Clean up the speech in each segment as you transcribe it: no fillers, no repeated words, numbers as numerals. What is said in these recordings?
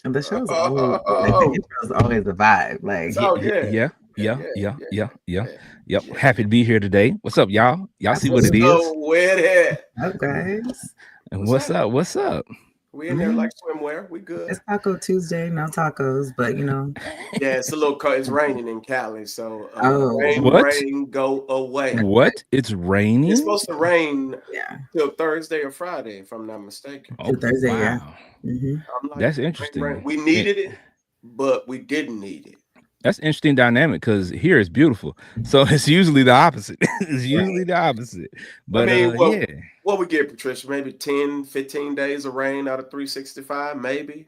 The show's always like the intro's always a vibe. Like Oh yeah. Yeah, yeah, Yeah, yeah, yeah, yeah, yeah. yeah. Yep. Yeah. Happy to be here today. What's up, y'all? Y'all see what it Absolutely. is? So with it. up, guys. And What's what's up? What's up? We in there like swimwear. We good. It's Taco Tuesday, no tacos, but you know. Yeah, it's a little cold. It's raining in Cali, so Oh. What? rain, go away. What? It's raining? It's supposed to rain Yeah. till Thursday or Friday, if I'm not mistaken. Oh, Thursday, yeah. wow. Mm-hmm. I'm like, That's rain, interesting. rain. We needed it, but we didn't need it. That's interesting dynamic because here it's beautiful. So it's usually the opposite. It's usually the opposite. But yeah. What we get, Patricia? Maybe 10, 15 days of rain out of 365, maybe.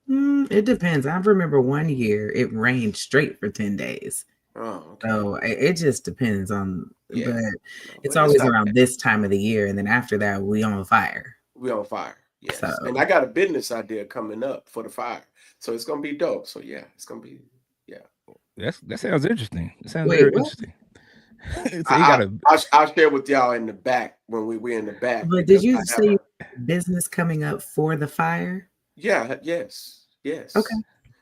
It depends. I remember one year it rained straight for 10 days. Oh, okay. So it just depends on, Yeah. but No, it's but always not around bad. this time of the year. And then after that, we on fire. We on fire. Yes. So- And I got a business idea coming up for the fire. So it's gonna be dope. So yeah, it's gonna be That sounds interesting. That sounds Wait, very what? interesting. So you gotta I'll share with y'all in the back when we're in the back. But did you say you have business coming up for the fire? Yeah, yes. Okay.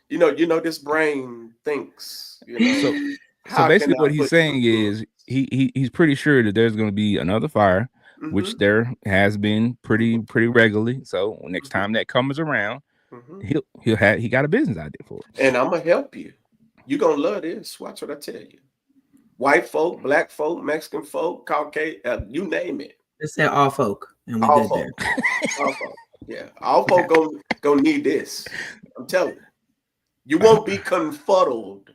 You know, this brain thinks, you know. So basically what he's saying is he's pretty sure that there's going to be another fire, which there has been pretty regularly. So next time that comes around, he got a business idea for it. And I'm gonna help you. You're gonna love this. Watch what I tell you. White folk, black folk, Mexican folk, Caucasian, you name it. Just say all folk, and we All good folk. there. All folk. Yeah, all folk gonna need this. I'm telling you. You won't be confuddled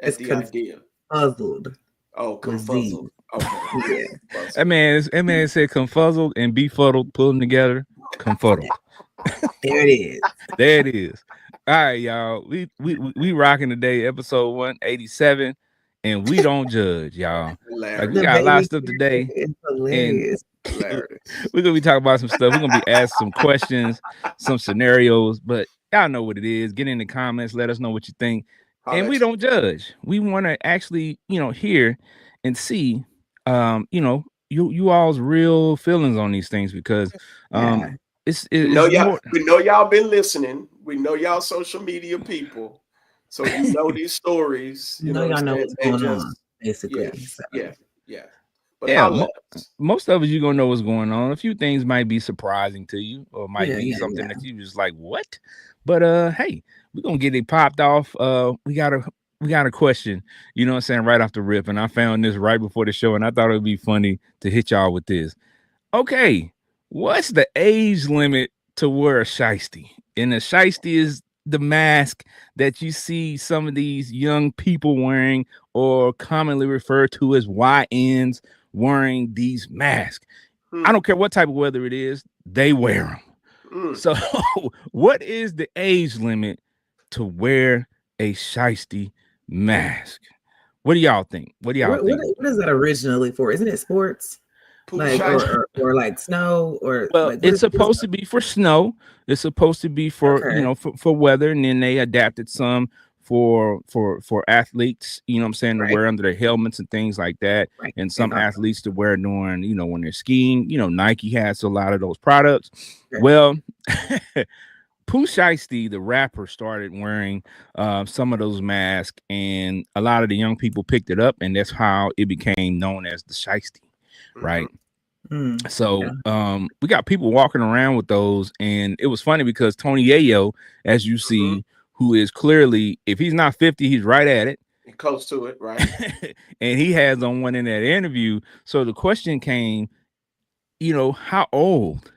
at It's the idea. Puzzled. Oh, confuzzled. Okay. Yeah. That man said confuzzled and befuddled, pull them together, confuddled. There it is. There it is. All right, y'all. We rocking today, episode 187, and we don't judge, y'all. Like we got a lot of stuff today. It's hilarious. We're gonna be talking about some stuff. We're gonna be asked some questions, some scenarios, but y'all know what it is. Get in the comments, let us know what you think. And we don't judge. We want to actually, hear and see you all's real feelings on these things because we know y'all been listening. We know y'all social media people, so you know these stories. You know y'all know what's going on, basically. Yeah. But most of us you're gonna know what's going on. A few things might be surprising to you, or might be something that you just like, what? But hey, we're gonna get it popped off. We got a question, you know what I'm saying, right off the rip, and I found this right before the show, and I thought it would be funny to hit y'all with this. Okay, what's the age limit to wear a shiesty? And a shiesty is the mask that you see some of these young people wearing, or commonly referred to as YNs wearing these masks. I don't care what type of weather it is, they wear them. So what is the age limit to wear a shiesty mask? What do y'all think? What think? What is that originally for? Isn't it sports? Like or like snow or it's supposed to be for snow. It's supposed to be for for weather, and then they adapted some for athletes, you know what I'm saying, to wear under their helmets and things like that. And some athletes to wear during, when they're skiing. Nike has a lot of those products. Well, Pooh Shiesty, the rapper, started wearing some of those masks, and a lot of the young people picked it up, and that's how it became known as the Shiesty, right? So we got people walking around with those, and it was funny because Tony Yayo, as you see, who is clearly, if he's not 50, he's right at it. Close to it, right? And he has on one in that interview. So the question came, how old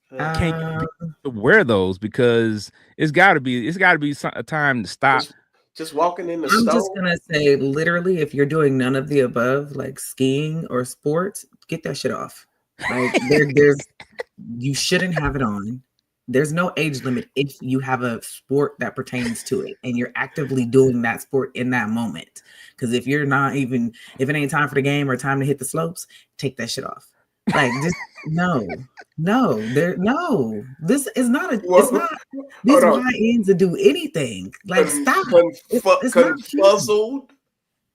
can you be to wear those? Because it's got to be a time to stop. Just walking in the snow. I'm just gonna say, literally, if you're doing none of the above, like skiing or sports, get that shit off. Like there's you shouldn't have it on. There's no age limit if you have a sport that pertains to it and you're actively doing that sport in that moment. Because if you're not even, if it ain't time for the game or time to hit the slopes, take that shit off. Like just no. This is not a. It's not. These YNs to do anything. Like stop.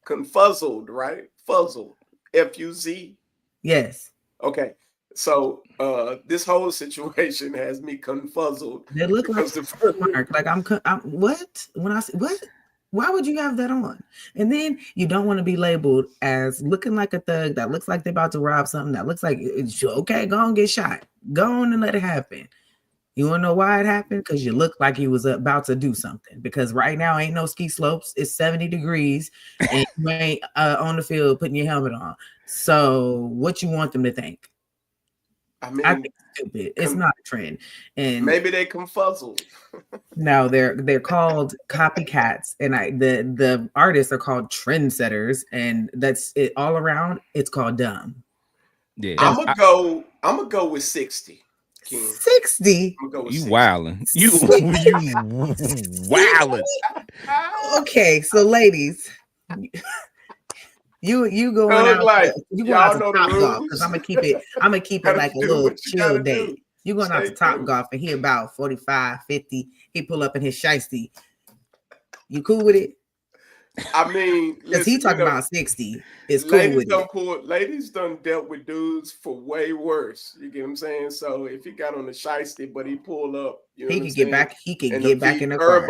Confuzzled, right? Fuzzled. F-U-Z. Yes. Okay. So this whole situation has me confuzzled. They look like I'm what? When I say what? Why would you have that on? And then you don't want to be labeled as looking like a thug that looks like they're about to rob something that looks like it's okay, go on, get shot. Go on and let it happen. You want to know why it happened? Because you look like you was about to do something. Because right now ain't no ski slopes. It's 70 degrees and you ain't on the field putting your helmet on. So what you want them to think? I think it's stupid. It's not a trend. And maybe they confuzzled. No, they're called copycats, and the artists are called trendsetters, and that's it all around. It's called dumb. Yeah, I'm gonna go with 60. 60. You wildin'. You wildin'. Okay, so ladies, you going out like you going out to Top Golf because I'm gonna keep it like a little chill day. You going out to Top Golf and he about 45, 50. He pull up in his shiesty. You cool with it? I mean, because he talking about 60. It's cool with it. Ladies done dealt with dudes for way worse. You get what I'm saying? So if he got on the shiesty, but he pulled up, you know, he can get back. He can get back in the car.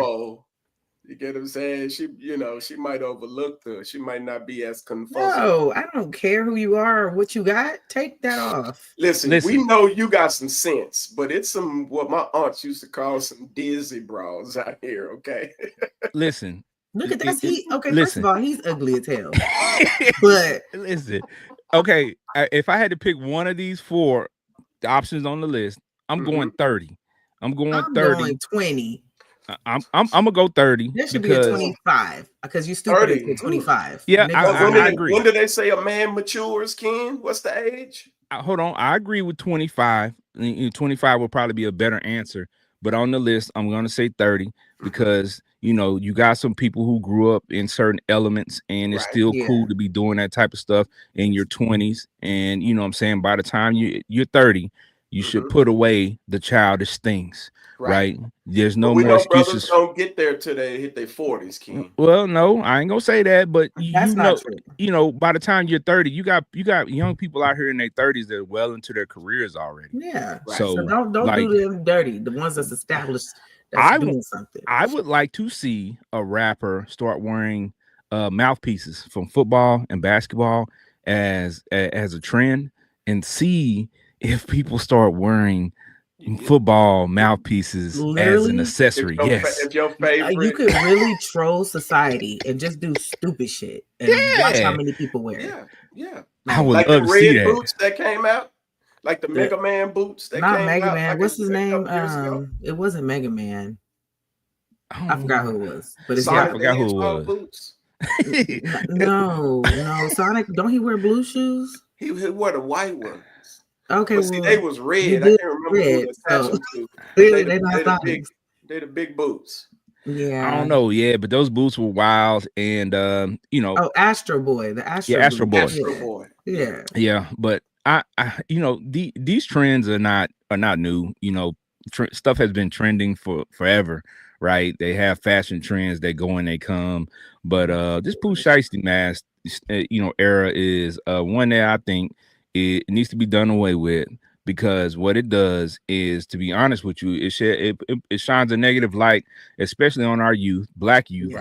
You get what I'm saying? She might overlook her. She might not be as confused. No, I don't care who you are or what you got. Take that off. Listen, we know you got some sense, but it's some what my aunts used to call some dizzy bras out here. Okay. Listen. Look at that. First of all, he's ugly as hell. But listen, okay. If I had to pick one of these four options on the list, I'm going 30. I'm going 30. Going 20. I'm gonna go 30. There should be a 25 because you stupid at 25. Yeah, I agree. When do they say a man matures, Ken? What's the age? Hold on, I agree with 25. 25 will probably be a better answer, but on the list, I'm gonna say 30 because you got some people who grew up in certain elements, and it's still cool to be doing that type of stuff in your 20s. And you know what I'm saying, by the time you're 30, you should put away the childish things. Right. There's no more excuses. Brothers don't get there till they hit their 40s, King. Well, no, I ain't gonna say that, but by the time you're 30, you got young people out here in their 30s that are well into their careers already. Yeah. Right. So don't do them dirty. The ones that's established doing something. I would like to see a rapper start wearing mouthpieces from football and basketball as a trend, and see if people start wearing football mouthpieces as an accessory. If your favorite, you could really troll society and just do stupid shit and watch how many people wear it. Yeah. I would love to see that. Boots that came out, like the Mega Man boots. That not came Mega out, Man. What's his name? It wasn't Mega Man. I forgot who it was, but I forgot who it was. Boots. No, Sonic. Don't he wear blue shoes? He wore the white ones. Okay, but see, they was red. I can't remember who was attached to. They're the big boots. Yeah, I don't know. Yeah, but those boots were wild, and Astro Boy, the Astro Astro Boy. Astro Boy. Yeah, but I these trends are not new. Stuff has been trending for forever, right? They have fashion trends that go and they come, but this Pooh Shiesty mask, era is one that I think it needs to be done away with, because what it does is, to be honest with you, it shines a negative light, especially on our youth, Black youth,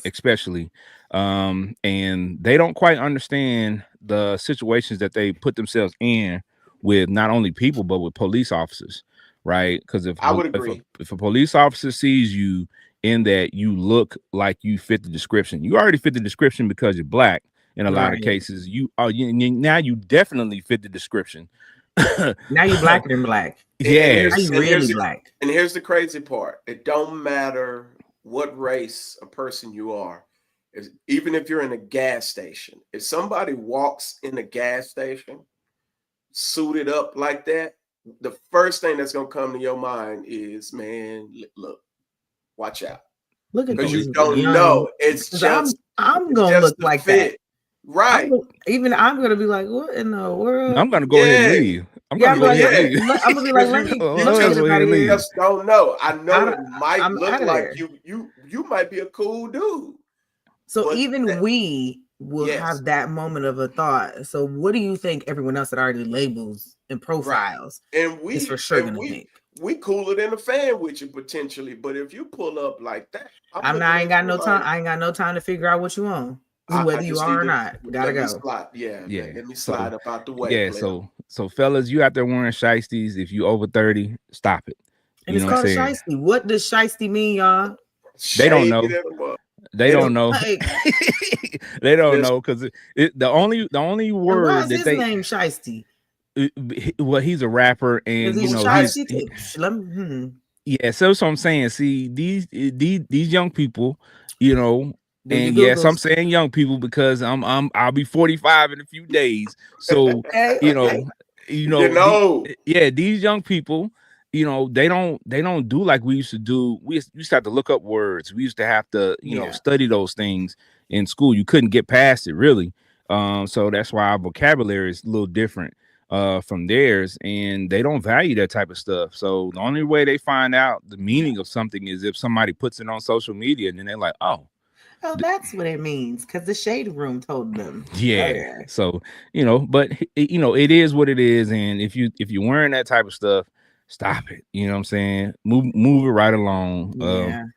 especially, and they don't quite understand the situations that they put themselves in with not only people but with police officers, right? Because if a police officer sees you in that you look like you fit the description, you already fit the description because you're Black. In a lot of cases, now you definitely fit the description. Now you're blacker than Black. Yeah, now you really Black. And here's the crazy part: it don't matter what race a person you are. Even if you're in a gas station, if somebody walks in a gas station suited up like that, the first thing that's gonna come to your mind is, man, look, watch out. Look at Because these you don't young, know. It's just I'm gonna look the like fit. that. Right. I'm gonna be like, what in the world? I'm gonna go ahead and leave. I'm Yeah, gonna go ahead and leave. leave. I'm gonna be like, let me you just don't know. I know it might look like you might be a cool dude. So even we will have that moment of a thought. So what do you think everyone else that already labels and profiles and we is for sure gonna think? We cooler than a fan with you potentially, but if you pull up like that, I ain't got no time. I ain't got no time to figure out what you want, whether you are or not. Gotta go. Yeah. Let me slide up out the way. Yeah. So fellas, you out there wearing shiesties? If you over 30, stop it. And it's called shiesty. What does shiesty mean, y'all? They don't know. They don't know. They don't know because the only word why is that his name shiesty. Well, he's a rapper, and you know, yeah. So that's what I'm saying. See, these young people, you know, and yes, I'm saying young people because I'll be 45 in a few days. So you know, these young people, you know, they don't do like we used to do. We used to have to look up words. We used to have to, you know, study those things in school. You couldn't get past it really. So that's why our vocabulary is a little different from theirs, and they don't value that type of stuff. So the only way they find out the meaning of something is if somebody puts it on social media, and then they're like, oh, that's what it means, because the Shade Room told them. Yeah. So, you know, but you know, it is what it is, and if you're wearing that type of stuff, stop it. You know what I'm saying? Move it right along,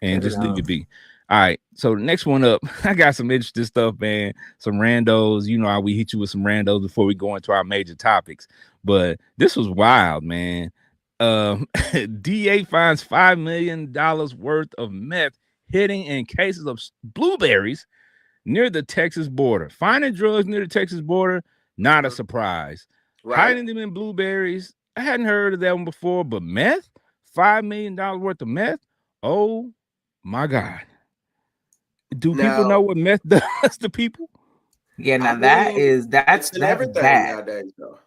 and just leave it be. All right, so the next one up, I got some interesting stuff, man. Some randos. You know how we hit you with some randos before we go into our major topics. But this was wild, man. DA finds $5 million worth of meth hidden in cases of blueberries near the Texas border. Finding drugs near the Texas border, not a surprise. Right. Hiding them in blueberries, I hadn't heard of that one before, but meth? $5 million worth of meth? Oh, my God. Do people know what meth does to people? Yeah, now that's everything nowadays, though.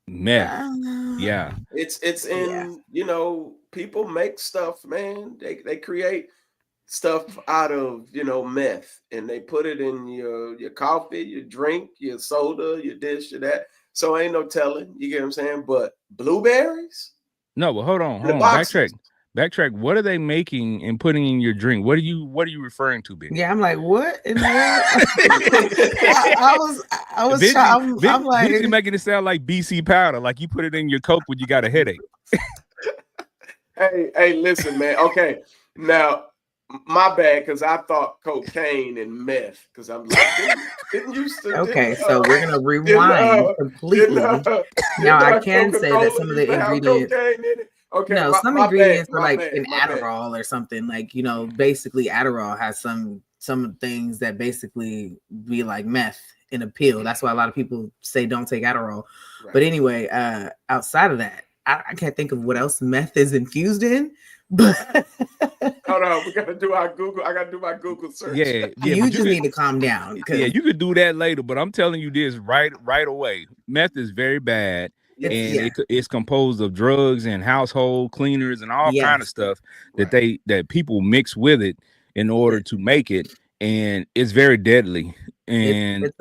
Meth. Yeah. It's in, you know, people make stuff, man. They create stuff out of, you know, meth, and they put it in your coffee, your drink, your soda, your this, your that. So ain't no telling, you get what I'm saying? But blueberries? No, but hold on. Backtrack. What are they making and putting in your drink? What are you referring to, Ben? Yeah, I'm like, what in the world? I was I'm like, you're making it sound like BC powder, like you put it in your Coke when you got a headache. Hey, listen, man. Okay, now my bad, because I thought cocaine and meth, because I'm like, didn't used to. Okay, so we're gonna rewind completely. Now I can say that some of the ingredients. Okay, no, some ingredients are like in Adderall or something. Like, you know, basically Adderall has some things that basically be like meth in a pill. That's why a lot of people say don't take Adderall. Right. But anyway, outside of that, I can't think of what else meth is infused in. But hold on, we gotta do our Google. I gotta do my Google search. Yeah. You just need to calm down. Yeah, you could do that later, but I'm telling you this right away. Meth is very bad. It's composed of drugs and household cleaners and all kind of stuff that people mix with it in order to make it, and it's very deadly. And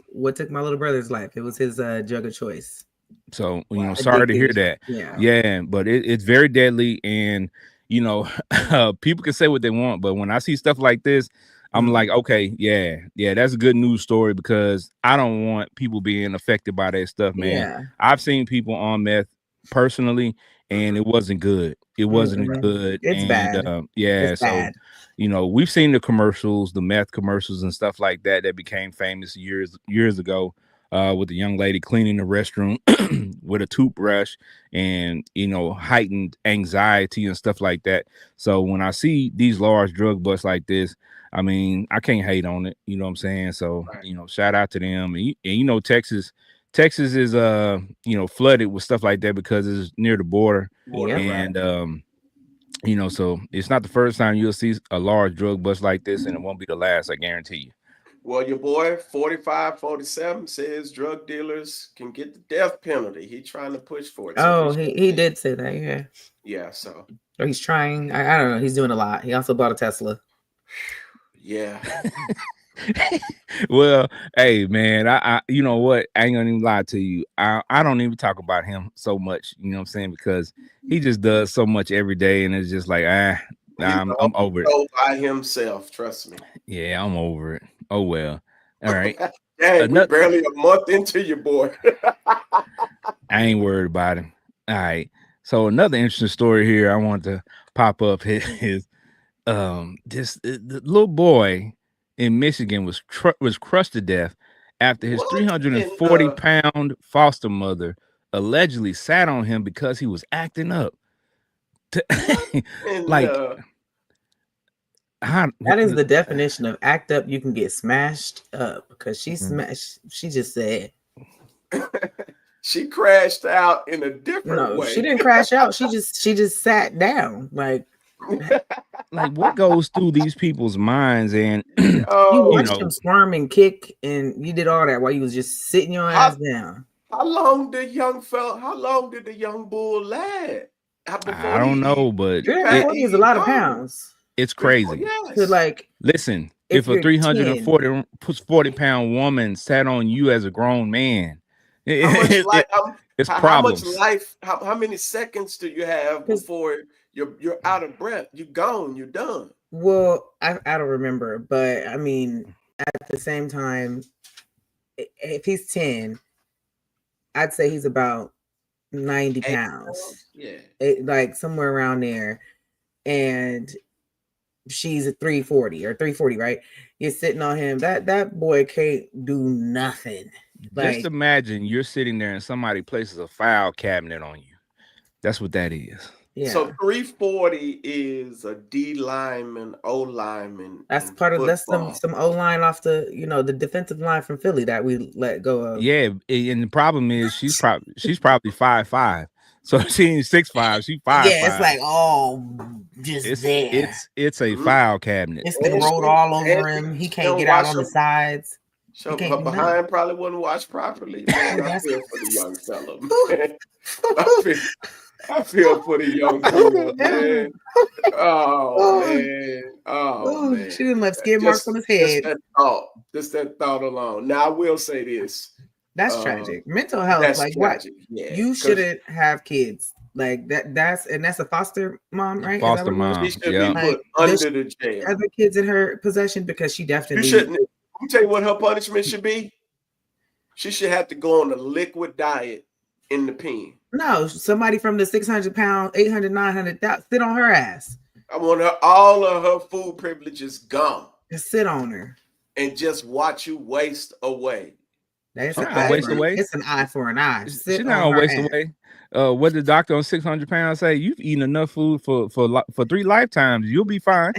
what took my little brother's life? It was his drug of choice. So you know, sorry to hear that. Yeah, but it's very deadly, and you know, people can say what they want, but when I see stuff like this, I'm like, okay, yeah, that's a good news story, because I don't want people being affected by that stuff, man. Yeah. I've seen people on meth personally, and it wasn't good. It wasn't good. It's bad. It's bad. You know, we've seen the commercials, the meth commercials and stuff like that became famous years ago. With the young lady cleaning the restroom with a toothbrush, and you know, heightened anxiety and stuff like that. So when I see these large drug busts like this, I mean, I can't hate on it. You know what I'm saying? So you know, shout out to them. And you know, Texas is you know, flooded with stuff like that because it's near the border. And you know, so it's not the first time you'll see a large drug bust like this, and it won't be the last, I guarantee you. Well, your boy 4547 says drug dealers can get the death penalty. He's trying to push for it. So he did say that, yeah. Yeah, so or he's trying. I don't know. He's doing a lot. He also bought a Tesla. Yeah. Well, hey man, I you know what? I ain't gonna even lie to you. I don't even talk about him so much, you know what I'm saying? Because he just does so much every day, and it's just like I'm over it. By himself, trust me. Yeah, I'm over it. Oh well. All right. Dang, we're barely a month into your boy. I ain't worried about him. All right. So another interesting story here I want to pop up is the little boy in Michigan was crushed to death after his 340-pound foster mother allegedly sat on him because he was acting up. That is the definition of act up. You can get smashed up because she smashed. She just said she crashed out in a different way. She didn't crash out. She just sat down. Like what goes through these people's minds? And you watched him squirm and kick, and you did all that while you was just sitting your ass down. How long did the young bull last? I don't know, but 340 is a lot of pounds. It's crazy. Listen, if a 340-pound woman sat on you as a grown man, it's problems. How many seconds do you have before you're out of breath? You're gone. You're done. Well, I don't remember, but I mean, at the same time, if he's 10, I'd say he's about 90 pounds. Yeah, like somewhere around there, and she's a 340 or 340, right? You're sitting on him. That boy can't do nothing. Just imagine you're sitting there and somebody places a file cabinet on you. That's what that is. Yeah. So 340 is a D lineman, O lineman. That's part of some O line off the the defensive line from Philly that we let go of. Yeah, and the problem is she's probably 5'5". So she ain't 6'5", she 5'5". Yeah, it's like it's a file cabinet. It's been rolled all over him. He can't get out on the sides. So her behind probably wasn't washed properly. Man, I feel for the young fella. I feel for the young fool, man. Oh man. She didn't left skid marks on his head. Just that thought alone. Now I will say this. That's tragic. Mental health, like tragic. What? Yeah, you shouldn't have kids like that. That's a foster mom, right? Foster mom. She should be put under the jail. Other kids in her possession because she definitely shouldn't. Let me tell you what her punishment should be. She should have to go on a liquid diet in the pen. No, somebody from the 600 pound, 800, 900, sit on her ass. I want all of her food privileges gone. Just sit on her and just watch you waste away. That's It's an eye for an eye. She's not gonna waste away. What did the doctor on 600 pounds say? You've eaten enough food for 3 lifetimes. You'll be fine.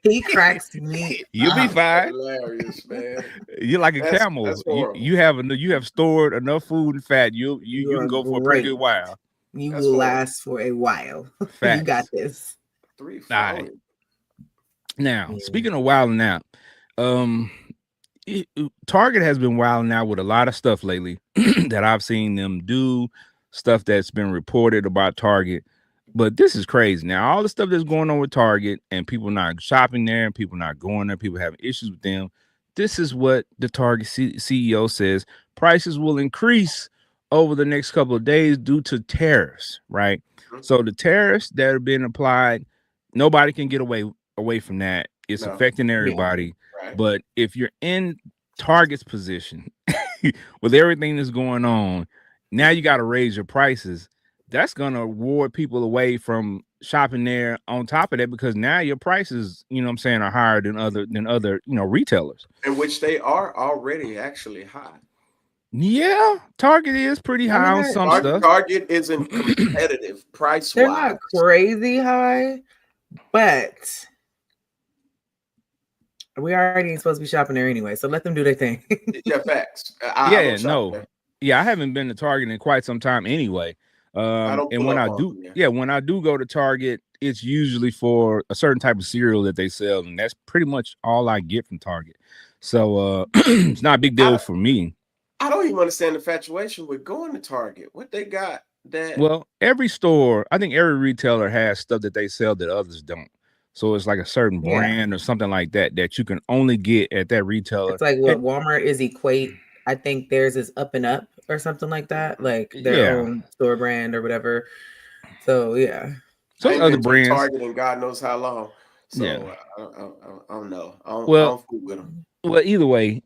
he cracks me. You'll be fine. Hilarious, man. You're like a camel. You have stored enough food and fat. You can go for a pretty good while. You will last for a while. You got this. 3 right. Now, speaking of wilding out, Target has been wilding out with a lot of stuff lately that I've seen them do, stuff that's been reported about Target. But this is crazy. Now, all the stuff that's going on with Target and people not shopping there and people not going there, people having issues with them. This is what the Target CEO says. Prices will increase over the next couple of days due to tariffs, right? So the tariffs that are being applied, nobody can get away from that. It's affecting everybody. Yeah. Right. But if you're in Target's position with everything that's going on, now you got to raise your prices. That's going to ward people away from shopping there on top of that, because now your prices, are higher than other retailers. In which they are already actually high. Yeah, Target is pretty high on some stuff. Target isn't competitive price-wise. They're not crazy high, but we already ain't supposed to be shopping there anyway, so let them do their thing. Yeah, facts. I haven't been to Target in quite some time anyway. And when I do go to Target, it's usually for a certain type of cereal that they sell, and that's pretty much all I get from Target. So it's not a big deal for me. I don't even understand the infatuation with going to Target. What they got that? Well, every store, I think every retailer has stuff that they sell that others don't. So it's like a certain brand or something like that that you can only get at that retailer. It's like what Walmart is Equate. I think theirs is Up and Up or something like that, like their own store brand or whatever. So yeah, some other brands. Target and God knows how long. So I don't know. I don't fool with them. Well, either way,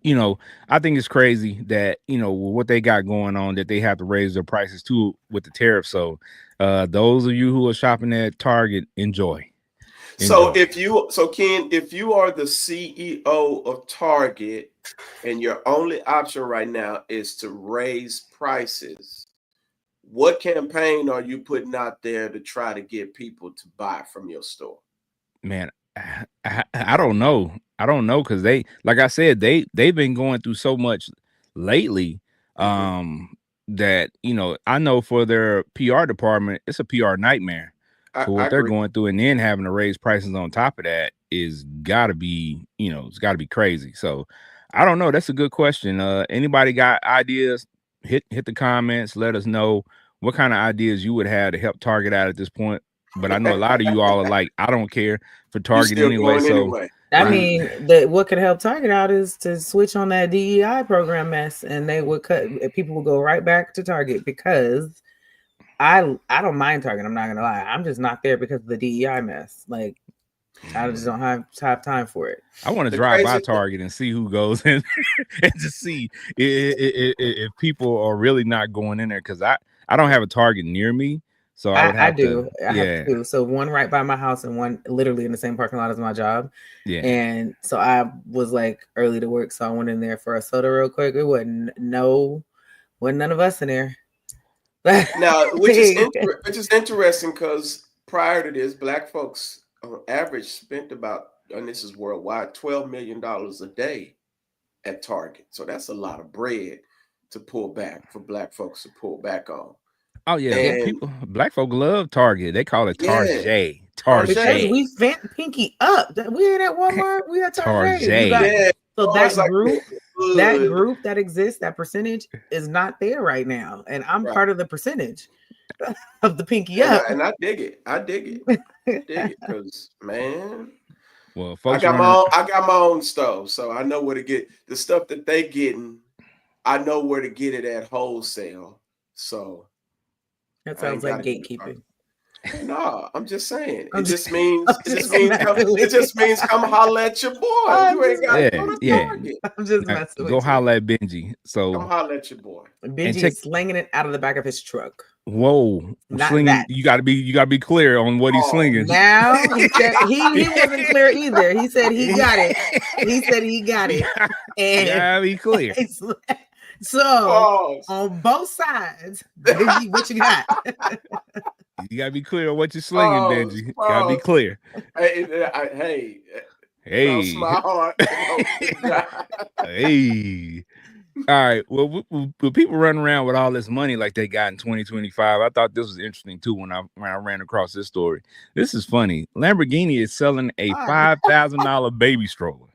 I think it's crazy that, what they got going on, that they have to raise their prices too with the tariff. So those of you who are shopping at Target, enjoy. So Ken, if you are the CEO of Target and your only option right now is to raise prices, what campaign are you putting out there to try to get people to buy from your store? Man, I don't know. I don't know, because they, like I said, they've been going through so much lately that, I know for their PR department, it's a PR nightmare. So what they're going through, and then having to raise prices on top of that is gotta be, it's gotta be crazy. So I don't know. That's a good question. Anybody got ideas? Hit the comments. Let us know what kind of ideas you would have to help Target out at this point. But I know a lot of you all are like, I don't care for Target anyway. So I mean, what could help Target out is to switch on that DEI program mess, and they would people will go right back to Target, because I don't mind Target. I'm not gonna lie. I'm just not there because of the DEI mess. Like, I just don't have time for it. I want to drive by Target and see who goes in and just see if people are really not going in there, because I don't have a Target near me. So I do. I have two. So one right by my house and one literally in the same parking lot as my job. Yeah. And so I was like early to work, so I went in there for a soda real quick. It wasn't none of us in there. Now, which is interesting, because prior to this, Black folks on average spent about, and this is worldwide, $12 million a day at Target. So that's a lot of bread to pull back for Black folks to pull back on. Oh yeah, Black folk love Target. They call it Target. Target. Because we vent pinky up. We ain't at Walmart. We at Target. So that group that exists, that percentage is not there right now, and I'm part of the percentage of the pinky up. And I dig it. I dig it, because man. Well, folks, I got my own stove, so I know where to get the stuff that they getting. I know where to get it at wholesale. So. That sounds like gatekeeping. No, I'm just saying. It just means come holler at your boy. You ain't got to go to Target. I'm just messing with you. Go holler at Benji. So come holler at your boy. Benji is slinging it out of the back of his truck. Whoa, slinging! You gotta be clear on what he's slinging. Now he said he wasn't clear either. He said he got it. And gotta be clear. So on both sids, Benji, what you got? You gotta be clear on what you're slinging, Benji. Gotta be clear. Hey. My heart. Hey. All right. Well, people running around with all this money like they got in 2025. I thought this was interesting too when I ran across this story. This is funny. Lamborghini is selling a $5,000 baby stroller,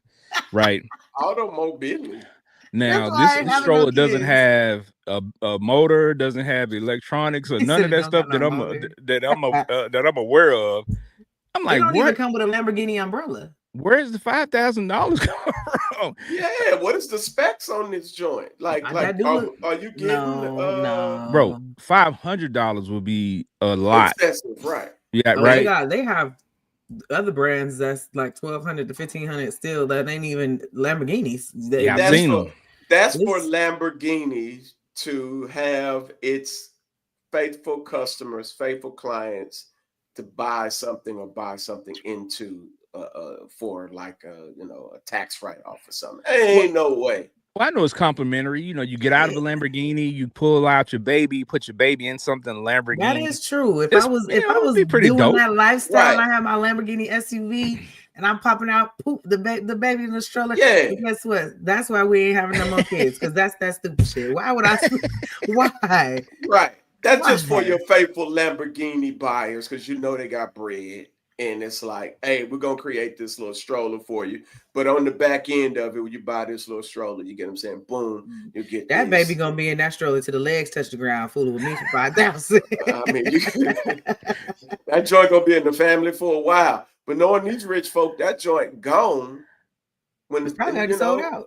right? Automobility. Now, this stroller doesn't have a motor, doesn't have electronics, or none of that stuff that I'm aware of. I'm like, don't even come with a Lamborghini umbrella. Where's the $5,000 come from? Yeah, what is the specs on this joint? Are you getting no. Bro, $500 would be a lot. Expensive, right? Yeah, right. They have other brands that's like $1,200 to $1,500 still that ain't even Lamborghinis. I've seen them. That's for Lamborghini to have its faithful customers, faithful clients to buy something into for like a tax write-off or something. Ain't no way. Well, I know it's complimentary. You get out of a Lamborghini, you pull out your baby, put your baby in something Lamborghini. That is true. If I was doing dope. That lifestyle, right. I have my Lamborghini SUV and I'm popping out the baby in the stroller. Yeah. But guess what? That's why we ain't having no more kids, because that's that stupid shit. Why would I? Why? Right. That's just for your faithful Lamborghini buyers, because you know they got bread. And it's like, hey, we're going to create this little stroller for you. But on the back end of it, when you buy this little stroller, you get what I'm saying? Boom, you get that baby going to be in that stroller till the legs touch the ground, fooling with me for 5,000. I mean, that joint going to be in the family for a while. But knowing these rich folk, that joint gone. When it's probably already sold out.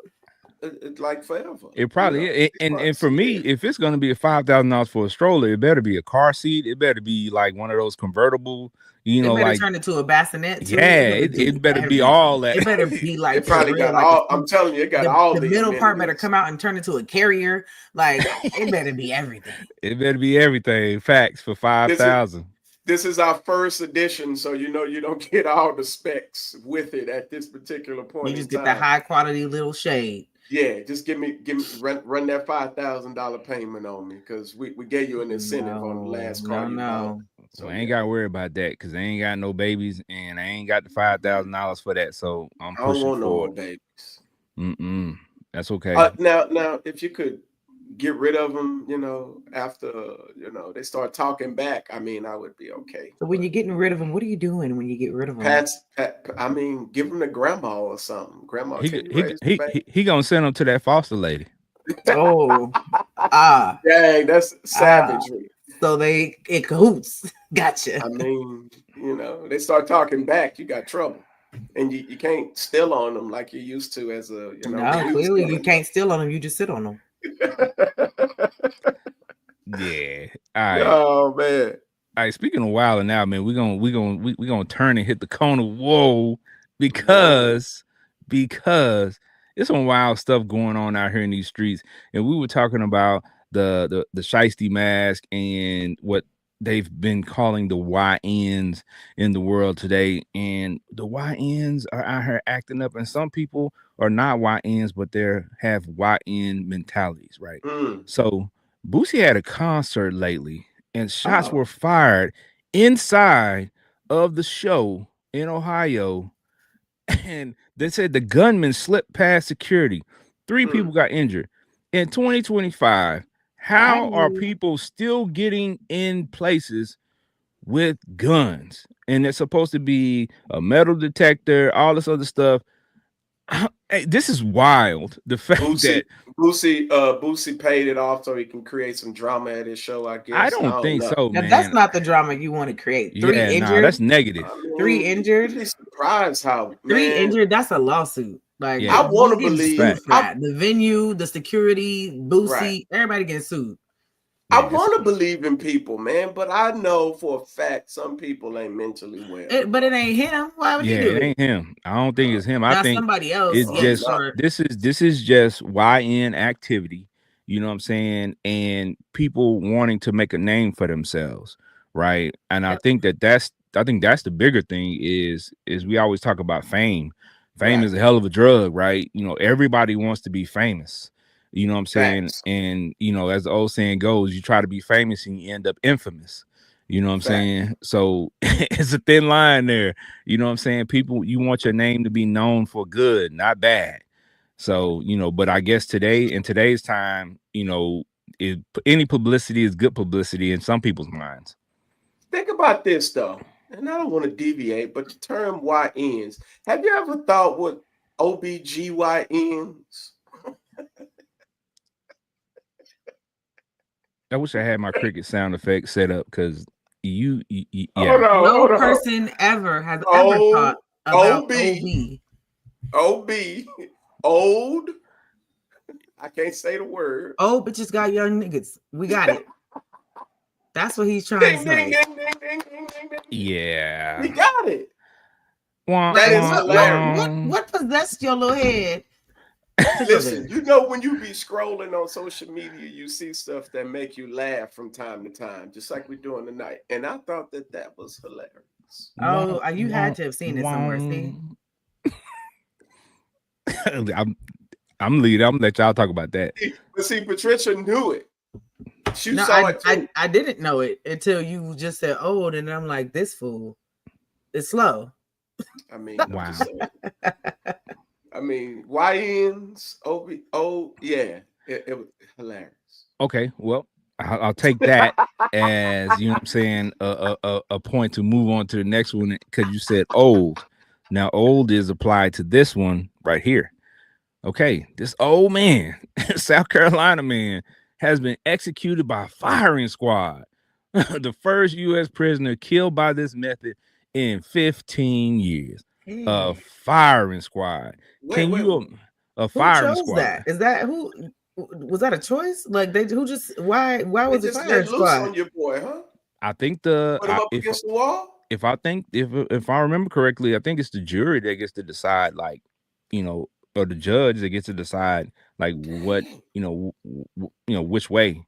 It's like forever. It probably is. And for me, if it's going to be $5,000 for a stroller, it better be a car seat. It better be like one of those convertible, you know, like turn it to a bassinet. Too. Yeah, it better be all that. It better be like it probably got like all. I'm telling you, it got all the middle part better come out and turn into a carrier. Like it better be everything. It better be everything. Facts for 5,000. This is our first edition, so you know you don't get all the specs with it at this particular point. You just get the high quality little shade. Yeah, just give me run that $5,000 payment on me, because we gave you an incentive on the last car. No. So I ain't got to worry about that, because I ain't got no babies and I ain't got the $5,000 for that. So I'm pushing forward. No more babies. That's okay. Now, if you could get rid of them, you know, after, you know, they start talking back, I mean, I would be okay. So when you're getting rid of them, what are you doing when you get rid of them? I mean, give them to grandma or something. Grandma, he gonna send them to that foster lady. Oh, dang, that's savagery. So they in cahoots. Gotcha. I mean, you know, they start talking back, you got trouble. And you can't steal on them like you used to as a, you know. No, clearly you can't steal on them. You just sit on them. Yeah. All right. Oh man. All right. Speaking of wilding out, man, we're gonna turn and hit the corner. Whoa, because there's some wild stuff going on out here in these streets, and we were talking about the shiesty mask and what they've been calling the YNs in the world today, and the YNs are out here acting up, and some people are not YNs, but they have YN mentalities, right? So Boosie had a concert lately, and shots were fired inside of the show in Ohio, and they said the gunman slipped past security. 3 people got injured. In 2025, how are people still getting in places with guns? And it's supposed to be a metal detector, all this other stuff. Hey, this is wild. The fact that Boosie paid it off so he can create some drama at his show, I guess. I don't think so, man. That's not the drama you want to create. 3 injured. That's negative. 3 injured. Be surprised how 3 injured. That's a lawsuit. Like I want to believe the venue, the security, Boosie, everybody getting sued. I want to believe in people, man, but I know for a fact some people ain't mentally well. But it ain't him. Why would you do it? Ain't him. I don't think it's him. I think somebody else. It's just this is just YN activity. You know what I'm saying? And people wanting to make a name for themselves, right? And I think that's the bigger thing is we always talk about fame. Fame is a hell of a drug, right? You know, everybody wants to be famous. You know what I'm saying? And, you know, as the old saying goes, you try to be famous and you end up infamous. You know what I'm saying? So it's a thin line there. You know what I'm saying? People, you want your name to be known for good, not bad. So, you know, but I guess in today's time, you know, any publicity is good publicity in some people's minds. Think about this, though. And I don't want to deviate, but the term YNs, have you ever thought what OBGYNs? I wish I had my cricket sound effect set up because no person ever has ever thought about OB. Old. I can't say the word. Old bitches got young niggas. We got it. That's what he's trying to say. Yeah. We got it. That is hilarious. What possessed your little head? Listen, you know, when you be scrolling on social media, you see stuff that make you laugh from time to time, just like we're doing tonight. And I thought that was hilarious. Oh, you had to have seen it somewhere, see? I'm leading. I'm gonna let y'all talk about that. But see, Patricia knew it. She saw it too. I didn't know it until you just said old, and I'm like, this fool is slow. I mean, wow. I mean, YNs, it was hilarious. Okay, well, I'll take that as, you know what I'm saying, a point to move on to the next one, because you said old. Now, old is applied to this one right here. Okay, this old man, South Carolina man, has been executed by firing squad. The first U.S. prisoner killed by this method in 15 years. A firing squad. A firing squad? That? Is that who? Was that a choice? Like who just why was it firing squad? Loose on your boy, huh? I think put him up against the wall. If I remember correctly, I think it's the jury that gets to decide, like, you know, or the judge that gets to decide, like, what, which way.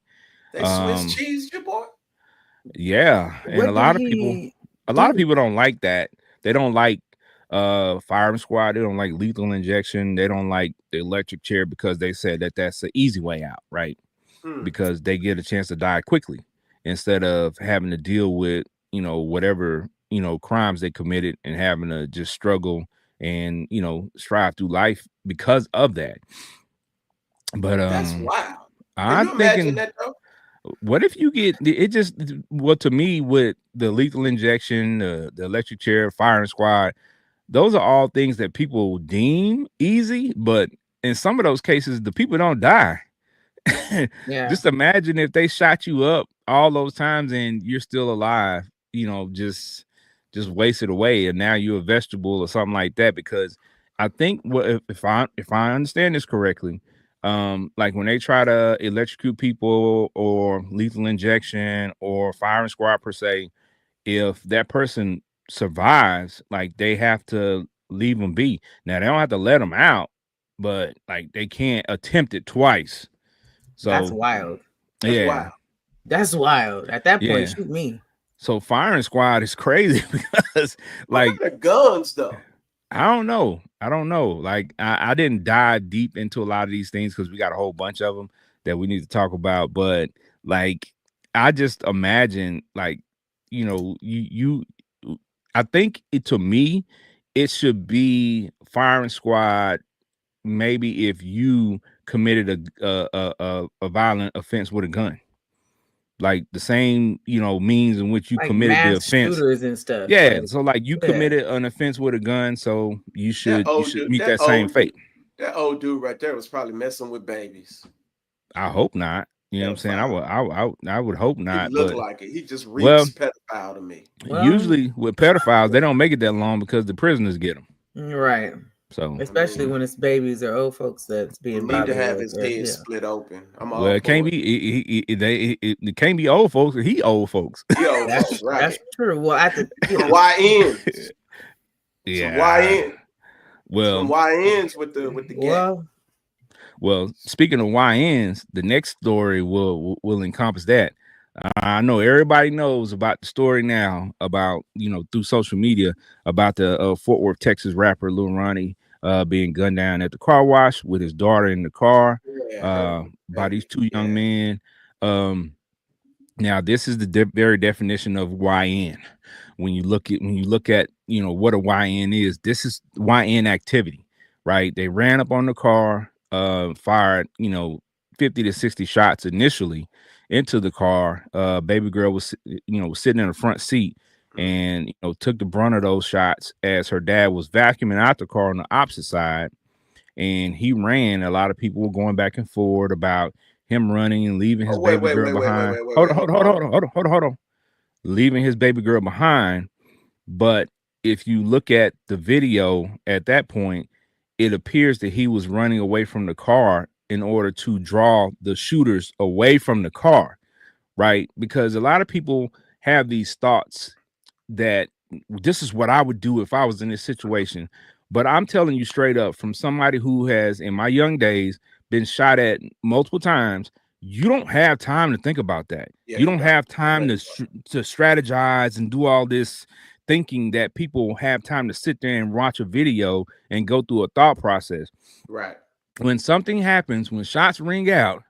They Swiss cheese your boy. Yeah, and a lot of people don't like that. They don't like firing squad. They don't like lethal injection. They don't like the electric chair, because they said that that's the easy way out, right? Because they get a chance to die quickly instead of having to deal with, whatever, crimes they committed, and having to just struggle and, strive through life because of that. But that's wild. I'm thinking, that, what if you get it? Just, well, to me, with the lethal injection, the electric chair, firing squad, those are all things that people deem easy, but in some of those cases, the people don't die. Yeah. Just imagine if they shot you up all those times and you're still alive, just wasted away, and now you're a vegetable or something like that. Because I think if I understand this correctly, like when they try to electrocute people or lethal injection or firing squad per se, if that person survives, like, they have to leave them be. Now, they don't have to let them out, but like, they can't attempt it twice. So that's wild. That's wild. At that point, shoot me. So firing squad is crazy, because like the guns though. I don't know. Like, I didn't dive deep into a lot of these things, because we got a whole bunch of them that we need to talk about. But like, I just imagine, like, I think to me, it should be firing squad. Maybe if you committed a violent offense with a gun, like the same, means in which you like committed the offense, shooters and stuff. Yeah. So like, you committed an offense with a gun, so you should meet that same fate. That old dude right there was probably messing with babies. I hope not. You know what I'm saying? I would hope not. He looked like it. He just reeks pedophile to me. Usually with pedophiles, they don't make it that long, because the prisoners get them. Right. So especially when it's babies or old folks that's being need to have his head split open. It can't be. It can't be old folks. He old folks. That's right. That's true. Well, YNs. Yeah. YN. Well, some YNs with the gang. Well, speaking of YNs, the next story will encompass that. I know everybody knows about the story now, about, through social media, about the Fort Worth, Texas rapper Lil Ronnie being gunned down at the car wash with his daughter in the car by these two young men. Now, this is the very definition of YN. When you look at what a YN is, this is YN activity, right? They ran up on the car, fired 50 to 60 shots initially into the car. Baby girl was sitting in the front seat, and took the brunt of those shots as her dad was vacuuming out the car on the opposite side, and he ran. A lot of people were going back and forth about him running and leaving his baby girl behind. Hold on. Leaving his baby girl behind. But if you look at the video at that point, it appears that he was running away from the car in order to draw the shooters away from the car, right? Because a lot of people have these thoughts that this is what I would do if I was in this situation. But I'm telling you straight up, from somebody who has, in my young days, been shot at multiple times, you don't have time to think about that. Yeah, you don't have time to strategize and do all this thinking that people have time to sit there and watch a video and go through a thought process. Right. When something happens, when shots ring out,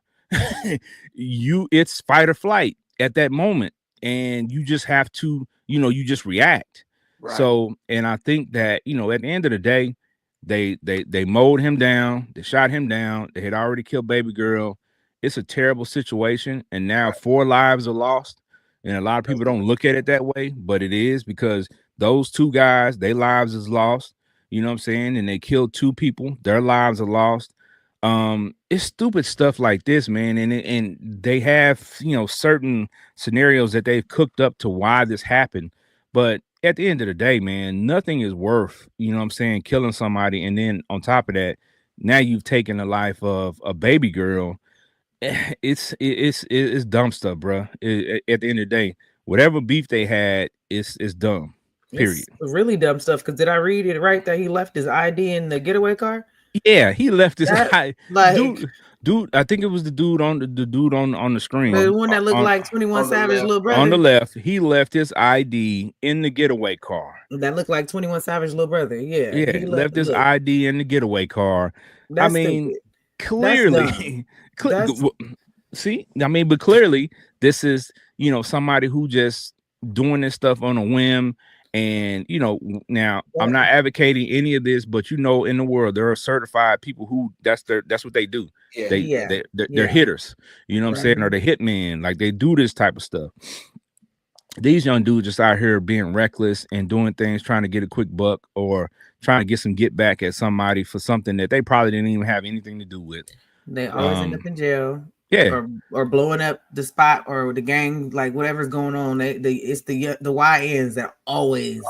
it's fight or flight at that moment. And you just have to, you just react. Right. So, and I think that, at the end of the day, they mowed him down, they shot him down, they had already killed baby girl, it's a terrible situation, and now 4 lives are lost. And a lot of people don't look at it that way, but it is, because those 2 guys, their lives is lost. You know what I'm saying? And they killed 2 people, their lives are lost. It's stupid stuff like this, man. And they have, you know, certain scenarios that they've cooked up to why this happened. But at the end of the day, man, nothing is worth, you know what I'm saying, killing somebody. And then on top of that, now you've taken the life of a baby girl. It's dumb stuff, bro. At the end of the day, whatever beef they had is dumb. Period. It's really dumb stuff. Because did I read it right that he left his ID in the getaway car? Yeah, he left his ID. Like, dude, I think it was the dude on the screen. The one that looked like 21 Savage little brother. On the left, he left his ID in the getaway car. That looked like 21 Savage little brother. Yeah. He left his ID in the getaway car. I mean, clearly, see, I mean, but clearly, this is, you know, somebody who just doing this stuff on a whim. And, you know, now I'm not advocating any of this, but, you know, in the world, there are certified people who that's what they do. Yeah. They're hitters, you know what I'm saying? Or the hitman, like they do this type of stuff. These young dudes just out here being reckless and doing things, trying to get a quick buck or trying to get some get back at somebody for something that they probably didn't even have anything to do with. They always end up in jail. Yeah, or blowing up the spot or the gang, like whatever's going on. It's the YNs that always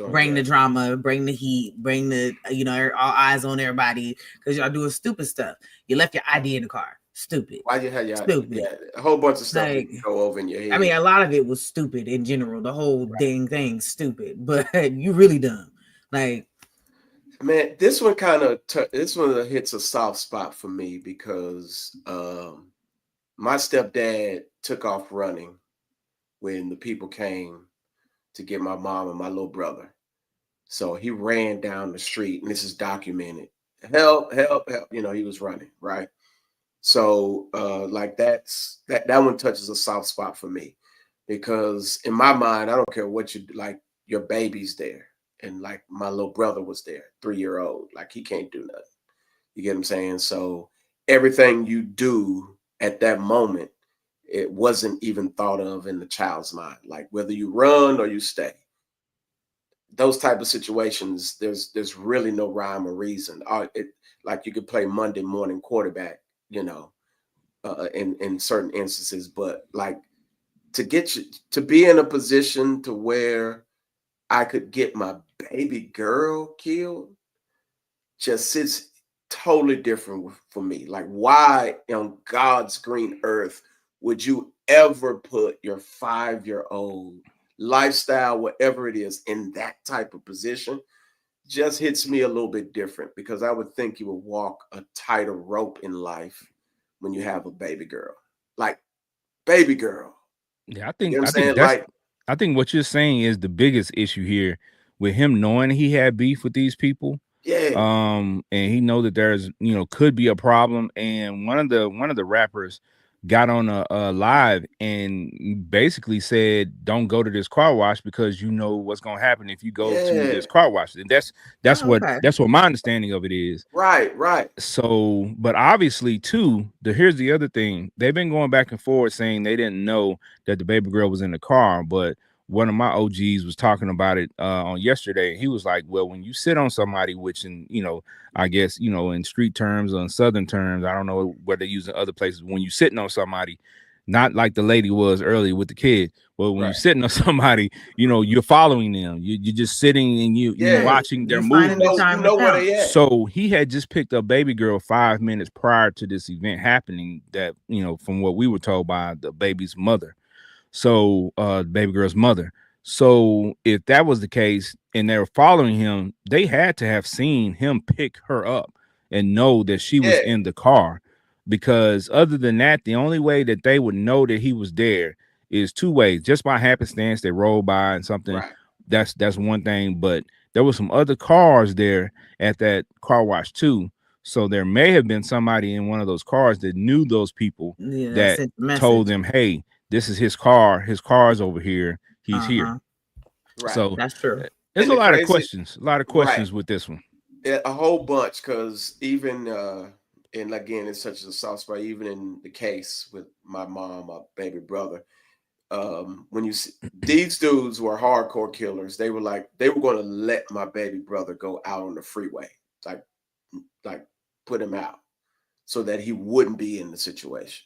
bring the drama, bring the heat, bring the, you know, all eyes on everybody because y'all doing stupid stuff. You left your ID in the car. Stupid. Why you have your stupid? Yeah, a whole bunch of stuff go over in your head. I mean, a lot of it was stupid in general. The whole dang thing stupid, but you really dumb. Like, man, this one hits a soft spot for me because my stepdad took off running when the people came to get my mom and my little brother. So he ran down the street, and this is documented. Help, help, help. You know, he was running, right? So like that one touches a soft spot for me because in my mind, I don't care what you like, your baby's there. And like my little brother was there, 3-year-old, like he can't do nothing. You get what I'm saying? So everything you do at that moment, it wasn't even thought of in the child's mind, like whether you run or you stay. Those type of situations, there's really no rhyme or reason. Like you could play Monday morning quarterback, you know, in certain instances, but like to get you to be in a position to where I could get my baby girl killed just sits totally different for me. Like, why on God's green earth would you ever put your 5-year-old lifestyle, whatever it is, in that type of position? Just hits me a little bit different because I would think you would walk a tighter rope in life when you have a baby girl. Like, baby girl. Yeah, I think what you're saying is the biggest issue here with him knowing he had beef with these people. Yeah. And he know that there's, you know, could be a problem. And one of the rappers got on a live and basically said, don't go to this car wash because you know what's gonna happen if you go to this car wash. And that's what my understanding of it is. Right. So, but obviously too, here's the other thing. They've been going back and forth saying they didn't know that the baby girl was in the car, but one of my OGs was talking about it on yesterday. He was like, well, when you sit on somebody, which in, you know, I guess, you know, in street terms or in Southern terms, I don't know what they use in other places. When you sitting on somebody, not like the lady was earlier with the kid, but when you're sitting on somebody, you know, you're following them. You're just sitting and you're watching their movement. You know where they at. So he had just picked up baby girl 5 minutes prior to this event happening that, you know, from what we were told by the baby's mother. So baby girl's mother. So if that was the case and they were following him, they had to have seen him pick her up and know that she was in the car, because other than that, the only way that they would know that he was there is 2 ways. Just by happenstance, they rolled by and something. Right. That's one thing, but there were some other cars there at that car wash too. So there may have been somebody in one of those cars that knew those people that told them, hey, this is his car. His car's over here. He's here. Right. So that's true. There's a lot of questions. A lot of questions with this one. A whole bunch, because even and again, it's such a soft spot, even in the case with my mom, my baby brother. When you see these dudes were hardcore killers, they were going to let my baby brother go out on the freeway, like put him out so that he wouldn't be in the situation.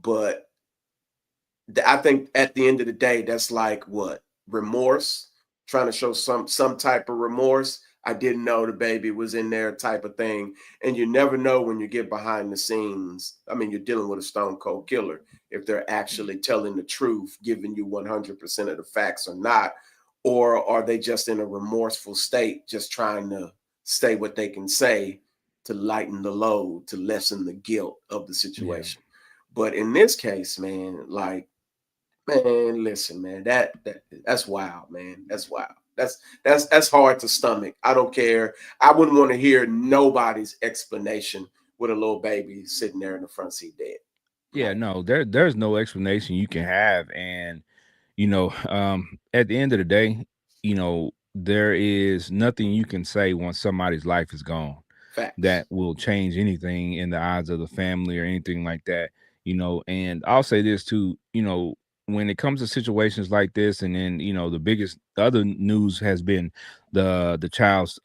But I think at the end of the day, that's like what? Remorse, trying to show some type of remorse. I didn't know the baby was in there type of thing. And you never know when you get behind the scenes. I mean, you're dealing with a stone cold killer, if they're actually telling the truth, giving you 100% of the facts or not, or are they just in a remorseful state, just trying to say what they can say to lighten the load, to lessen the guilt of the situation. Yeah. But in this case, man, listen, man, that's wild, man. That's wild. That's hard to stomach. I don't care. I wouldn't want to hear nobody's explanation with a little baby sitting there in the front seat dead. Yeah, no, there's no explanation you can have. And, at the end of the day, there is nothing you can say once somebody's life is gone. Facts. That will change anything in the eyes of the family or anything like that, and I'll say this too, when it comes to situations like this, and then the biggest other news has been the child's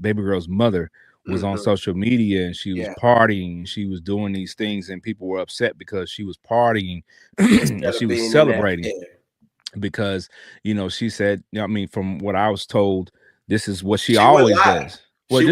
baby girl's mother was on social media, and she was partying, and she was doing these things, and people were upset because she was partying and she was celebrating because she said, I mean, from what I was told, this is what she always does. Well,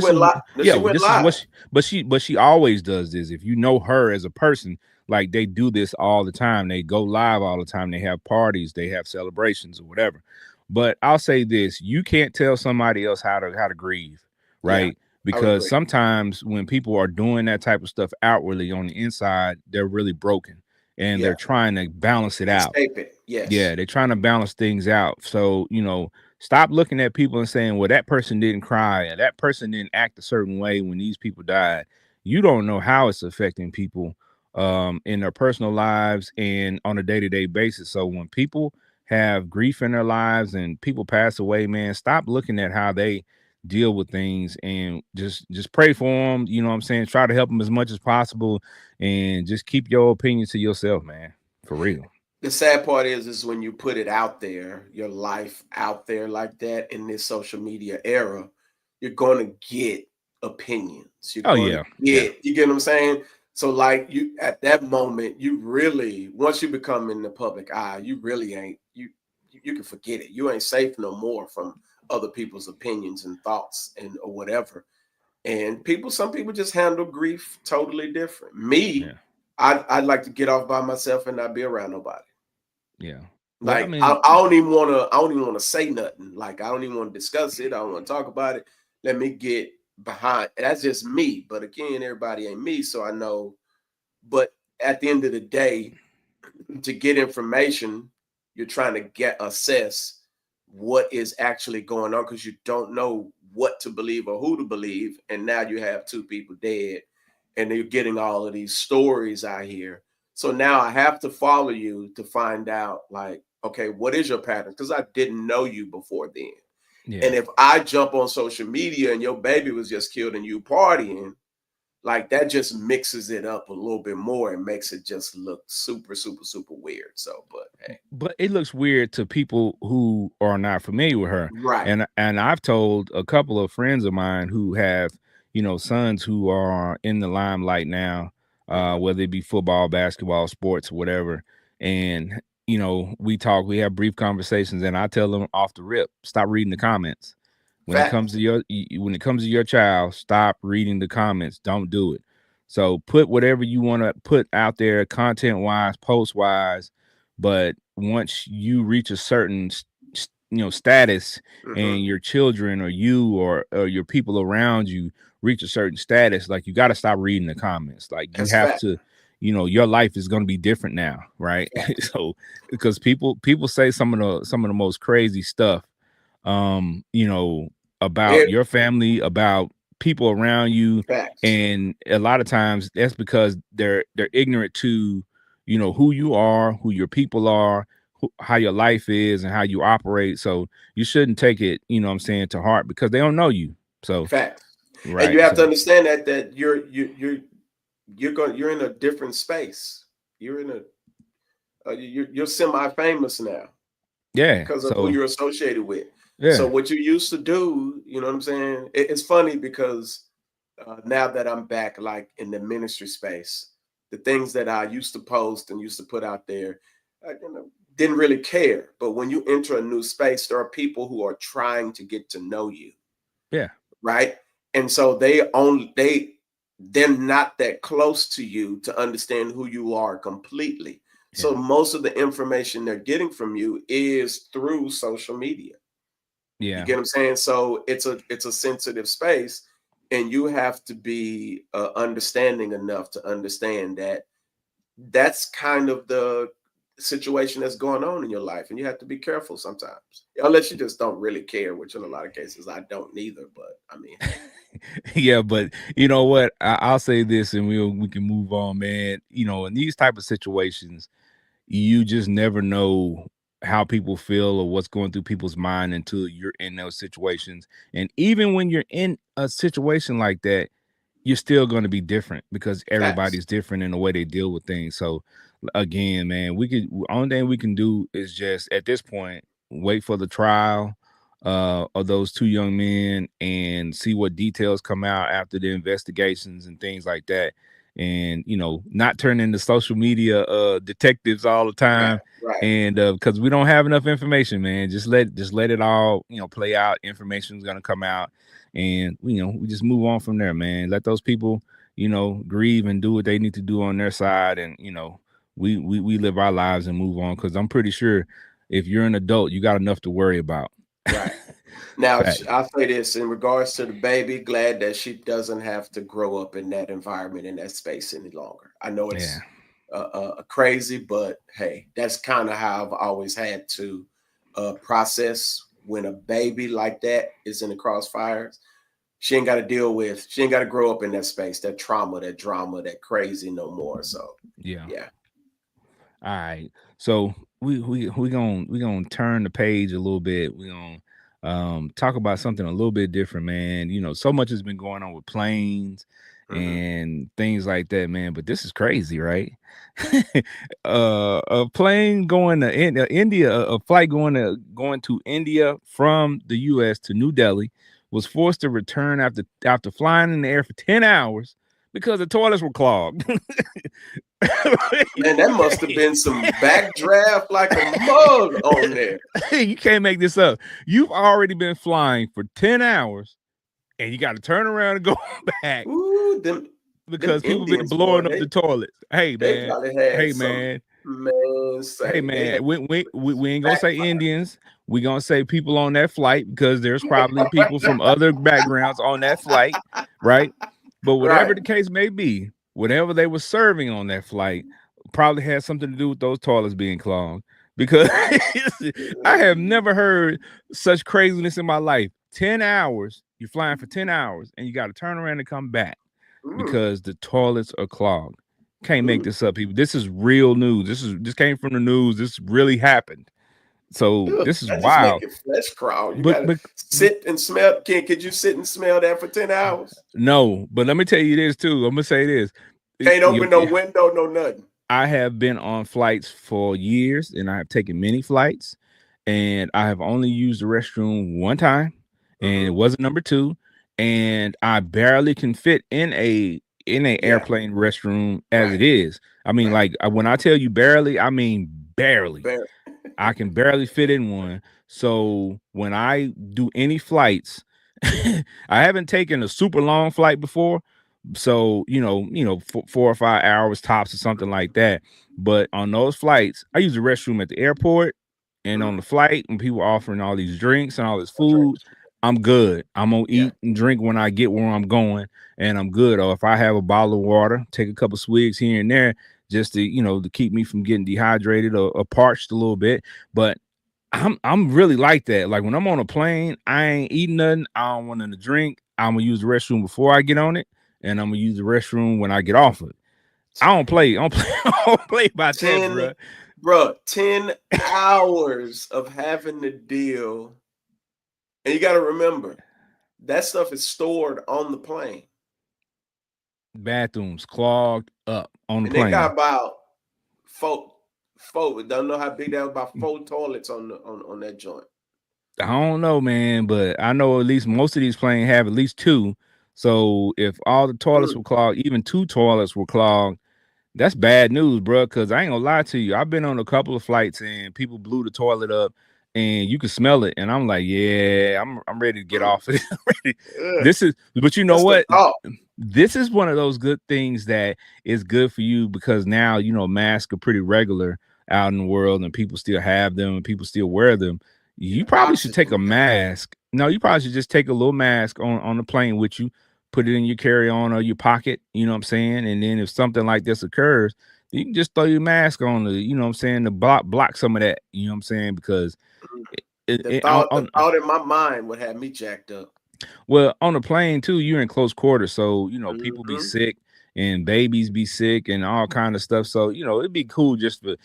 but she always does this. If you know her as a person, like, they do this all the time. They go live all the time. They have parties, they have celebrations or whatever. But I'll say this: you can't tell somebody else how to grieve, right? Yeah, because sometimes when people are doing that type of stuff outwardly, on the inside, they're really broken, and they're trying to balance it out. Yes. Yeah, they're trying to balance things out. So, stop looking at people and saying, well, that person didn't cry, and that person didn't act a certain way when these people died. You don't know how it's affecting people in their personal lives and on a day-to-day basis. So when people have grief in their lives and people pass away, man, stop looking at how they deal with things and just pray for them. You know what I'm saying? Try to help them as much as possible, and just keep your opinion to yourself, man, for real. The sad part is when you put it out there, your life out there like that in this social media era, you're going to get opinions. You get what I'm saying? So like, you, at that moment, you really, once you become in the public eye, you really ain't, you can forget it. You ain't safe no more from other people's opinions and thoughts and or whatever. And some people just handle grief totally different. Me, I'd like to get off by myself and not be around nobody. Yeah. Well, like, I mean, I don't even want to say nothing. Like, I don't even want to discuss it. I don't want to talk about it. Let me get behind. That's just me. But again, everybody ain't me, so I know. But at the end of the day, to get information, you're trying to assess what is actually going on, because you don't know what to believe or who to believe. And now you have 2 people dead, and you're getting all of these stories out here. So now I have to follow you to find out, like, okay, what is your pattern? Because I didn't know you before then. Yeah. And if I jump on social media and your baby was just killed and you partying, like, that just mixes it up a little bit more and makes it just look super, super, super weird. So, but hey. But it looks weird to people who are not familiar with her. Right. And I've told a couple of friends of mine who have, sons who are in the limelight now, whether it be football, basketball, sports, whatever. And, we have brief conversations, and I tell them off the rip, stop reading the comments. When it comes to your child, stop reading the comments. Don't do it. So put whatever you want to put out there, content wise, post wise. But once you reach a certain, status, and your children or you or your people around you reach a certain status, like, you got to stop reading the comments. Like, you have to, your life is going to be different now, right? So, because people say some of the most crazy stuff, about your family, about people around you. Facts. And a lot of times that's because they're ignorant to, who you are, who your people are, how your life is, and how you operate. So you shouldn't take it, to heart, because they don't know you. So facts. Right. And you have to understand that you're you're in a different space. You're in you're semi-famous now. Yeah. Because of who you're associated with. Yeah. So what you used to do, you know what I'm saying? It's funny because now that I'm back, like in the ministry space, the things that I used to post and used to put out there, didn't really care. But when you enter a new space, there are people who are trying to get to know you. Yeah. Right. And so they're not that close to you to understand who you are completely. Yeah. So most of the information they're getting from you is through social media. Yeah. You get what I'm saying? So it's a sensitive space, and you have to be understanding enough to understand that that's kind of the situation that's going on in your life, and you have to be careful sometimes, unless you just don't really care, which in a lot of cases I don't neither. But I mean, yeah, but you know what? I'll say this, and we can move on, man. You know, in these type of situations, you just never know how people feel or what's going through people's mind until you're in those situations. And even when you're in a situation like that, you're still going to be different because everybody's different in the way they deal with things. So again, man, only thing we can do is just at this point wait for the trial of those two young men and see what details come out after the investigations and things like that. And not turn into social media detectives all the time. Right. And because we don't have enough information, man. Just let it all play out. Information is going to come out, and we just move on from there, man. Let those people grieve and do what they need to do on their side, and we live our lives and move on, because I'm pretty sure if you're an adult, you got enough to worry about. Right. Now, I'll say this in regards to the baby, glad that she doesn't have to grow up in that environment, in that space any longer. I know it's crazy, but hey, that's kind of how I've always had to process when a baby like that is in the crossfires. She ain't got to grow up in that space, that trauma, that drama, that crazy no more. So yeah. All right. So we gonna turn the page a little bit. We're gonna talk about something a little bit different, man. So much has been going on with planes and things like that, man. But this is crazy, right? A plane going to India, a flight going to India from the US to New Delhi was forced to return after flying in the air for 10 hours because the toilets were clogged. Man, that must have been some backdraft like a mug on there. You can't make this up. You've already been flying for 10 hours and you got to turn around and go back. Ooh, because people been blowing up the toilets. Hey, man. Hey, man. Hey, man. We ain't gonna say Indians. We gonna say people on that flight, because there's probably people from other backgrounds on that flight, right? But whatever the case may be, whatever they were serving on that flight probably had something to do with those toilets being clogged, because I have never heard such craziness in my life. 10 hours, you're flying for 10 hours and you got to turn around and come back because the toilets are clogged. Can't make this up, people. This is real news. This came from the news. This really happened. So this is wild. Flesh crawl. You gotta sit and smell. Could you sit and smell that for 10 hours? No, but let me tell you this too. I'm gonna say this. Can't open no window, no nothing. I have been on flights for years, and I have taken many flights, and I have only used the restroom one time, and it wasn't number 2, and I barely can fit in a airplane restroom as it is. I mean, like when I tell you barely, I mean barely. I can barely fit in one. So when I do any flights, I haven't taken a super long flight before. So, 4 or 5 hours tops or something like that. But on those flights, I use the restroom at the airport, and on the flight, when people are offering all these drinks and all this food, I'm good. I'm gonna eat and drink when I get where I'm going, and I'm good. Or if I have a bottle of water, take a couple swigs here and there, just to to keep me from getting dehydrated or parched a little bit. But I'm really like that. Like when I'm on a plane, I ain't eating nothing. I don't want nothing to drink. I'm gonna use the restroom before I get on it, and I'm gonna use the restroom when I get off it. I don't play by 10, bro. 10 hours of having to deal. And you got to remember, that stuff is stored on the plane. bathrooms clogged up on the And they got plane. about four. Don't know how big that was. About 4 toilets on that joint. I don't know, man, but I know at least most of these planes have at least 2. So if all the toilets were clogged, even 2 toilets were clogged, that's bad news, bro. Because I ain't gonna lie to you, I've been on a couple of flights and people blew the toilet up, and you can smell it. And I'm like, yeah, I'm ready to get off it. This is, but you know what? This is one of those good things that is good for you because now you know masks are pretty regular out in the world, and people still have them, and people still wear them. You probably should take a mask. No, you probably should just take a little mask on the plane with you, put it in your carry-on or your pocket, you know what I'm saying? And then if something like this occurs, you can just throw your mask on, you know what I'm saying, to block some of that, you know what I'm saying? Because the thought in my mind would have me jacked up. Well, on the plane too, you're in close quarters, so you know people be sick and babies be sick and all kind of stuff. So you know it'd be cool just for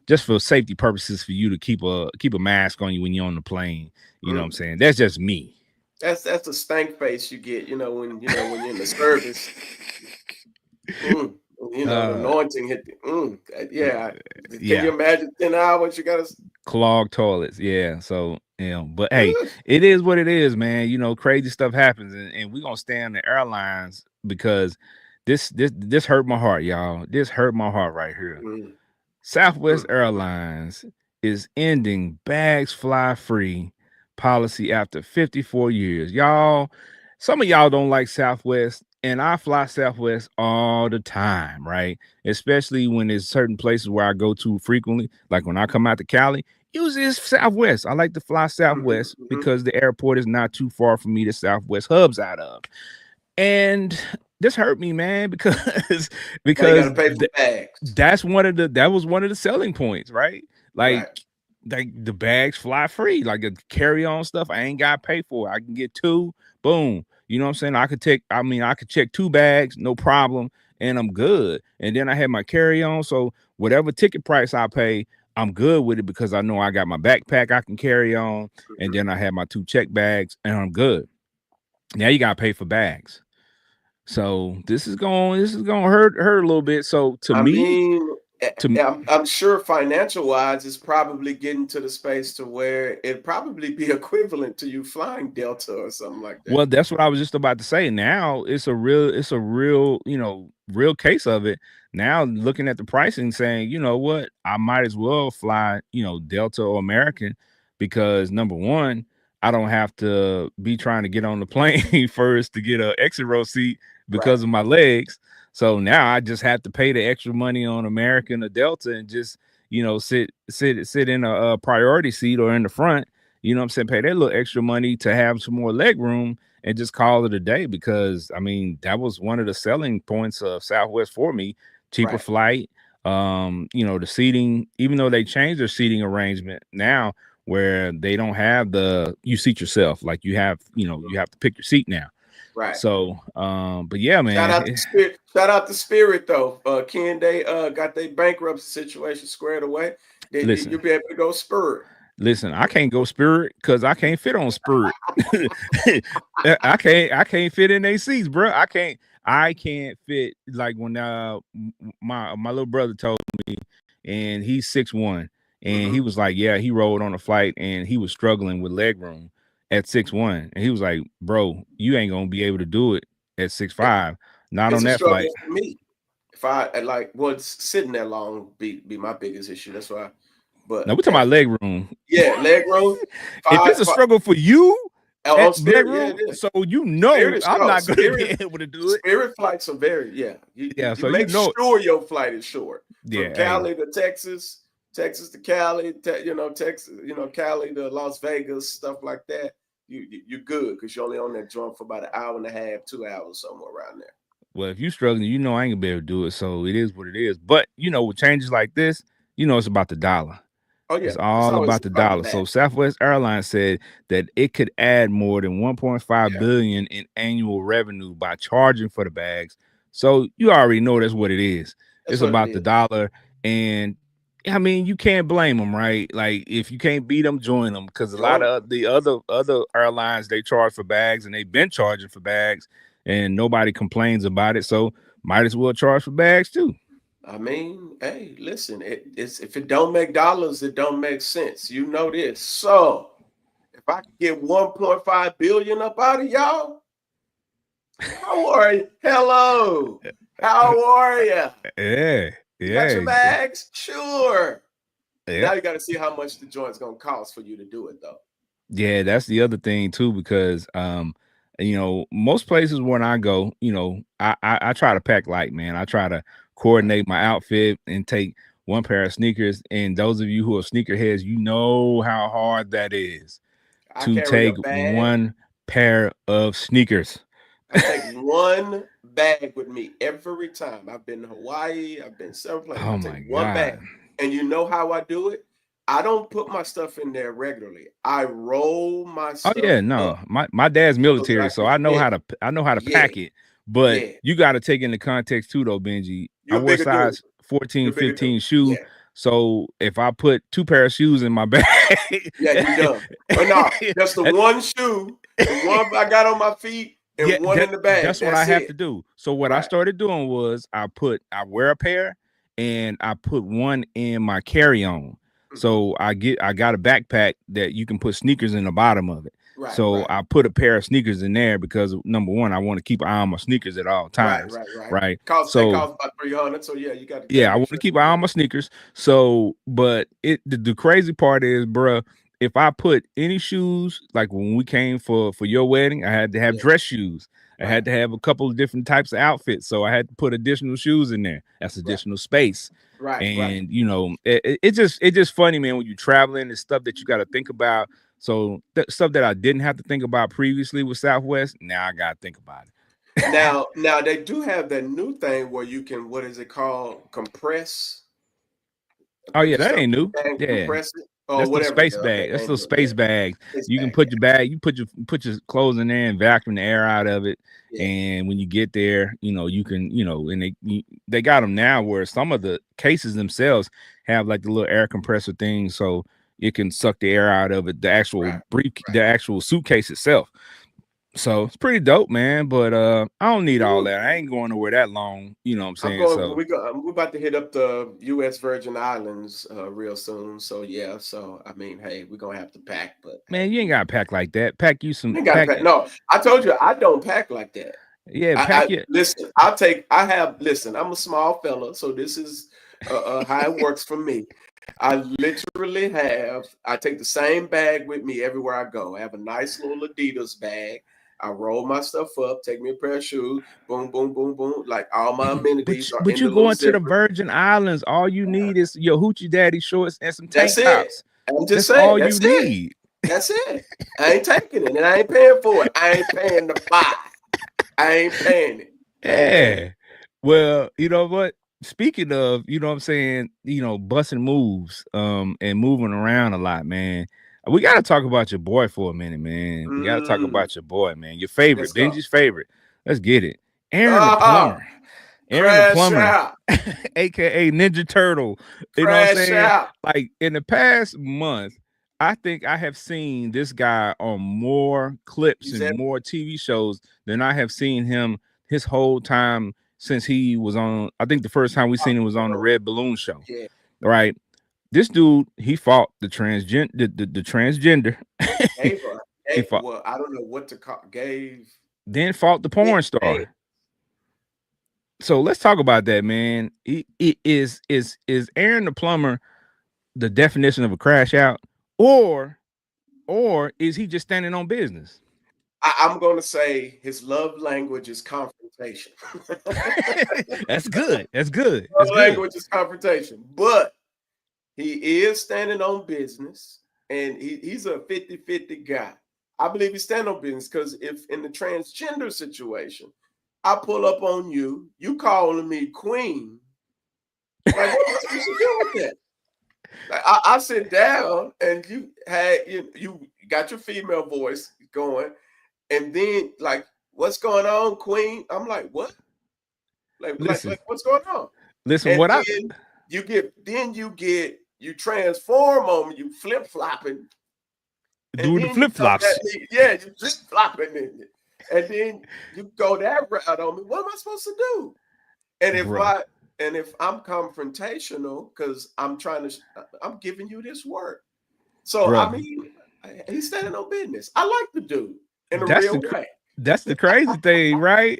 just for safety purposes for you to keep a mask on you when you're on the plane. You know what I'm saying? That's just me. That's a stank face you get, when you're in the service. The anointing hit yeah. Can you imagine 10 hours you gotta clog toilets? Yeah. So but hey, it is what it is, man. Crazy stuff happens, and we're gonna stay on the airlines because this hurt my heart, y'all. This hurt my heart right here. Southwest Airlines is ending bags fly free policy after 54 years. Y'all, some of y'all don't like Southwest, and I fly Southwest all the time, right? Especially when there's certain places where I go to frequently, like when I come out to Cali. Usually it's Southwest. I like to fly Southwest because the airport is not too far from me to Southwest hubs out of. And this hurt me, man, because that's that was one of the selling points, right? Like the bags fly free, like the carry-on stuff. I ain't got to pay for it. I can get 2, boom. You know what I'm saying? I could check 2 bags, no problem, and I'm good. And then I had my carry-on, so whatever ticket price I pay, I'm good with it because I know I got my backpack I can carry on, and then I have my 2 check bags, and I'm good. Now you gotta pay for bags. So this is going to hurt a little bit. So I'm sure financial wise, it's probably getting to the space to where it'd probably be equivalent to you flying Delta or something like that. Well, that's what I was just about to say. Now it's a real, real case of it. Now looking at the pricing, saying, you know what, I might as well fly, Delta or American, because number one, I don't have to be trying to get on the plane first to get an exit row seat because of my legs. So now I just have to pay the extra money on American or Delta and just, sit in a priority seat or in the front, you know what I'm saying? Pay that little extra money to have some more leg room and just call it a day, because I mean, that was one of the selling points of Southwest for me. Cheaper flight. The seating, even though they changed their seating arrangement now, where they don't have you seat yourself, like you have to pick your seat now. Right. So, but yeah, man. Shout out to Spirit though. Ken, they got their bankruptcy situation squared away. You'll be able to go Spirit. Listen, I can't go Spirit because I can't fit on Spirit. I can't fit in their seats, bro. I can't fit, like when my little brother told me, and he's 6'1", and he was like, yeah, he rode on a flight and he was struggling with leg room at 6'1", and he was like, bro, you ain't gonna be able to do it at 6'5", not on that flight. For me, if I sitting that long be my biggest issue. That's why. But now we're talking about leg room. Yeah, leg room. If it's a struggle for you, on Spirit, room, so I'm not going to be able to do it. Spirit flights are very so make sure your flight is short. From Cali to Texas to Cali, Texas, Cali to Las Vegas, stuff like that. You're good because you're only on that joint for about an hour and a half, 2 hours, somewhere around there. Well, if you're struggling, I ain't gonna be able to do it. So it is what it is. But with changes like this, it's about the dollar. Oh, yeah. It's all about the dollar. So Southwest Airlines said that it could add more than $1.5 billion in annual revenue by charging for the bags. So you already know that's what it is. It's about the dollar. And I mean, you can't blame them, right? Like, if you can't beat them, join them, because a lot of the other airlines, they charge for bags, and they've been charging for bags. and nobody complains about it. So might as well charge for bags too. I mean, hey, listen, it's if it don't make dollars, it don't make sense. You know this. So if I can get 1.5 billion up out of y'all, how are you? Hello. How are you? Yeah. You got your Yeah. bags? Sure. Yeah. Now you got to see how much the joint's gonna cost for you to do it, though. Yeah, that's the other thing too, because you know, most places when I go, you know, I try to pack light, man. I try to coordinate my outfit and take one pair of sneakers. And those of you who are sneakerheads, you know how hard that is I to carry a take bag. one pair of sneakers. I take one bag with me every time. I've been to Hawaii. I've been several places. Oh I my take one bag. God. And you know how I do it? I don't put my stuff in there regularly. I roll my Oh stuff yeah, no. up My dad's so that military, so I know how to pack it. But yeah. you got to take into context too, though, Benji. I You're a wear bigger dude. size 14, You're a bigger 15 dude. shoe. Yeah. So if I put 2 pair of shoes in my bag, Yeah, you done. But no, just the one shoe, the one I got on my feet, and one in the bag. That's what I have to do. So what I started doing was I wear a pair and I put one in my carry-on. So I got a backpack that you can put sneakers in the bottom of it. So I put a pair of sneakers in there because number one, I want to keep an eye on my sneakers at all times. Right. So they cost about 300. So yeah, you got to. Yeah, I want to keep an eye on my sneakers. So, but the crazy part is, bruh, if I put any shoes, like when we came for your wedding, I had to have dress shoes. I had to have a couple of different types of outfits. So I had to put additional shoes in there. That's additional space. And you know, it's just funny, man, when you're traveling, it's stuff that you got to think about. So stuff that I didn't have to think about previously with Southwest, now I got to think about it. Now they do have that new thing where you can, what is it called? Compress. Oh yeah, that ain't new. Yeah. Compress it. Or that's whatever. The space bag. That's the space bags. You can put your bag, you put your clothes in there and vacuum the air out of it. Yeah. And when you get there, you know, you can, you know, and they got them now where some of the cases themselves have like the little air compressor thing, so it can suck the air out of it, the actual the actual suitcase itself. So it's pretty dope, man. But I don't need all that. I ain't going nowhere that long. You know what I'm saying? We're about to hit up the U.S. Virgin Islands real soon. So yeah. So I mean, hey, we're gonna have to pack. But man, you ain't gotta pack like that. Pack you some. No, I told you I don't pack like that. Yeah, pack it. Listen, listen. I'm a small fella, so this is how it works for me. I literally I take the same bag with me everywhere I go. I have a nice little Adidas bag. I roll my stuff up, take me a pair of shoes, boom, boom, boom, boom. Like all my amenities but you going to the Virgin Islands, all you need is your hoochie daddy shorts and some tank tops. I'm just saying, that's all you need. That's it. I ain't taking it, and I ain't paying for it. I ain't paying the buy. I ain't paying it. Yeah. Well, you know what? Speaking of, you know what I'm saying, you know, busting moves, and moving around a lot, man. We got to talk about your boy for a minute, man. We got to talk about your boy, man. Your favorite, Benji's favorite. Let's get it. Aaron the Plumber. Aaron the Plumber, aka Ninja Turtle. You know what I'm saying? Like in the past month, I think I have seen this guy on more clips and more TV shows than I have seen him his whole time since he was on. I think the first time we seen him was on the Red Balloon Show. Yeah. Right. This dude, he fought the transgender. Well, I don't know what to call. Then fought the porn star. So let's talk about that, man. Is Aaron the Plumber the definition of a crash out, or is he just standing on business? I'm going to say his love language is confrontation. That's good. That's good. Love language is confrontation, but he is standing on business, and he's a 50-50 guy. I believe he's standing on business because if in the transgender situation, I pull up on you, you calling me queen. Like, what's supposed to do with that? Like, I sit down and you got your female voice going, and then like, what's going on, queen? I'm like, what? Like what's going on? Listen, and you transform on me, you flip flopping. Do the flip flops. Yeah, you flip flopping. And then you go that route on me. What am I supposed to do? And if I'm confrontational, because I'm giving you this work. So I mean, he's standing on business. I like the dude in a real way. That's the crazy thing, right?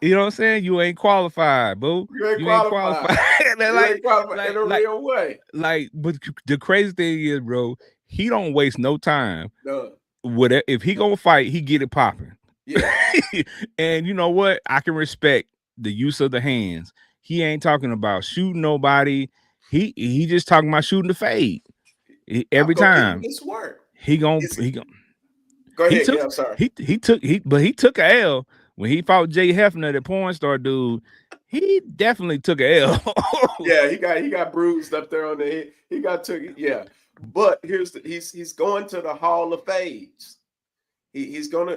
You know what I'm saying? You ain't qualified, boo. You ain't qualified. You ain't qualified in a real way. Like, but the crazy thing is, bro, he don't waste no time. No. Whatever, if he gonna fight, he get it popping. Yeah. And you know what? I can respect the use of the hands. He ain't talking about shooting nobody. He just talking about shooting the fade. Every time. It's work. He gonna go ahead. I'm sorry. He took a L when he fought Jay Hefner, the porn star dude. He definitely took a L. Yeah, he got bruised up there on the head. He got took. Yeah, but he's going to the Hall of Fades. He's gonna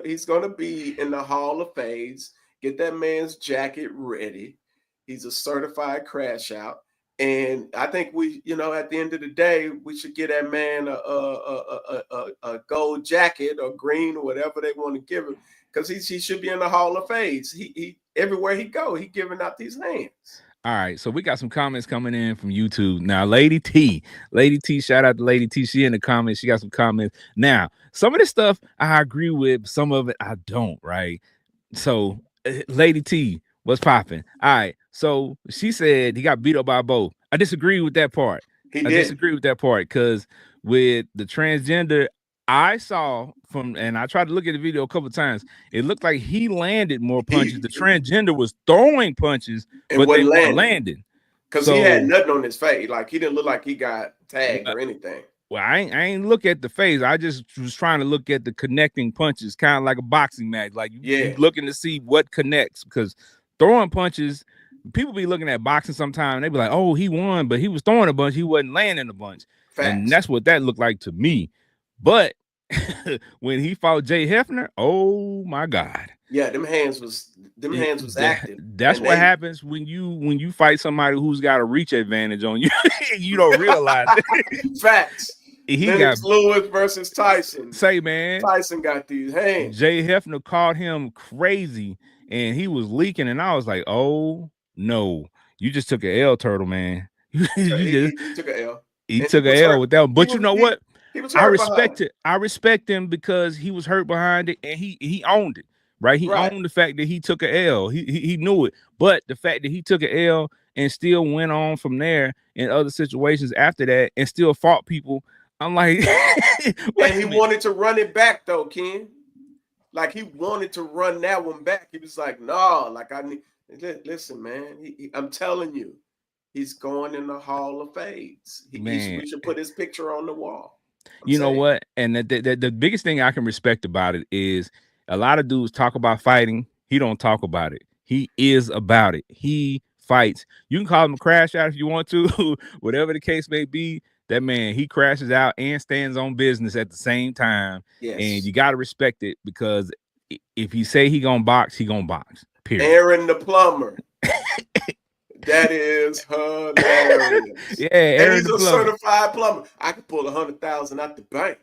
be in the Hall of Fades. Get that man's jacket ready. He's a certified crash out. And I think we, at the end of the day, we should get that man a gold jacket or green or whatever they want to give him, because he should be in the Hall of Fades. He everywhere he go, he giving out these hands. All right, so we got some comments coming in from YouTube now. Lady T, shout out to Lady T. She in the comments. She got some comments. Now, some of this stuff I agree with, some of it I don't. Right? So, Lady T, what's popping? All right. So she said he got beat up by both. I disagree with that part. Disagree with that part, because with the transgender, I saw and I tried to look at the video a couple of times. It looked like he landed more punches. The transgender was throwing punches, but they weren't landing. Because he had nothing on his face. Like, he didn't look like he got tagged or anything. Well, I ain't look at the face. I just was trying to look at the connecting punches, kind of like a boxing match. Like, you're looking to see what connects, because throwing punches, people be looking at boxing sometimes and they be like, oh, he won, but he was throwing a bunch, he wasn't landing a bunch. Facts. And that's what that looked like to me. But when he fought Jay Hefner, oh my God. Yeah, them hands was active. That's what happens when you fight somebody who's got a reach advantage on you. You don't realize it. Facts. He got Lewis versus Tyson. Say, man, Tyson got these hands. Jay Hefner caught him crazy and he was leaking, and I was like, oh no, you just took an L, Turtle, man. He took an L. He took an L with that one. But you know what? I respect it. I respect him because he was hurt behind it, and he owned it. Right? He owned the fact that he took an L. He knew it. But the fact that he took an L and still went on from there in other situations after that and still fought people, I'm like, and he wanted to run it back though, Ken. Like, he wanted to run that one back. He was like, no, like, listen, man. I'm telling you, he's going in the Hall of Fades. We should put his picture on the wall. You know what? And the biggest thing I can respect about it is a lot of dudes talk about fighting. He don't talk about it. He is about it. He fights. You can call him a crash out if you want to, whatever the case may be. That man, he crashes out and stands on business at the same time. Yes. And you got to respect it, because if he say he gonna box, he gonna box. Period. Aaron the plumber. That is hilarious. Yeah, Aaron and he's a certified plumber. I could pull 100,000 out the bank.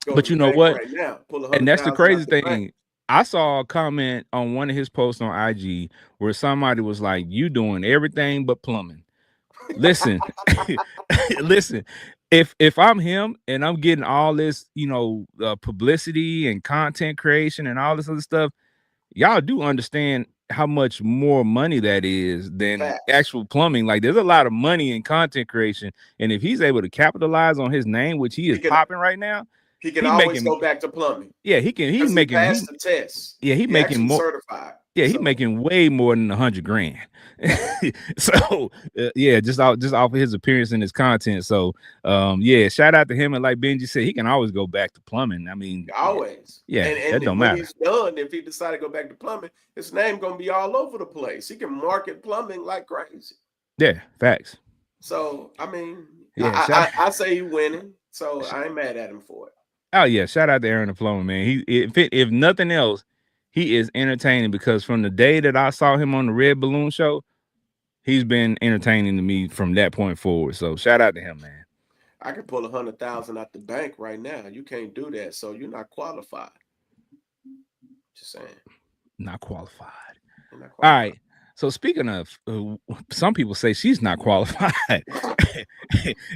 But you know what? Right now, and that's the crazy thing. I saw a comment on one of his posts on IG where somebody was like, "You doing everything but plumbing." Listen, listen. If I'm him and I'm getting all this, publicity and content creation and all this other stuff, y'all do understand how much more money that is than actual plumbing. Like, there's a lot of money in content creation, and if he's able to capitalize on his name, which he is popping right now, he can always go back to plumbing. Yeah, he can. He's making passed the test. Yeah, he's making more certified. Yeah, he's making way more than $100,000. So just off of his appearance and his content. So shout out to him. And like Benji said, he can always go back to plumbing. I mean, always. Yeah, and that don't when matter. He's done, if he decided to go back to plumbing, his name gonna be all over the place. He can market plumbing like crazy. Yeah, facts. So I mean, I say he winning. So I ain't mad at him for it. Oh yeah, shout out to Aaron the Plumber, man. If nothing else, he is entertaining, because from the day that I saw him on the Red Balloon Show, he's been entertaining to me from that point forward. So shout out to him, man. I can pull 100,000 out the bank right now. You can't do that, so you're not qualified. Just saying. Not qualified. Not qualified. All right. So speaking of, some people say she's not qualified.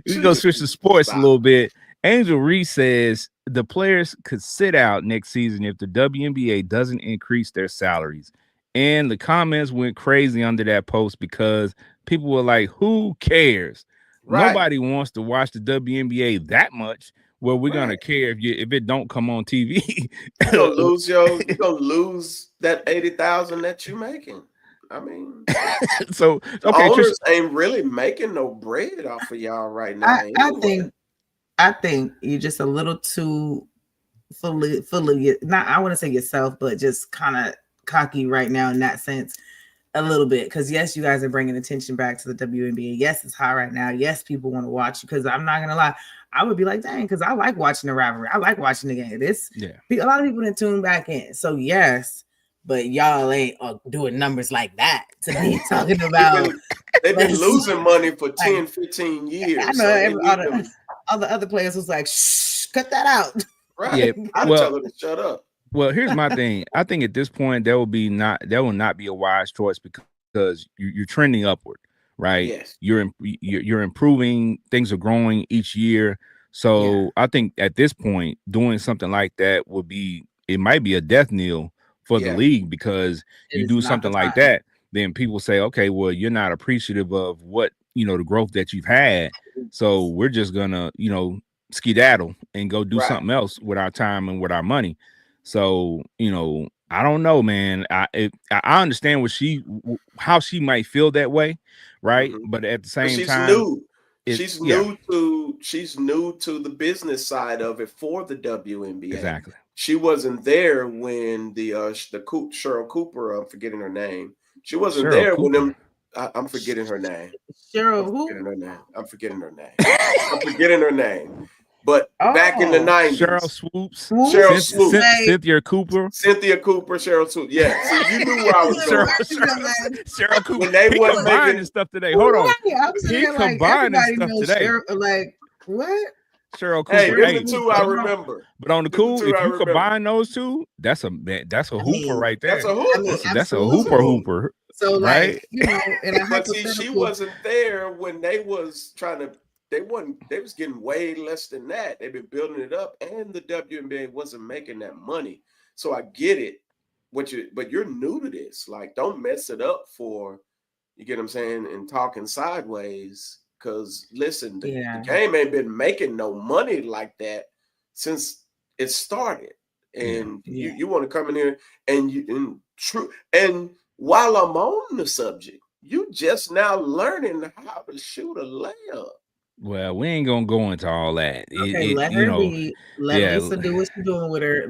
We go switch to sports a little bit. Angel Reese says the players could sit out next season if the WNBA doesn't increase their salaries. And the comments went crazy under that post because people were like, who cares? Right. Nobody wants to watch the WNBA that much. Well, we're gonna care if it don't come on TV. You're gonna lose that 80,000 that you're making. I mean, so okay, owners ain't really making no bread off of y'all right now. I think you're just a little too full of not, I want to say yourself, but just kind of cocky right now in that sense, a little bit. Because yes, you guys are bringing attention back to the WNBA. Yes, it's hot right now. Yes, people want to watch you. Because I'm not gonna lie, I would be like, dang, because I like watching the rivalry. I like watching the game. A lot of people didn't tune back in. So yes, but y'all ain't doing numbers like that to be talking about. They've been losing money for 10, 15 years. I know all the other players was like, shh, cut that out. Right. Yeah. I tell them to shut up. Well, here's my thing. I think at this point there will not be a wise choice because you're trending upward, right? Yes. You're improving. Things are growing each year. So I think at this point, doing something like that it might be a death knell for the league, because you do something like that, then people say, okay, well, you're not appreciative of what, the growth that you've had. So we're just gonna, skedaddle and go do something else with our time and with our money. So, I don't know, man. I understand how she might feel that way, right? Mm-hmm. But at the same time, she's new to the business side of it for the WNBA. Exactly. She wasn't there when the Cheryl Cooper, I'm forgetting her name. She wasn't there when them. I'm forgetting her name. Cheryl who? I'm forgetting her name. But back in the 90s, Cheryl Swoops, Cynthia Cooper, Cheryl Swoops. Yeah, so you knew where I was going. Cheryl Cooper. When they wasn't combining stuff today. Hold on, he combining stuff today. What? Cheryl Cooper. Hey, here's the two I remember. But on the cool, if you combine those two, that's a hooper right there. That's a hooper. That's a hooper. So, right? But see, she wasn't there when they was trying to. They was getting way less than that. They've been building it up, and the WNBA wasn't making that money. So I get it. But you're new to this. Like, don't mess it up for, you get what I'm saying, and talking sideways. Because listen, the game ain't been making no money like that since it started. And you want to come in here and while I'm on the subject, you just now learning how to shoot a layup. Well, we ain't gonna go into all that. Let Lisa do what she's doing with her.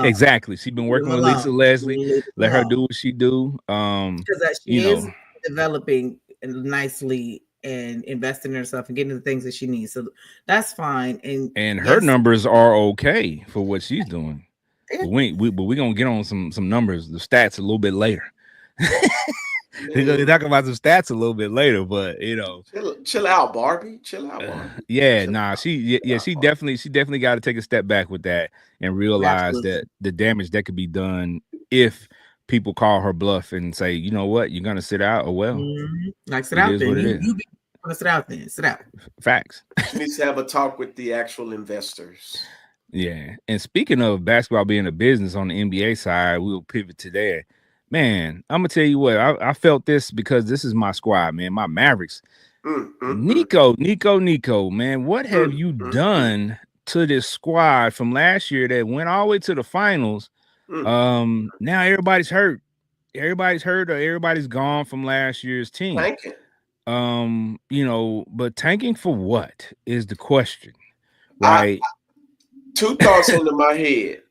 Exactly. She's been working with Lisa Leslie. Let her do what she do. Because she is developing nicely and investing in herself and getting the things that she needs. So that's fine. And her numbers are okay for what she's doing. But we're gonna get on some numbers, the stats a little bit later. We're gonna talk about some stats a little bit later, but chill out, Barbie. Chill out, Barbie. She definitely got to take a step back with that and realize that the damage that could be done if people call her bluff and say, you know what, you're gonna sit out. Like sit out then. You be gonna sit out then. Sit out. Facts. She needs to have a talk with the actual investors. Yeah. And speaking of basketball being a business on the NBA side, we'll pivot to there. Man, I'm gonna tell you what, I felt this because this is my squad, man. My Mavericks. Nico, man, what have you done to this squad from last year that went all the way to the finals? Now everybody's hurt. Everybody's hurt or everybody's gone from last year's team. Tanking. But tanking for what is the question, right? Two thoughts into my head.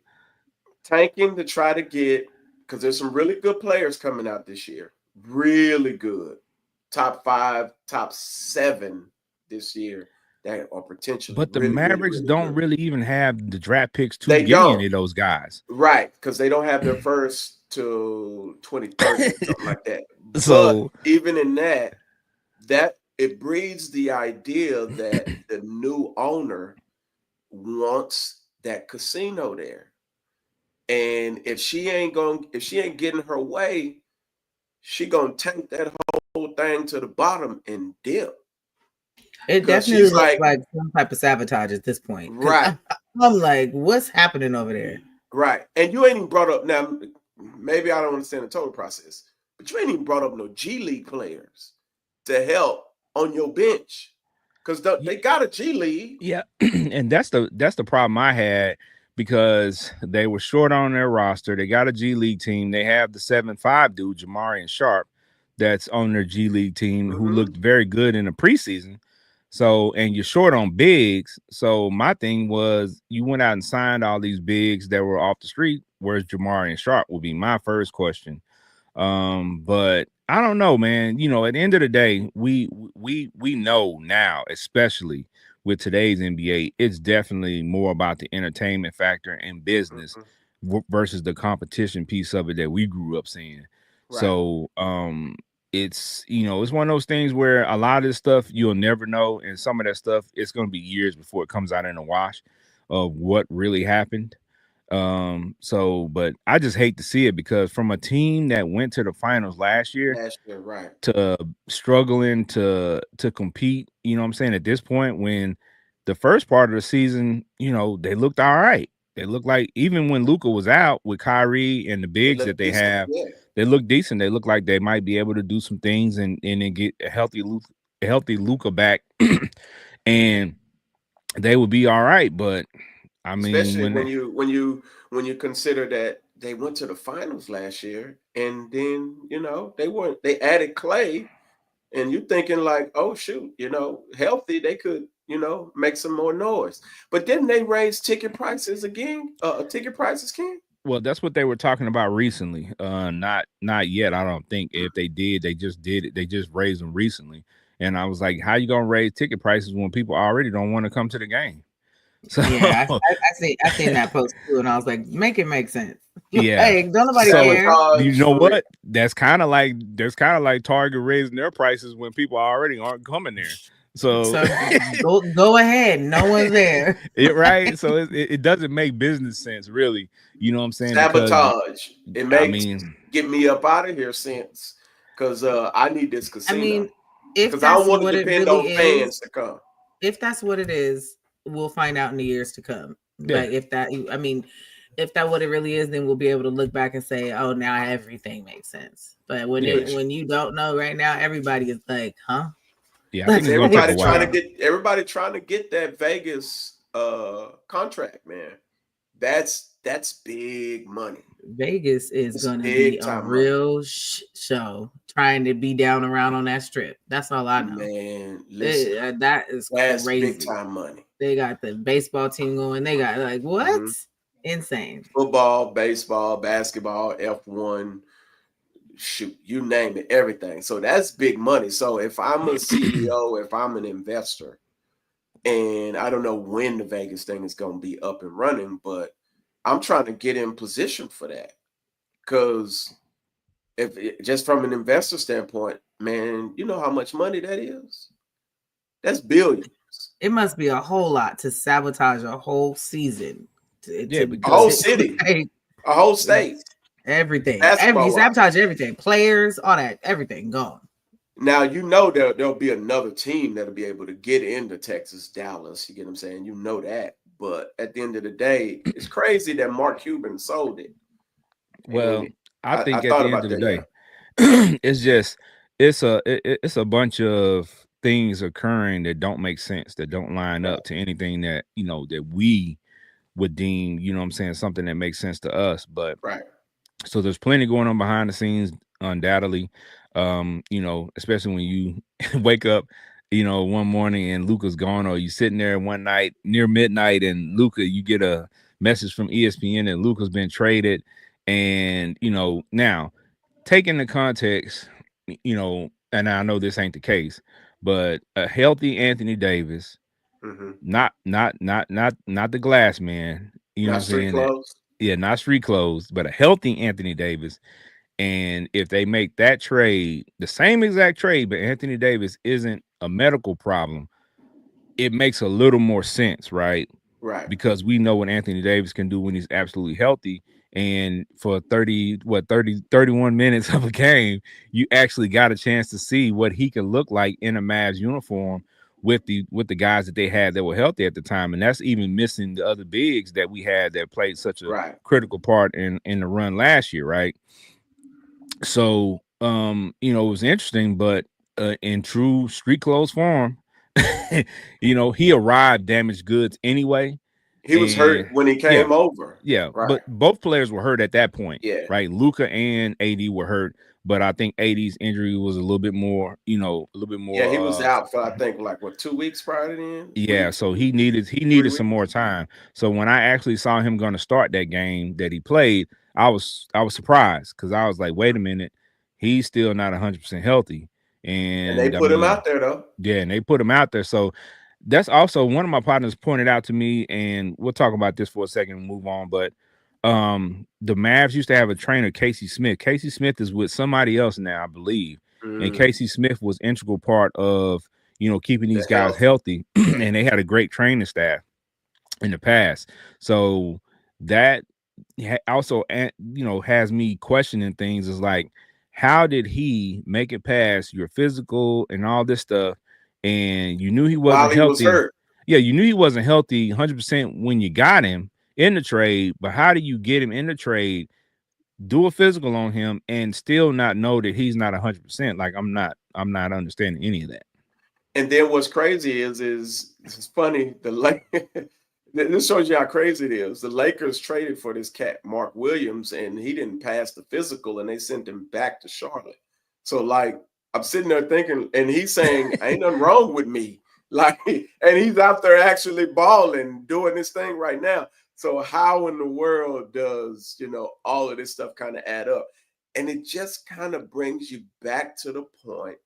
Tanking to try to get, because there's some really good players coming out this year. Really good. Top 5, top 7 this year that are potentially. But the Mavericks don't really even have the draft picks to get any of those guys. Right, because they don't have their first to 2030, something like that. So but even in that it breeds the idea that the new owner wants that casino there. And if she ain't getting her way, she gonna take that whole thing to the bottom and dip. It definitely looks like some type of sabotage at this point. Right. I'm like, what's happening over there? Right. And you ain't even brought up, now, maybe I don't understand the total process, but you ain't even brought up no G League players to help on your bench. Because they got a G League. Yeah. And that's the problem I had, because they were short on their roster. They got a G League team. They have the 7'5" dude, Jamarian Sharp, that's on their G League team, who looked very good in the preseason. So, and you're short on bigs. So my thing was, you went out and signed all these bigs that were off the street. Where's Jamarian Sharp would be my first question. But I don't know, man. You know, at the end of the day, we know now, especially with today's NBA, it's definitely more about the entertainment factor and business versus the competition piece of it that we grew up seeing. Right. So, it's, you know, it's one of those things where a lot of this stuff you'll never know, and some of that stuff, it's going to be years before it comes out in the wash of what really happened. So, but I just hate to see it, because from a team that went to the finals last year, right, to struggling to compete, you know what I'm saying, at this point, when the first part of the season, you know, they looked all right. They looked like, even when Luka was out with Kyrie and the bigs that they have, they look decent. They look like they might be able to do some things and then get a healthy Luka back, and they would be all right. But I mean, especially when you consider that they went to the finals last year, and then, you know, they added Clay, and you're thinking like, oh shoot, you know, healthy, they could, you know, make some more noise. But didn't they raise ticket prices again? Ken? Well, that's what they were talking about recently. Not yet. I don't think. If they did, they just did it. They just raised them recently. And I was like, how you gonna raise ticket prices when people already don't want to come to the game? So yeah, I seen that post too, and I was like, make it make sense. Yeah, hey, don't nobody care. You know what? That's kind of like Target raising their prices when people already aren't coming there. So go ahead. No one's there. Right. So it doesn't make business sense, really. You know what I'm saying? Sabotage. It makes get me up out of here sense, because I need this casino. I mean, because I don't want to depend on fans to come. If that's what it is, we'll find out in the years to come. Yeah. Like if that what it really is, then we'll be able to look back and say, oh, now everything makes sense. But when you don't know right now, everybody is like, huh? Yeah, I think everybody trying to get that Vegas contract, man. That's big money. Vegas is going to be a real show, trying to be down around on that strip. That's all I know. Man, listen, that's crazy. Big time money. They got the baseball team going. They got like what? Mm-hmm. Insane. Football, baseball, basketball, F1. Shoot, you name it, everything. So that's big money. So if I'm a CEO, if I'm an investor, and I don't know when the Vegas thing is going to be up and running, but I'm trying to get in position for that. Because just from an investor standpoint, man, you know how much money that is? That's billions. It must be a whole lot to sabotage a whole season. A whole city, a whole state. Everything. You sabotage everything. Players, all that, everything gone. Now, you know there'll be another team that'll be able to get into Texas, Dallas. You get what I'm saying? You know that. But at the end of the day, it's crazy that Mark Cuban sold it. Well, I think at the end of the day, it's a bunch of things occurring that don't make sense, that don't line up to anything that, you know, that we would deem, you know what I'm saying, something that makes sense to us. But right. So there's plenty going on behind the scenes, undoubtedly. You know, especially when you wake up, you know, one morning and Luka's gone, or you sitting there one night near midnight and Luka, you get a message from ESPN that Luka's been traded. And, you know, now taking the context, you know, and I know this ain't the case, but a healthy Anthony Davis, not the glass man, you know what I'm saying? Yeah, not street clothes, but a healthy Anthony Davis. And if they make that trade, the same exact trade, but Anthony Davis isn't a medical problem, it makes a little more sense, right? Right. Because we know what Anthony Davis can do when he's absolutely healthy. And for 31 minutes of a game, you actually got a chance to see what he could look like in a Mavs uniform with the guys that they had that were healthy at the time. And that's even missing the other bigs that we had that played such a critical part in the run last year, right? So it was interesting, but in true street clothes form, he arrived damaged goods anyway. He was hurt when he came over. Yeah, right. But both players were hurt at that point. Yeah. Right. Luka and AD were hurt, but I think AD's injury was a little bit more, a little bit more. Yeah, he was out for I think 2 weeks prior to then. Yeah, so he needed some more time. So when I actually saw him going to start that game that he played, I was surprised because I was like, wait a minute, he's still not 100% healthy. And they put him out there though. Yeah, and they put him out there. So that's also one of my partners pointed out to me, and we'll talk about this for a second and move on. But the Mavs used to have a trainer, Casey Smith. Casey Smith is with somebody else now, I believe. And Casey Smith was integral part of keeping these guys healthy, and they had a great training staff in the past. So that also has me questioning things. Is like, how did he make it past your physical and all this stuff? And you knew he wasn't healthy. Yeah, you knew he wasn't healthy 100% when you got him in the trade. But how do you get him in the trade, do a physical on him, and still not know that he's not 100%? Like, I'm not understanding any of that. And then what's crazy is it's funny. This shows you how crazy it is. The Lakers traded for this cat, Mark Williams, and he didn't pass the physical, and they sent him back to Charlotte. So, I'm sitting there thinking, and he's saying, ain't nothing wrong with me. And he's out there actually balling, doing this thing right now. So how in the world does, all of this stuff kind of add up? And it just kind of brings you back to the point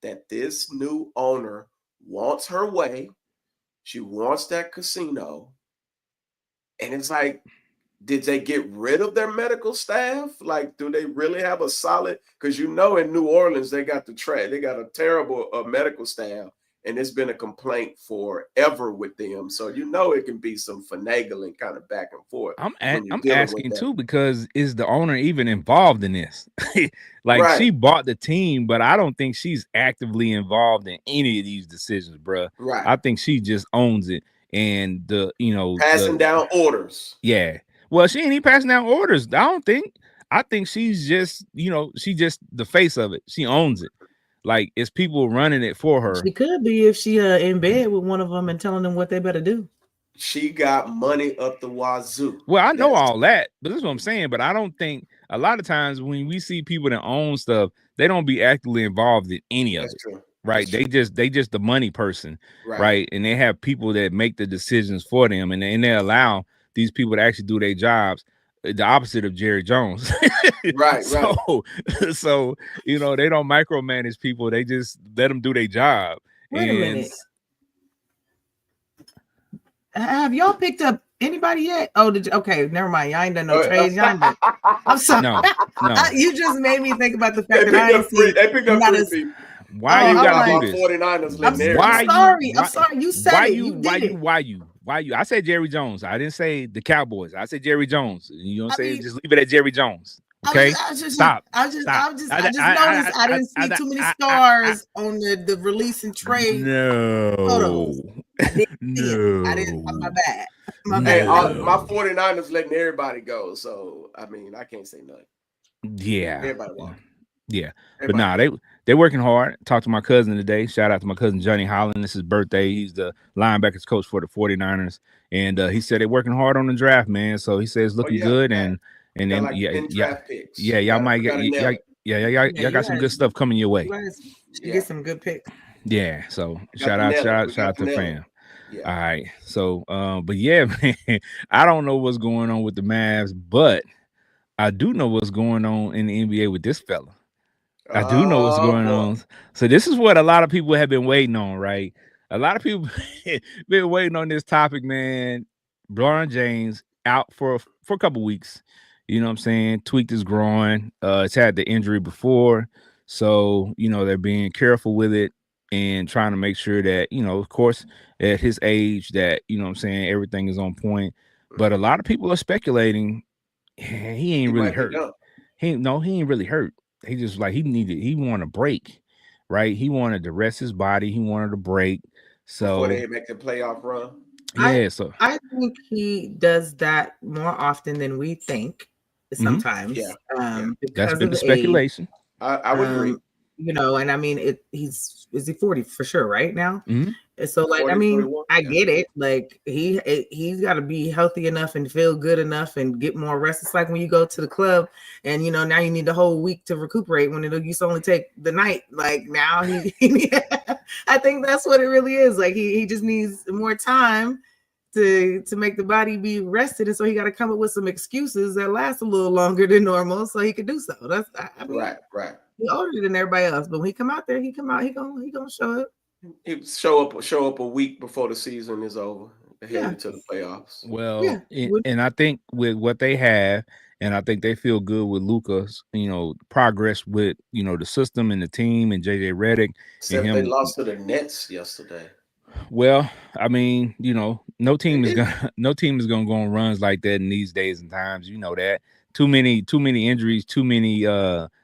that this new owner wants her way. She wants that casino. And it's like, did they get rid of their medical staff? Do they really have a solid? Because in New Orleans, they got a terrible medical staff, and it's been a complaint forever with them. So it can be some finagling kind of back and forth. I'm asking too, because is the owner even involved in this? She bought the team, but I don't think she's actively involved in any of these decisions, bro. Right. I think she just owns it, and passing down orders. Yeah. Well, she ain't even passing down orders. I think she's just, she just the face of it. She owns it. It's people running it for her. She could be if she in bed with one of them and telling them what they better do. She got money up the wazoo. Well, I know all that, but that's what I'm saying. But I don't think a lot of times when we see people that own stuff, they don't be actively involved in any of it. True. Right. They just the money person. Right. And they have people that make the decisions for them, and they allow these people to actually do their jobs, the opposite of Jerry Jones. Right. So they don't micromanage people. They just let them do their job. Wait a minute. Have y'all picked up anybody yet? Oh, okay, never mind. Y'all ain't done no trades. I'm sorry. No. You just made me think about the fact that I ain't seen. They picked up 3 people. Why you gotta do this? 49ers. I'm sorry. You said Why you? I said Jerry Jones. I didn't say the Cowboys. I said Jerry Jones. You know what I'm saying? Just leave it at Jerry Jones. Okay. Stop. I just noticed I didn't see too many stars on the release and trade photos. I didn't. My bad. Hey, my 49ers letting everybody go. So I can't say nothing. Yeah. Everybody won. Yeah. But they're working hard. Talked to my cousin today. Shout out to my cousin Johnny Holland. This is his birthday. He's the linebackers coach for the 49ers. And he said they're working hard on the draft, man. So he says looking good. And then y'all might get y'all got some good stuff coming your way. Get some good picks. Yeah. So shout out to the fam. Yeah. All right. So but yeah, man, I don't know what's going on with the Mavs, but I do know what's going on in the NBA with this fella. I do know what's going on. So this is what a lot of people have been waiting on, right? A lot of people been waiting on this topic, man. LeBron James out for a couple weeks. You know what I'm saying? Tweaked his groin. It's had the injury before. So, they're being careful with it. and trying to make sure that, you know, of course, at his age that, you know what I'm saying, everything is on point. But a lot of people are speculating he ain't really hurt. He ain't really hurt. He just like he wanted a break, right? He wanted to rest his body. He wanted a break. So before they make the playoff run. Yeah, I think he does that more often than we think sometimes. That's been the speculation. I would agree. You know, and I mean, is he 40 for sure right now? Mm-hmm. So like, 40, I mean, 41, I get it. Like he's got to be healthy enough and feel good enough and get more rest. It's like when you go to the club and, you know, now you need the whole week to recuperate when it used to only take the night. Like now I think that's what it really is. Like he just needs more time to make the body be rested, and so he got to come up with some excuses that last a little longer than normal so he could do so. That's I mean, right. He older than everybody else, but when he come out there, he gonna show up. He show up a week before the season is over, headed to the playoffs. Well, and I think with what they have, and I think they feel good with Luka's, you know, progress with, you know, the system and the team and JJ Redick. Except they lost to the Nets yesterday. Well, I mean, you know, no team is gonna go on runs like that in these days and times. You know that. Too many injuries, too many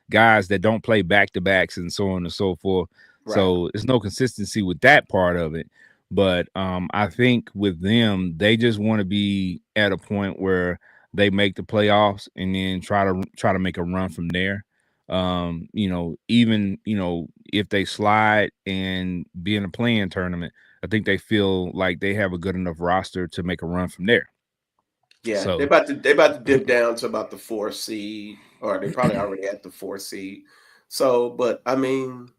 guys that don't play back-to-backs and so on and so forth. Right. So there's no consistency with that part of it. But I think with them, they just want to be at a point where they make the playoffs and then try to make a run from there. You know, even, you know, if they slide and be in a play-in tournament, I think they feel like they have a good enough roster to make a run from there. Yeah, so, they're about to dip down to about the 4th seed, or they probably already at the 4th seed. So, but I mean,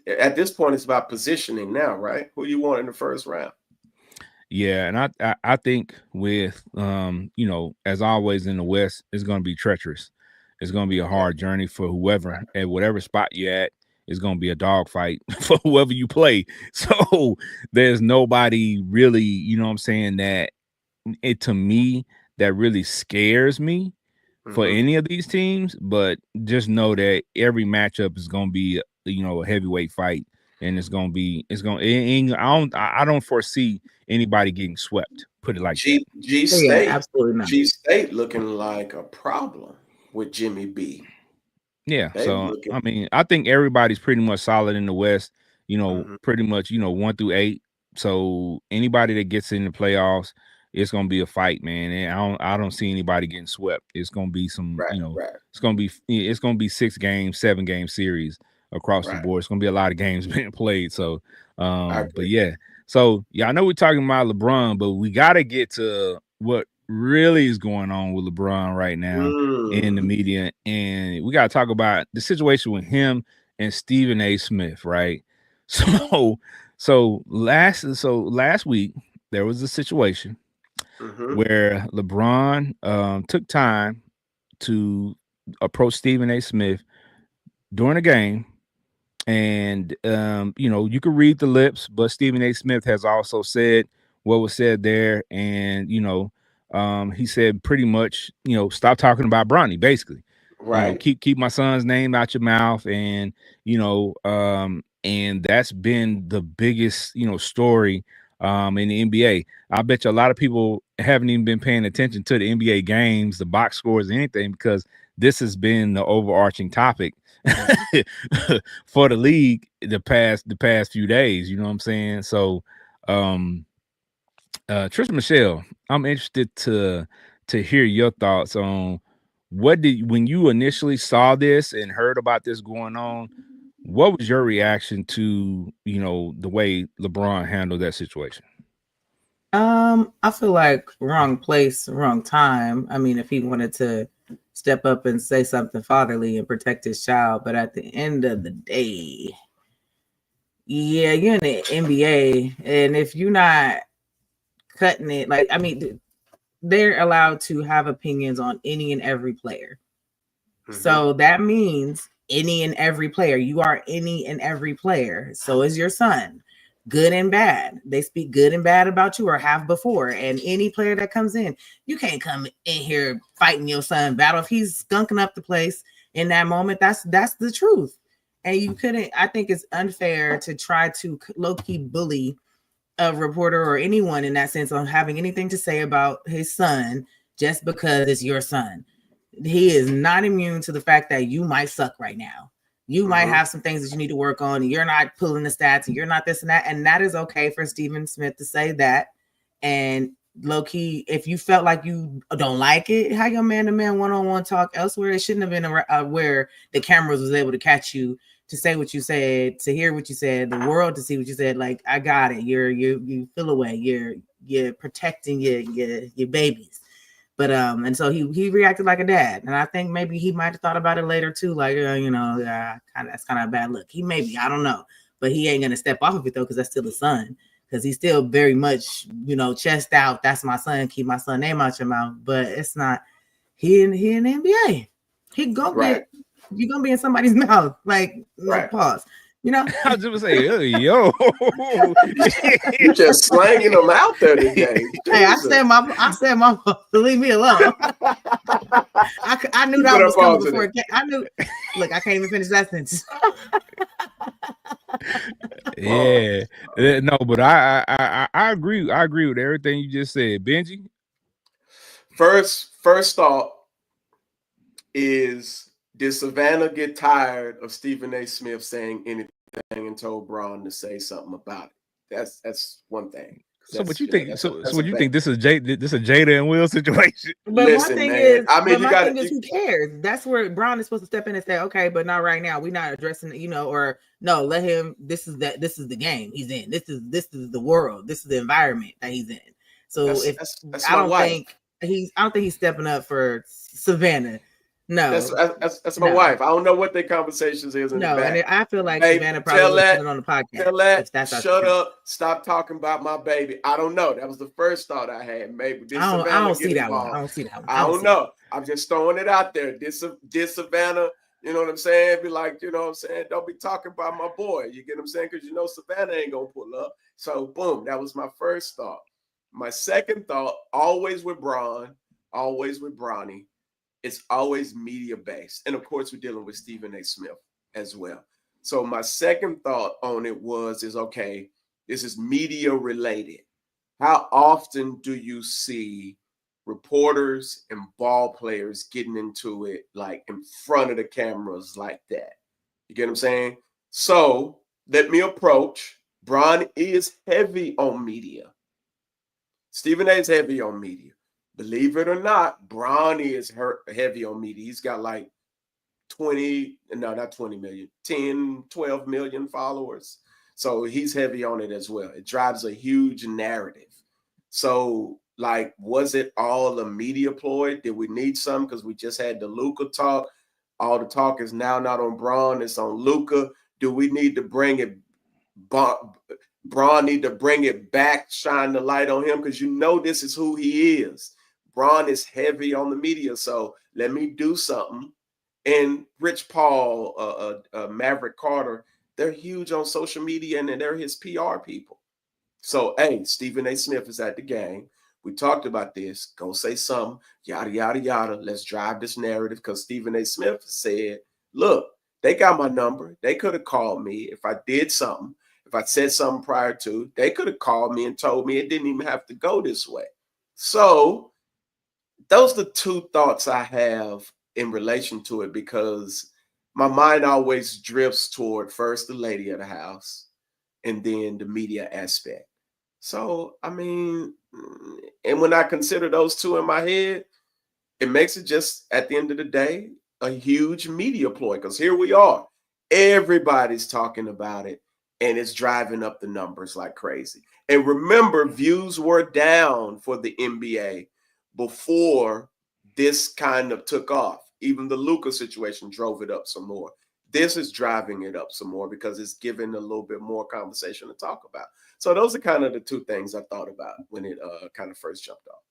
at this point, it's about positioning now, right? Who you want in the first round? Yeah, and I think with you know, as always in the West, it's going to be treacherous. It's going to be a hard journey for whoever at whatever spot you're at. It's going to be a dogfight for whoever you play. So there's nobody really, you know what I'm saying, that to me that really scares me for any of these teams. But just know that every matchup is going to be, you know, a heavyweight fight, and I don't foresee anybody getting swept. Put it like that. G State, absolutely not. G State looking like a problem with Jimmy B. Yeah, so I mean, I think everybody's pretty much solid in the West. You know, pretty much, you know, 1 through 8. So anybody that gets in the playoffs, it's gonna be a fight, man. And I don't see anybody getting swept. It's gonna be some, it's gonna be 6 games, 7 game series across the board. It's gonna be a lot of games being played. So, but yeah. So yeah, I know we're talking about LeBron, but we got to get to what really is going on with LeBron right now in the media, and we got to talk about the situation with him and Stephen A. Smith, right? So last week there was a situation where LeBron took time to approach Stephen A. Smith during a game. And, you know, you can read the lips, but Stephen A. Smith has also said what was said there. And, you know, he said pretty much, you know, stop talking about Bronny, basically. Right. You know, keep my son's name out your mouth. And, you know, and that's been the biggest, you know, story in the NBA. I bet you a lot of people haven't even been paying attention to the NBA games, the box scores, anything, because this has been the overarching topic for the league the past few days. You know what I'm saying? So Trisha Michelle, I'm interested to hear your thoughts on when you initially saw this and heard about this going on, what was your reaction to, you know, the way LeBron handled that situation? I feel like wrong place, wrong time. I mean, if he wanted to step up and say something fatherly and protect his child, but at the end of the day, yeah, you're in the NBA, and if you're not cutting it, like, I mean, they're allowed to have opinions on any and every player. So that means any and every player. You are any and every player. So is your son. Good and bad. They speak good and bad about you or have before. And any player that comes in, you can't come in here fighting your son battle. If he's skunking up the place in that moment, that's the truth. And you couldn't, I think it's unfair to try to low-key bully a reporter or anyone in that sense on having anything to say about his son just because it's your son. He is not immune to the fact that you might suck right now. You might have some things that you need to work on, and you're not pulling the stats, and you're not this and that. And that is okay for Stephen Smith to say that. And low-key, if you felt like you don't like it, have your man-to-man one-on-one talk elsewhere. It shouldn't have been where the cameras was able to catch you to say what you said, to hear what you said, the world to see what you said. Like, I got it. You feel away. You're protecting your babies. But and so he reacted like a dad, and I think maybe he might have thought about it later too. Like, that's kind of a bad look. He maybe, I don't know, but he ain't gonna step off of it though, because that's still his son. Because he's still very much, chest out. That's my son. Keep my son name out your mouth. But it's not. He in the NBA. He gonna get. You're gonna be in somebody's mouth. Like, pause. I was just gonna say, yo, you just slanging them out there today. Hey, I said my leave me alone. I knew that was coming before. I knew. Look, I can't even finish that sentence. Yeah, no, but I agree. I agree with everything you just said, Benji. First thought is, did Savannah get tired of Stephen A. Smith saying anything and told Braun to say something about it? That's one thing. So what you think? So what you think? This is Jada and Will situation. But listen, my thing is, who cares? That's where Braun is supposed to step in and say, okay, but not right now. We're not addressing, or no, let him. This is the game he's in. This is the world. This is the environment that he's in. So that's I don't think he's stepping up for Savannah. No, that's my wife. I don't know what their conversations is. And I feel like Savannah probably was sitting on the podcast. Shut up! Stop talking about my baby. I don't know. That was the first thought I had. Maybe I don't see that one. I don't know. I'm just throwing it out there. This Savannah. You know what I'm saying? Be like, you know what I'm saying? Don't be talking about my boy. You get what I'm saying? Because Savannah ain't gonna pull up. So boom, that was my first thought. My second thought, always with Braun, always with Bronny. It's always media based. And of course, we're dealing with Stephen A. Smith as well. So my second thought on it is okay, this is media related. How often do you see reporters and ball players getting into it like in front of the cameras like that? You get what I'm saying? So let me approach. Braun is heavy on media. Stephen A. is heavy on media. Believe it or not, Bronny is heavy on media. He's got like 10, 12 million followers. So he's heavy on it as well. It drives a huge narrative. So, like, was it all a media ploy? Did we need some? Because we just had the Luka talk. All the talk is now not on Braun, it's on Luka. Do we need to bring it? Braun need to bring it back, shine the light on him, because this is who he is. Braun is heavy on the media, so let me do something. And Rich Paul, Maverick Carter, they're huge on social media, and they're his PR people. So, hey, Stephen A. Smith is at the game. We talked about this. Go say something, yada, yada, yada. Let's drive this narrative, because Stephen A. Smith said, look, they got my number. They could have called me if I did something. If I said something prior to, they could have called me and told me it didn't even have to go this way. So those are the two thoughts I have in relation to it, because my mind always drifts toward first the lady of the house and then the media aspect. So, I mean, and when I consider those two in my head, it makes it just, at the end of the day, a huge media ploy, because here we are. Everybody's talking about it, and it's driving up the numbers like crazy. And remember, views were down for the NBA before this kind of took off. Even the Luka situation drove it up some more. This is driving it up some more because it's giving a little bit more conversation to talk about. So those are kind of the two things I thought about when it kind of first jumped off.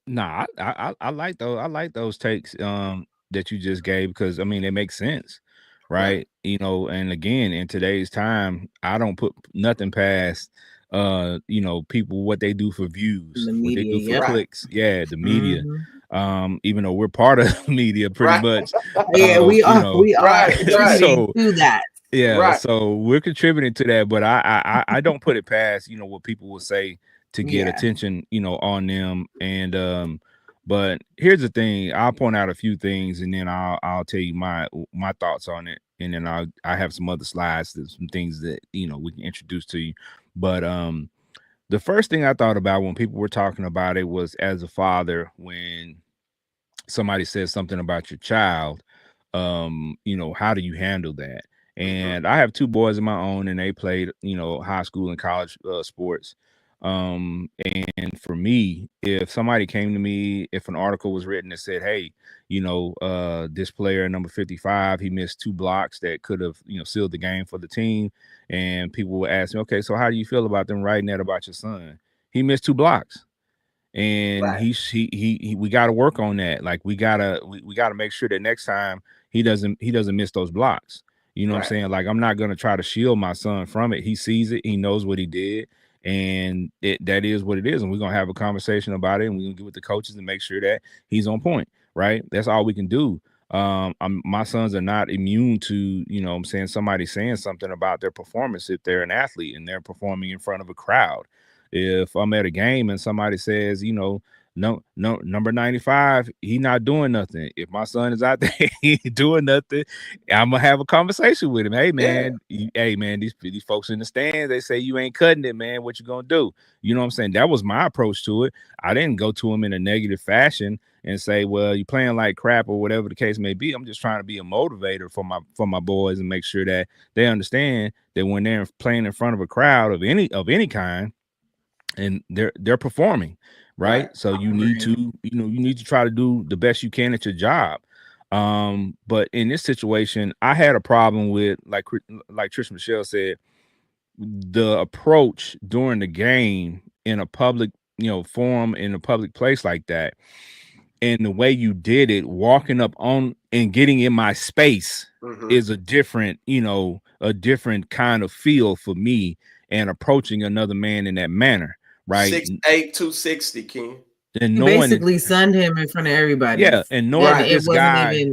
Nah, I like those. I like those takes that you just gave, because I mean, it makes sense, right? And again, in today's time, I don't put nothing past people, what they do for views, the media, what they do for clicks. Yeah, the media. Even though we're part of media pretty much. Yeah, we are. We are. Right. So do that. Yeah, Right. so we're contributing to that, but I don't put it past, you know, what people will say to get attention, you know, on them. And but here's the thing, I'll point out a few things and then I'll tell you my thoughts on it, and then I have some other slides, some things that, you know, we can introduce to you. But the first thing I thought about when people were talking about it was, as a father, when somebody says something about your child, you know, how do you handle that? And I have two boys of my own, and they played, you know, high school and college sports. And for me, if somebody came to me, if an article was written that said, hey, you know, this player number 55, he missed 2 blocks that could have, you know, sealed the game for the team, and people would ask me, okay, so how do you feel about them writing that about your son? He missed 2 blocks. And he we got to work on that. Like we gotta make sure that next time he doesn't miss those blocks. You know what I'm saying? Like, I'm not gonna try to shield my son from it. He sees it, he knows what he did, and that is what it is. And we're gonna have a conversation about it, and we're gonna get with the coaches and make sure that he's on point, right? That's all we can do. My sons are not immune to, you know what I'm saying, somebody saying something about their performance if they're an athlete and they're performing in front of a crowd. If I'm at a game and somebody says, you know, no, number 95, he not doing nothing. If my son is out there, he ain't doing nothing, I'm gonna have a conversation with him. Hey man, hey man, these folks in the stands, they say you ain't cutting it, man. What you gonna do? You know what I'm saying? That was my approach to it. I didn't go to him in a negative fashion and say, well, you playing like crap or whatever the case may be. I'm just trying to be a motivator for my boys and make sure that they understand that when they're playing in front of a crowd of any kind, and they're performing, right? So you need to, you know, you need to try to do the best you can at your job. But in this situation, I had a problem with, like Trish Michelle said, the approach during the game in a public, you know, forum, in a public place like that, and the way you did it, walking up on and getting in my space is a different, you know, a different kind of feel for me, and approaching another man in that manner. Right, 6'8", 260, Ken. And knowing basically sunned him in front of everybody. Yeah, and knowing that this guy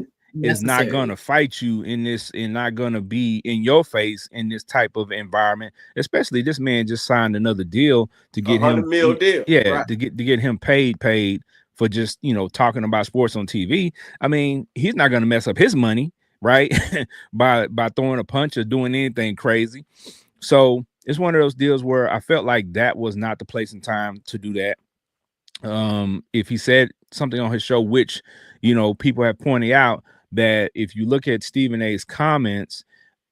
is not gonna fight you in this, and not gonna be in your face in this type of environment. Especially this man just signed another deal to get him $100 million deal. Yeah, to get him paid for just, you know, talking about sports on TV. I mean, he's not gonna mess up his money, right? by throwing a punch or doing anything crazy. So it's one of those deals where I felt like that was not the place and time to do that. If he said something on his show, which, you know, people have pointed out that if you look at Stephen A's comments,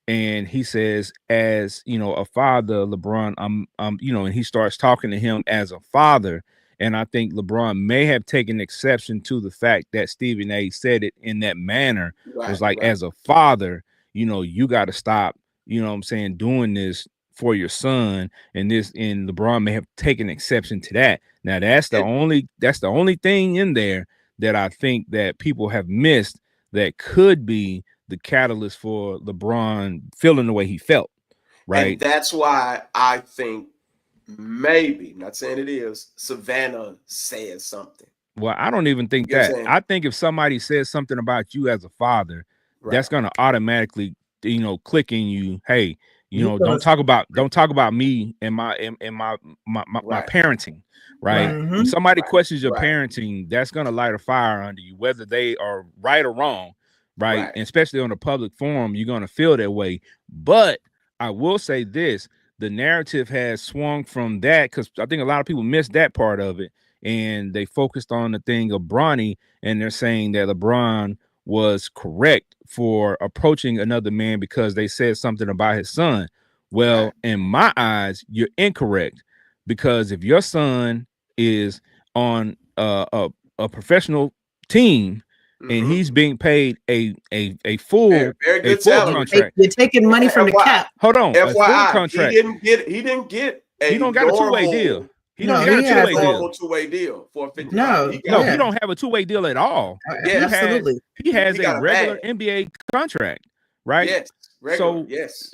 and he says, as, you know, a father, LeBron, you know, and he starts talking to him as a father. And I think LeBron may have taken exception to the fact that Stephen A said it in that manner. Was like, as a father, you know, you got to stop, you know what I'm saying, doing this for your son. And LeBron may have taken exception to that. Now that's the only thing in there that I think that people have missed, that could be the catalyst for LeBron feeling the way he felt. Right. And that's why I think maybe, not saying it is, Savannah says something. Well, I don't even think that. I think if somebody says something about you as a father, that's going to automatically, you know, click in you. Hey, you know, don't talk about me and my parenting, right? When somebody questions your parenting, that's going to light a fire under you, whether they are right or wrong, right? And especially on a public forum, you're going to feel that way. But I will say this, the narrative has swung from that, because I think a lot of people missed that part of it, and they focused on the thing of Bronny, and they're saying that LeBron was correct for approaching another man because they said something about his son. Well, in my eyes, you're incorrect, because if your son is on a professional team and he's being paid a full contract, you're taking money from the cap. Hold on, FYI, a full contract. He didn't get he don't got a two-way deal. He don't got a two-way deal for 50. He don't have a two-way deal at all. Absolutely. He has a regular NBA contract, right? Yes.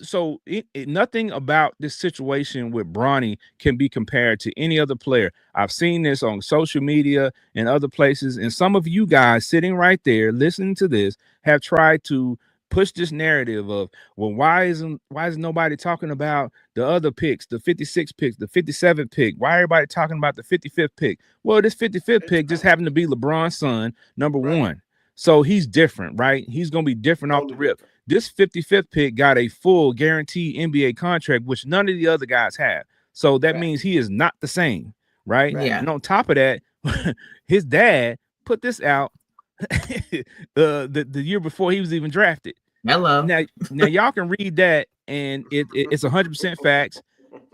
So nothing about this situation with Bronny can be compared to any other player. I've seen this on social media and other places, and some of you guys sitting right there listening to this have tried to push this narrative of, well, why isn't nobody talking about the other picks, the 56 picks, the 57 pick? Why everybody talking about the 55th pick? Well, this 55th pick just happened to be LeBron's son, number one. So he's different, right? He's gonna be different off the rip. This 55th pick got a full guaranteed NBA contract, which none of the other guys have. So that means he is not the same, right? Yeah. And on top of that, his dad put this out the year before he was even drafted. Hello. Now y'all can read that, and it's 100% facts.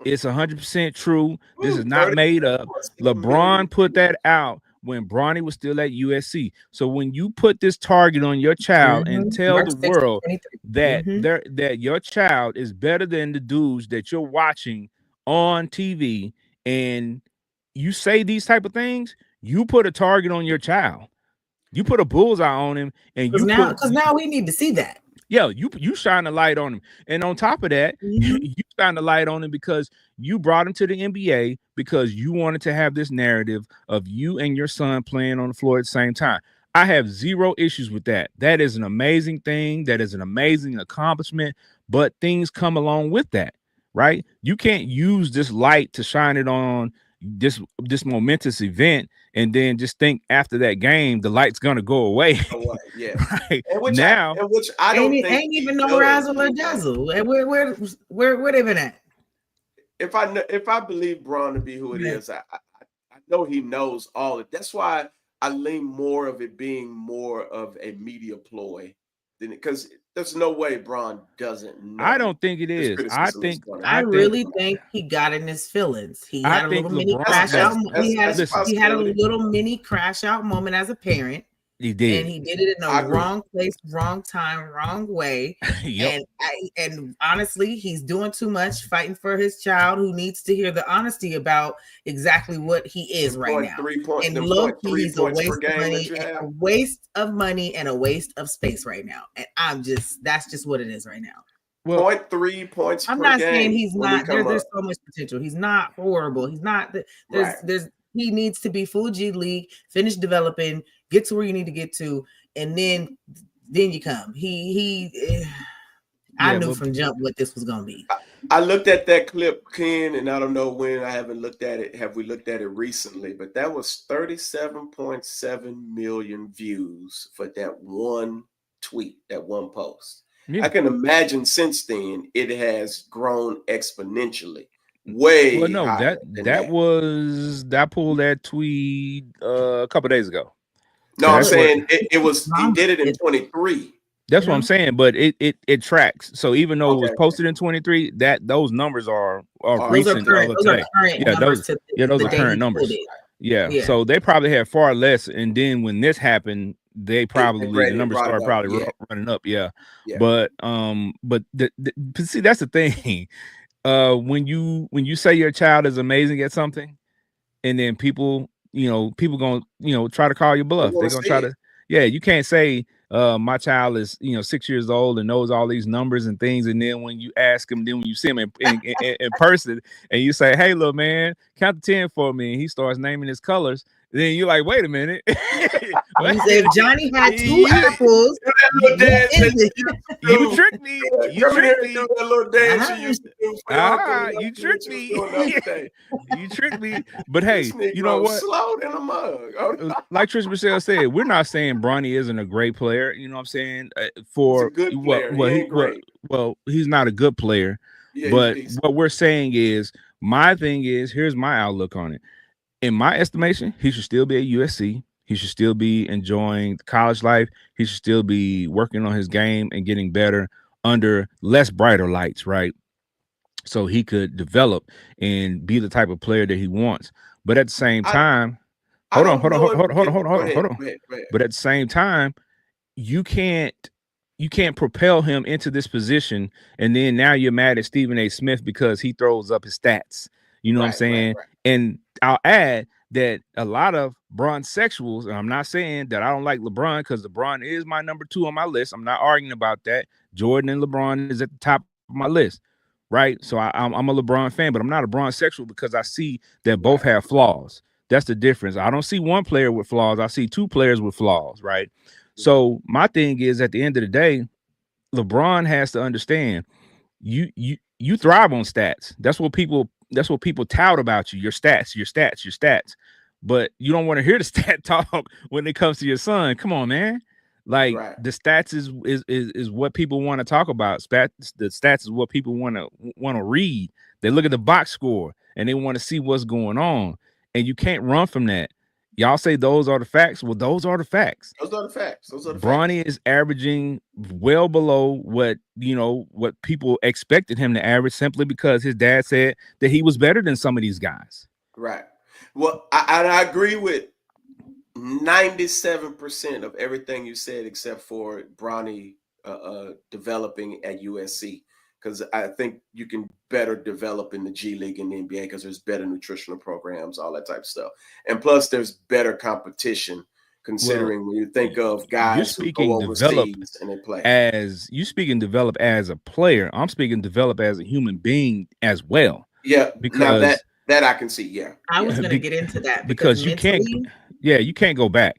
It's 100% true. This is not made up. LeBron put that out when Bronny was still at USC. So when you put this target on your child and tell the world that that your child is better than the dudes that you're watching on TV, and you say these type of things, you put a target on your child. You put a bullseye on him, and because now we need to see that. Yeah, you shine a light on him, and on top of that, you shine a light on him because you brought him to the NBA because you wanted to have this narrative of you and your son playing on the floor at the same time. I have zero issues with that. That is an amazing thing. That is an amazing accomplishment. But things come along with that, right? You can't use this light to shine it on this momentous event and then just think after that game the light's gonna go away. Yeah. Right? Which I don't think ain't even no razzle or dazzle. And where they been at? If I believe Bron to be who it is, I know he knows all it. That's why I lean more of it being more of a media ploy than because there's no way Bron doesn't know. I don't think it is. I really think he got in his feelings. He had a little mini crash out. He had a little mini crash out moment as a parent. He did, and he did it in the wrong place, wrong time, wrong way. Yep. And honestly, he's doing too much fighting for his child, who needs to hear the honesty about exactly what he is right now. And low key, he's a waste of money and a waste of space right now. And that's just what it is right now. Well, 0.3 points. I'm not saying he's not. There's so much potential. He's not horrible. He's not. He needs to be full G League, finish developing, get to where you need to get to, and then you come. I knew from jump what this was gonna be. I looked at that clip, Ken, and I don't know when. I haven't looked at it. Have we looked at it recently? But that was 37.7 million views for that one tweet, that one post. Yeah. I can imagine since then it has grown exponentially. Way well, no, that pulled that tweet a couple days ago. No, I'm saying it was he did it in 23. That's what I'm saying, but it tracks. So even though it was posted in 23, those numbers are recent. Those are current numbers. Yeah. So they probably had far less, and then when this happened, the numbers started running up. Yeah. But see, that's the thing. When you say your child is amazing at something, and then people gonna try to call you bluff. They're gonna try to. Yeah, you can't say my child is 6 years old and knows all these numbers and things, and then when you ask him, then when you see him in person, and you say, "Hey, little man, count to 10 for me," and he starts naming his colors. Then you're like, wait a minute. You say if Johnny had 2 apples, you tricked me. You tricked me. You tricked me. You tricked me. But hey, you know what? Slowed in a mug. Like Trish Michelle said, we're not saying Bronny isn't a great player. You know what I'm saying? He's a good player. Well, he's not a good player. Yeah, but what we're saying is, my thing is, here's my outlook on it. In my estimation, he should still be at USC. He should still be enjoying college life. He should still be working on his game and getting better under less brighter lights, right? So he could develop and be the type of player that he wants. But at the same time, hold on. But at the same time, you can't propel him into this position, and then now you're mad at Stephen A. Smith because he throws up his stats. You know what I'm saying? Right. And I'll add that a lot of Bron-sexuals, and I'm not saying that I don't like LeBron, because LeBron is my number 2 on my list. I'm not arguing about that. Jordan and LeBron is at the top of my list, right? So I'm a LeBron fan, but I'm not a Bron-sexual because I see that both have flaws. That's the difference. I don't see one player with flaws. I see 2 players with flaws, right? So my thing is, at the end of the day, LeBron has to understand you thrive on stats. That's what people tout about you. Your stats. But you don't want to hear the stat talk when it comes to your son. Come on, man. Like the stats is what people want to talk about. The stats is what people want to read. They look at the box score and they want to see what's going on. And you can't run from that. Y'all say those are the facts. Well, those are the facts. Bronny is averaging well below what people expected him to average, simply because his dad said that he was better than some of these guys. Right. Well, I agree with 97% of everything you said, except for Bronny developing at USC, because I think you can better develop in the G League and the NBA because there's better nutritional programs, all that type of stuff. And plus, there's better competition, considering when you think of guys who go overseas and they play. You speaking develop as a player, I'm speaking develop as a human being as well. Yeah, because now that I can see. Yeah, I was going to get into that because you can't go back.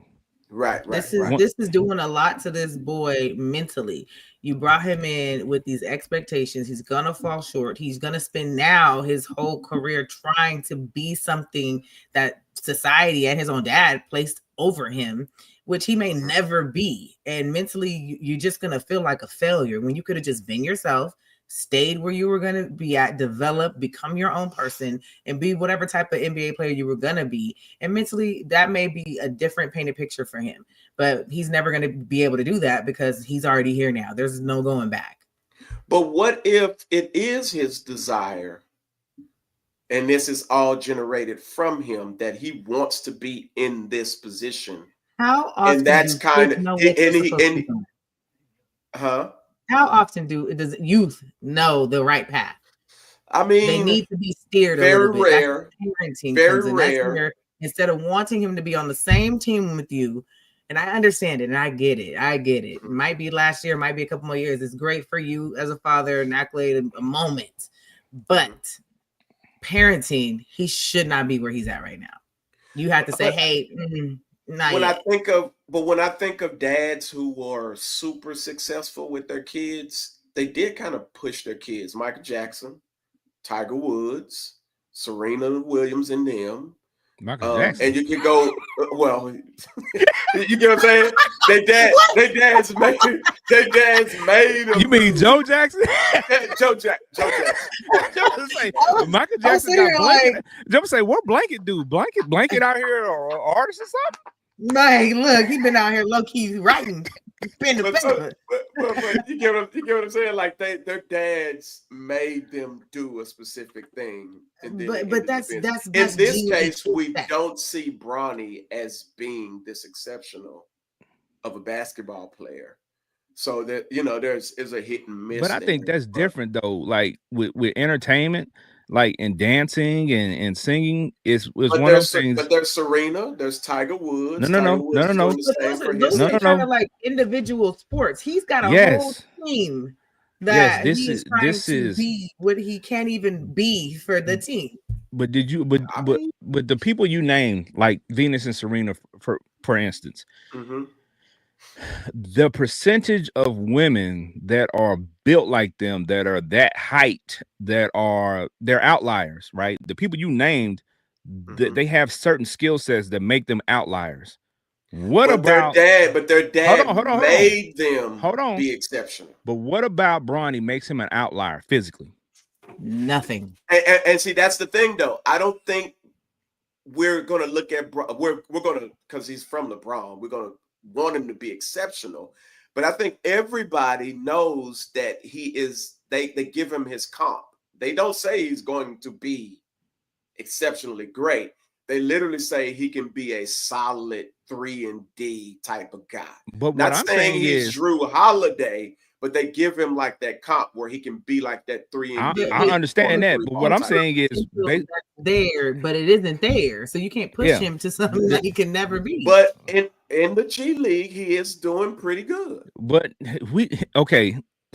Right. This is doing a lot to this boy mentally. You brought him in with these expectations. He's gonna fall short. He's gonna spend now his whole career trying to be something that society and his own dad placed over him, which he may never be. And mentally, you're just gonna feel like a failure when you could have just been yourself, stayed where you were going to be at, develop, become your own person, and be whatever type of NBA player you were going to be. And mentally, that may be a different painted picture for him, but he's never going to be able to do that because he's already here now. There's no going back. But what if it is his desire, and this is all generated from him, that he wants to be in this position? How often? And that's kind of, How often does youth know the right path? I mean, they need to be steered very a little bit. Rare. Very rare. Instead of wanting him to be on the same team with you, and I understand it and I get it. It might be last year, might be a couple more years. It's great for you as a father, an accolade, a moment. But parenting, he should not be where he's at right now. You have to say, hey, when I think of dads who are super successful with their kids, they did kind of push their kids. Michael Jackson, Tiger Woods, Serena Williams, and them. Michael Jackson. And you can go, well, you get what I'm saying? They dads made them. You mean Joe Jackson? Joe Jackson. Michael Jackson got blanket. Joe say, what blanket do? Blanket out here or artist or something? Like, look, he been out here low key writing. But you get what I'm saying? Like their dads made them do a specific thing. And then but that's in this case, we don't see Bronny as being this exceptional of a basketball player. So that there's a hit and miss. But I think that's different though. Like with entertainment, like in dancing and singing is one of those things. But there's Serena, there's Tiger Woods. No. Those are kind of like individual sports. He's got a whole team that he's trying to be what he can't even be for the team. But but the people you named, like Venus and Serena, for instance. Mm-hmm. The percentage of women that are built like them, that are that height, they're outliers, right? The people you named, they have certain skill sets that make them outliers. Their dad made them be exceptional. But what about Bronny makes him an outlier physically? Nothing. And see, that's the thing, though. I don't think we're going to look at we're going to, because he's from LeBron, we're going to want him to be exceptional, but I think everybody knows that he is. They give him his comp. They don't say he's going to be exceptionally great. They literally say he can be a solid 3-and-D type of guy. But not saying he's Drew Holiday, but they give him like that comp where he can be like that 3-and-D. I understand that, but what I'm saying is there, but it isn't there, so you can't push him to something that he can never be. But in the G League, he is doing pretty good. But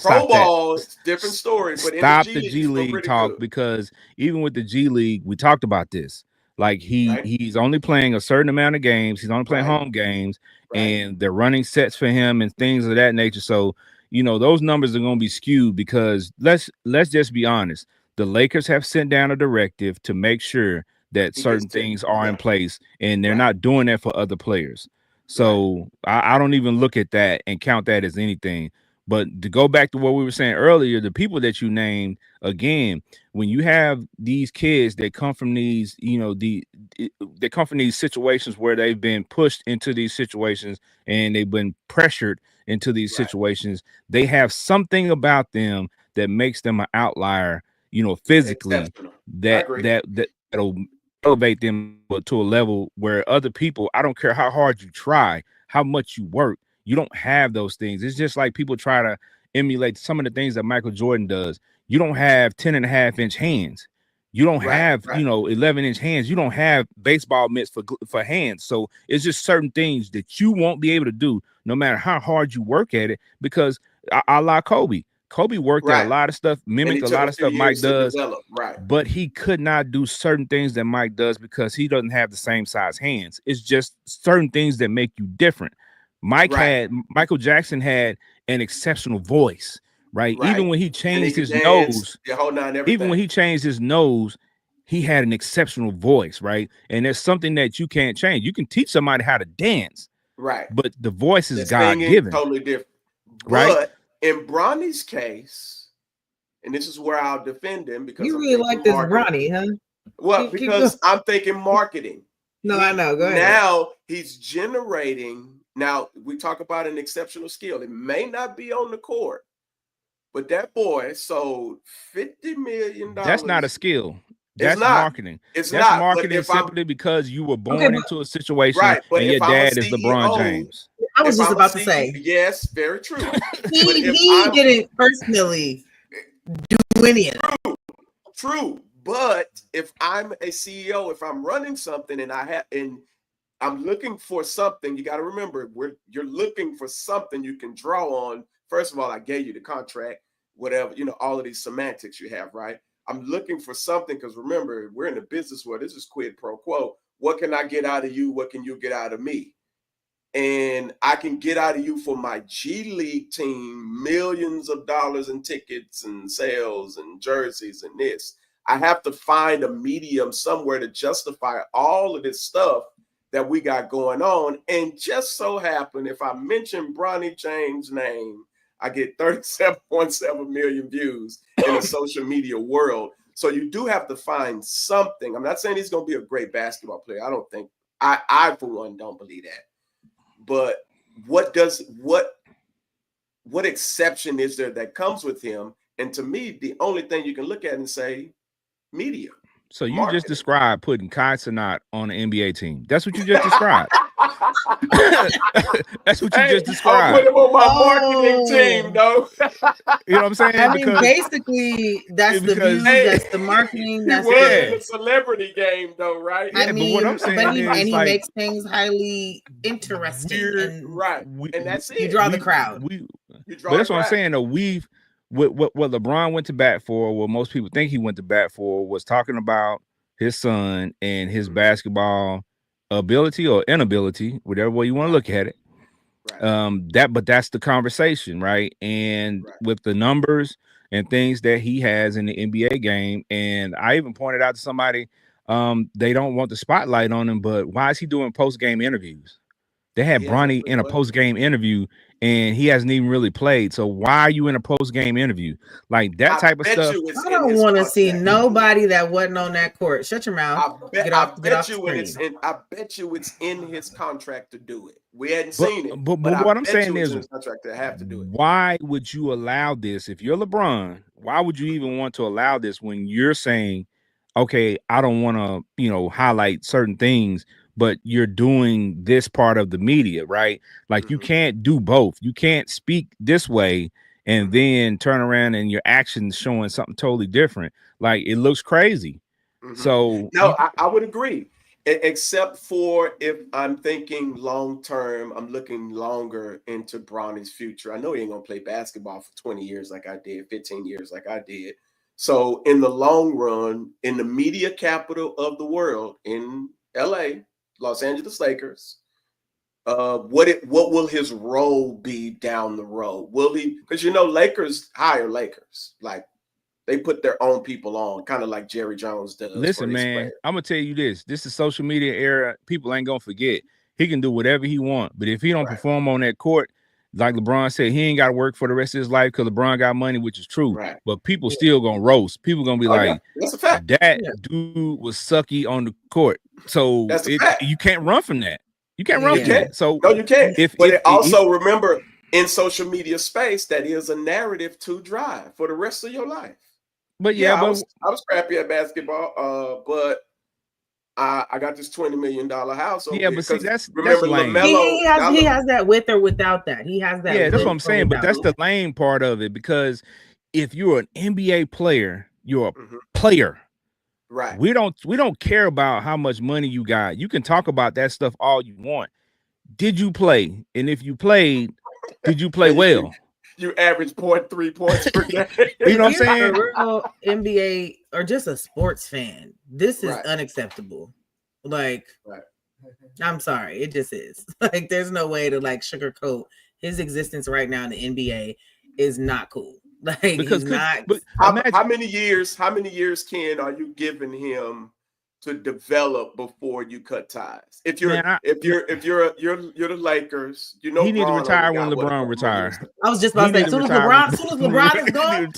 Pro Ball is different story. But stop the G League talk good. Because even with the G League, we talked about this. Like he's only playing a certain amount of games. He's only playing home games, and they're running sets for him and things of that nature. So those numbers are going to be skewed because let's just be honest. The Lakers have sent down a directive to make sure that certain things are in place, and they're not doing that for other players. So I don't even look at that and count that as anything. But to go back to what we were saying earlier, the people that you named, again, when you have these kids that come from these, they come from these situations where they've been pushed into these situations and they've been pressured into these situations, they have something about them that makes them an outlier, physically, that'll elevate them to a level where other people, I don't care how hard you try, how much you work, you don't have those things. It's just like people try to emulate some of the things that Michael Jordan does. You don't have 10.5-inch hands. You don't have, 11-inch hands. You don't have baseball mitts for hands. So it's just certain things that you won't be able to do no matter how hard you work at it, because a la Kobe. Kobe worked at a lot of stuff, mimicked a lot of stuff Mike does, but he could not do certain things that Mike does because he doesn't have the same size hands. It's just certain things that make you different. Michael Jackson had an exceptional voice, right? Even when he changed his nose, he had an exceptional voice, right? And there's something that you can't change. You can teach somebody how to dance, right? But the voice is God-given, totally different, right? But in Bronny's case, and this is where I'll defend him because you really like this Bronny, huh? Well, because I'm thinking marketing. No, I know. Go ahead. Now he's generating. Now we talk about an exceptional skill. It may not be on the court, but that boy sold $50 million. That's not a skill. That's marketing. That's marketing simply because you were born into a situation and your dad is LeBron James. I was just about to say. Yes, very true. he didn't personally do any of that. True. But if I'm a CEO, if I'm running something and I'm looking for something, you got to remember, you're looking for something you can draw on. First of all, I gave you the contract, whatever, all of these semantics you have, right? I'm looking for something because remember, we're in the business world. This is quid pro quo. What can I get out of you? What can you get out of me? And I can get out of you for my G League team millions of dollars in tickets and sales and jerseys and this. I have to find a medium somewhere to justify all of this stuff that we got going on. And just so happen, if I mention Bronny James' name, I get 37.7 million views in the social media world. So you do have to find something. I'm not saying he's going to be a great basketball player. I don't think, I for one, don't believe that. But what exception is there that comes with him? And to me, the only thing you can look at and say, media. So you just described putting Kai Cenat on an NBA team. That's what you just described. That's what you just described. I'll put him on my marketing team, though. You know what I'm saying? I mean, basically, that's the view, that's the marketing. That's the celebrity game, though, right? I mean, but what I'm saying is, he makes things highly interesting. And that's it. You draw the crowd. But that's what I'm saying, though. What LeBron went to bat for, what most people think he went to bat for, was talking about his son and his basketball ability or inability, whatever way you want to look at it. But that's the conversation, right? And with the numbers and things that he has in the NBA game, and I even pointed out to somebody, they don't want the spotlight on him, but why is he doing post-game interviews? They had Bronny in a post-game interview, and he hasn't even really played. So why are you in a post-game interview? Like that type of stuff. I don't want to see nobody that wasn't on that court. Shut your mouth. I bet you it's in his contract to do it. We hadn't seen it. But what I'm saying is, contract to have to do it. Why would you allow this? If you're LeBron, why would you even want to allow this when you're saying, okay, I don't want to, highlight certain things, but you're doing this part of the media, right? Like you can't do both. You can't speak this way and then turn around and your actions showing something totally different. Like it looks crazy. So no, I would agree, except for if I'm thinking long term, I'm looking longer into Bronny's future. I know he ain't gonna play basketball for 20 years like I did, 15 years like I did. So in the long run, in the media capital of the world, in LA, Los Angeles Lakers, what will his role be down the road? Will he, because Lakers hire Lakers, like they put their own people on, kind of like Jerry Jones does. Listen, man, I'm gonna tell you this. This is social media era. People ain't gonna forget. He can do whatever he want, but if he don't perform on that court, like LeBron said, he ain't got to work for the rest of his life because LeBron got money, which is true. Right. But people still gonna roast. People gonna be like, that's a fact. That dude was sucky on the court. So you can't run from that. You can't run from that. So no, you can't. Remember, in social media space, that is a narrative to drive for the rest of your life. But I was crappy at basketball, but I got this $20 million house. But see, that's lame. LaMelo, he has that with or without that. He has that. Yeah, that's what I'm saying. But that's the lame part of it, because if you're an NBA player, you're a player. Right. We don't care about how much money you got. You can talk about that stuff all you want. Did you play? And if you played, did you play well? You average 0.3 points per game. You know what I'm saying? A real NBA or just a sports fan, this is unacceptable. Like, I'm sorry, it just is. Like, there's no way to like sugarcoat his existence right now in the NBA is not cool. Like, because how many years, Ken, are you giving him to develop before you cut ties? If you're the Lakers, he needs to retire when LeBron retires. I was just about to say, as soon as LeBron is gone,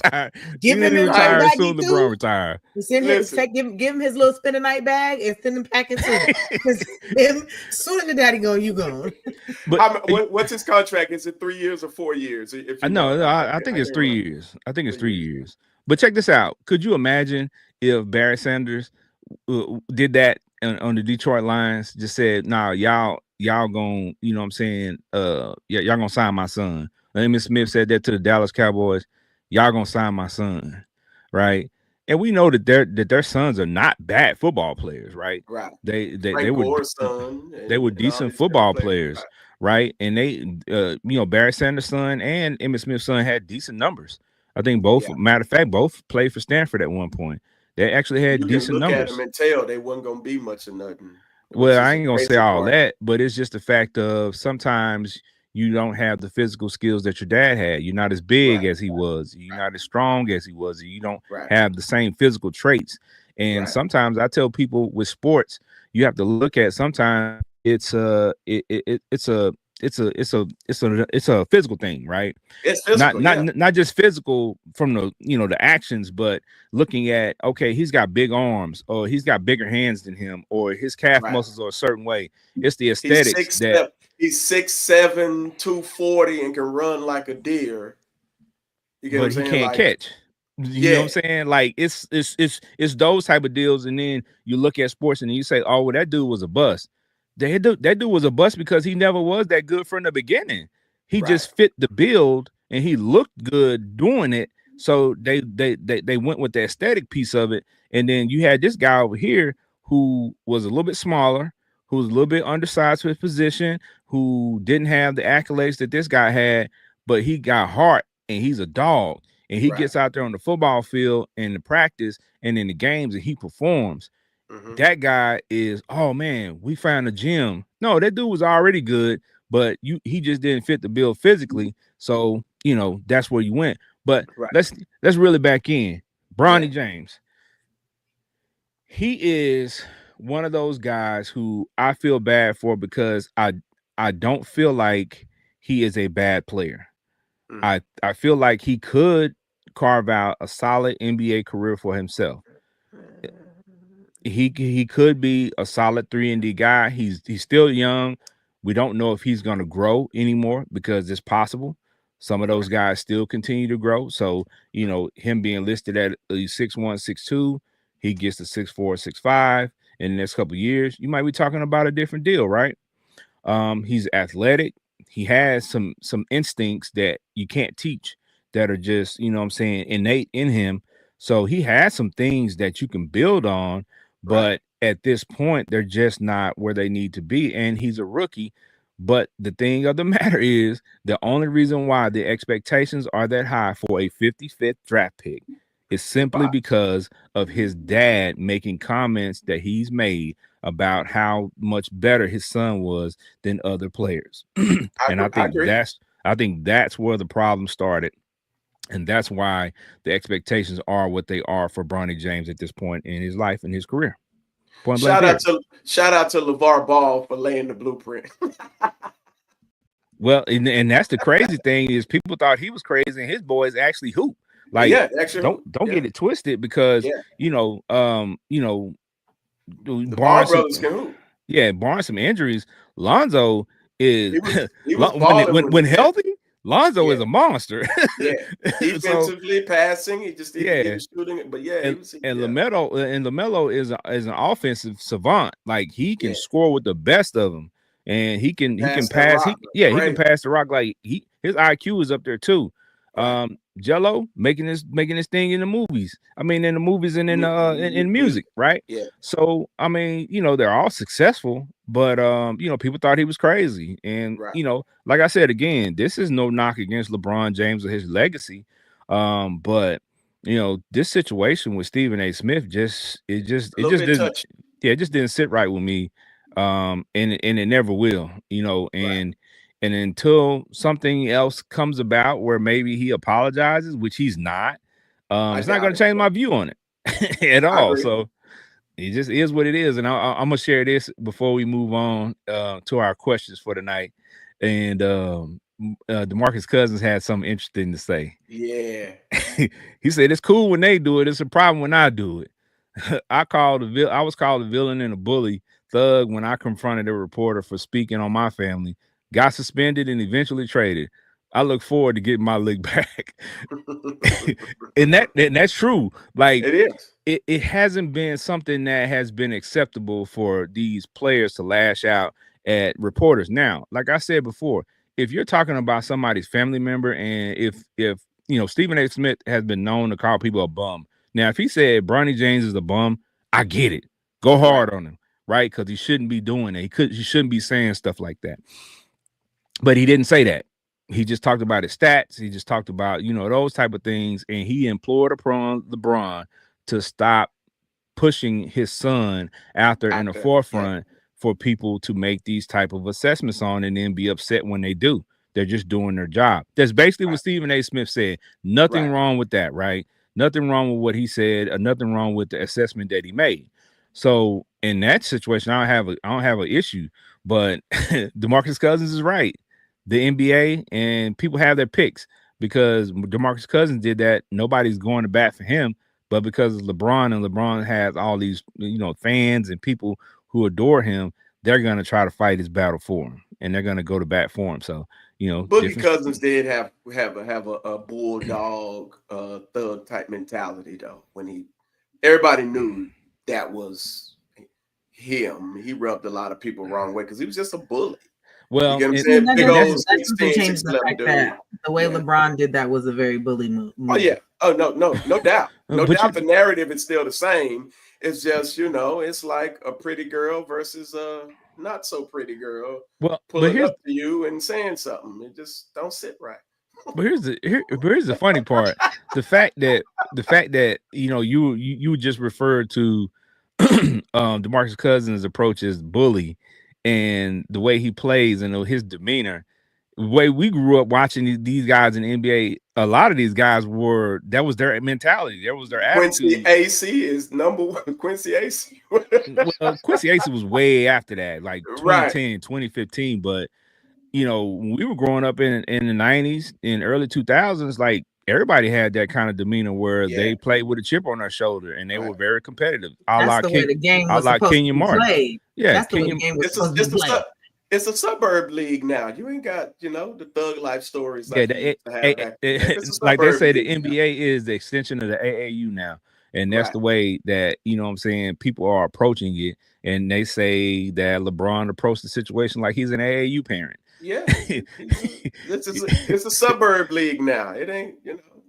give him his bag. As soon as LeBron retire, give him his little spend a night bag and send him packing soon. As soon as the daddy go, you gone. But what's his contract? Is it 3 years or 4 years? I think it's 3 years. I think it's 3 years. But check this out. Could you imagine if Barry Sanders did that on the Detroit Lions, just said, nah, y'all gonna, you know what I'm saying, y'all gonna sign my son. Emmitt Smith said that to the Dallas Cowboys, y'all gonna sign my son, right? And we know that their sons are not bad football players, right? Right. They were decent football players, right? And they Barry Sanders' son and Emmitt Smith's son had decent numbers. I think both, matter of fact, both played for Stanford at one point. They actually had decent numbers. At them and tell they wasn't gonna be much of nothing. Well, I ain't gonna say all that, but it's just the fact of sometimes you don't have the physical skills that your dad had. You're not as big as he was. You're not as strong as he was. You don't have the same physical traits. And sometimes I tell people with sports, you have to look at sometimes it's a physical thing, right? It's physical, not just physical from the actions, but looking at, okay, he's got big arms, or he's got bigger hands than him, or his calf muscles are a certain way. It's the aesthetics he's 6'7", 240 and can run like a deer. You get what I'm saying? He can't catch. You know what I'm saying? Like it's those type of deals, and then you look at sports and you say, oh, well, that dude was a bust. That dude was a bust because he never was that good from the beginning. He just fit the build and he looked good doing it. So they went with the aesthetic piece of it. And then you had this guy over here who was a little bit smaller, who was a little bit undersized for his position, who didn't have the accolades that this guy had, but he got heart and he's a dog. And he gets out there on the football field and the practice and in the games and he performs. That guy is, oh man, we found a gem. No, that dude was already good, but he just didn't fit the bill physically. So, that's where you went. But let's really back in. Bronny James. He is one of those guys who I feel bad for because I don't feel like he is a bad player. I feel like he could carve out a solid NBA career for himself. He could be a solid 3-and-D guy. He's still young. We don't know if he's going to grow anymore because it's possible. Some of those guys still continue to grow. So, him being listed at 6'1", 6'2", he gets to 6'4", 6'5". In the next couple of years, you might be talking about a different deal, right? He's athletic. He has some instincts that you can't teach that are just, innate in him. So he has some things that you can build on. But at this point, they're just not where they need to be. And he's a rookie. But the thing of the matter is, the only reason why the expectations are that high for a 55th draft pick is simply because of his dad making comments that he's made about how much better his son was than other players. And I think that's where the problem started. And that's why the expectations are what they are for Bronny James at this point in his life and his career. Shout out to LeVar Ball for laying the blueprint. Well, and that's the crazy thing is people thought he was crazy and his boys actually hoop. Like, don't get it twisted because Barnes brothers can hoop. Yeah, Barnes some injuries. Lonzo is when healthy. Lonzo is a monster. Defensively passing, he just was shooting it. But LaMelo is an offensive savant. Like he can score with the best of them, and he can pass. He can pass the rock. Like his IQ is up there too. Jello making this thing in the movies. I mean, in the movies and in music, right? Yeah. So I mean, they're all successful, but people thought he was crazy, and like I said again, this is no knock against LeBron James or his legacy, but this situation with Stephen A. Smith just didn't sit right with me, and it never will, And until something else comes about where maybe he apologizes, which he's not, it's not going to change my view on it at all. So it just is what it is. And I'm going to share this before we move on to our questions for tonight. And DeMarcus Cousins had something interesting to say. Yeah. He said, it's cool when they do it. It's a problem when I do it. I was called a villain and a bully thug when I confronted a reporter for speaking on my family. Got suspended and eventually traded. I look forward to getting my lick back. and that's true. Like it is. It hasn't been something that has been acceptable for these players to lash out at reporters. Now, like I said before, if you're talking about somebody's family member, and if Stephen A. Smith has been known to call people a bum. Now, if he said Bronny James is a bum, I get it. Go hard on him, right? Because he shouldn't be doing it. He shouldn't be saying stuff like that. But he didn't say that. He just talked about his stats. He just talked about, those type of things. And he implored LeBron to stop pushing his son out there in the forefront for people to make these type of assessments on and then be upset when they do. They're just doing their job. That's basically what Stephen A. Smith said. Nothing wrong with that, right? Nothing wrong with what he said, or nothing wrong with the assessment that he made. So in that situation, I don't have an issue. But DeMarcus Cousins is right. The NBA and people have their picks because DeMarcus Cousins did that. Nobody's going to bat for him, but because LeBron and LeBron has all these, fans and people who adore him, they're going to try to fight his battle for him, and they're going to go to bat for him. So, Boogie Cousins did have a bulldog thug type mentality though. When everybody knew that was him. He rubbed a lot of people wrong way because he was just a bully. Well, that doesn't change the fact that the way LeBron did that was a very bully move. Oh yeah. Oh no doubt. No doubt. The narrative is still the same. It's just it's like a pretty girl versus a not so pretty girl. Well, pulling up to you and saying something. It just don't sit right. But here's the funny part. The fact that you just referred to DeMarcus Cousins' approach as bully. And the way he plays and his demeanor, the way we grew up watching these guys in the NBA, a lot of these guys that was their mentality. That was their attitude. Quincy AC is number one. Quincy AC. Quincy AC was way after that, like 2010, 2015. But, when we were growing up in the 90s, in early 2000s, like everybody had that kind of demeanor where they played with a chip on their shoulder and they were very competitive. That's the way the game was supposed to be played. Yeah, that's the way the game was supposed to be played. It's a suburb league now. You ain't got, the thug life stories. Like they say, the NBA is the extension of the AAU now. And that's the way that, people are approaching it. And they say that LeBron approached the situation like he's an AAU parent. Yeah. It's a suburb league now. It ain't,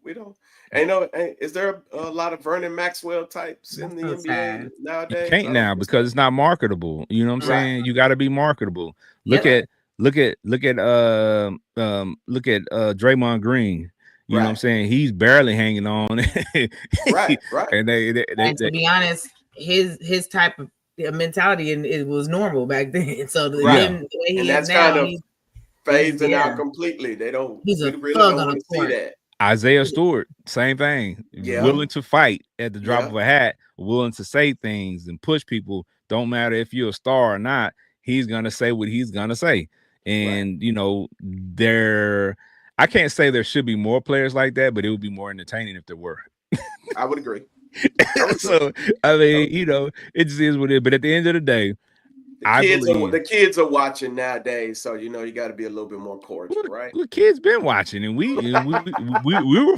we don't. Is there a lot of Vernon Maxwell types in the NBA nowadays? You can't now because it's not marketable. You know what I'm saying? You got to be marketable. Look at Draymond Green. You know what I'm saying? He's barely hanging on. right. And to be honest, his type of mentality, and it was normal back then. So the way he and is that's now, kind of phasing out completely. They He's a really thug don't on want the to see court. that. Isaiah Stewart, same thing. Yeah. Willing to fight at the drop of a hat, willing to say things and push people. Don't matter if you're a star or not. He's gonna say what he's gonna say. And you know, I can't say there should be more players like that, but it would be more entertaining if there were. I would agree. So I mean, you know, it just is what it is. But at the end of the day, the kids are watching nowadays, so you know you got to be a little bit more cordial, right? The kids been watching, and we were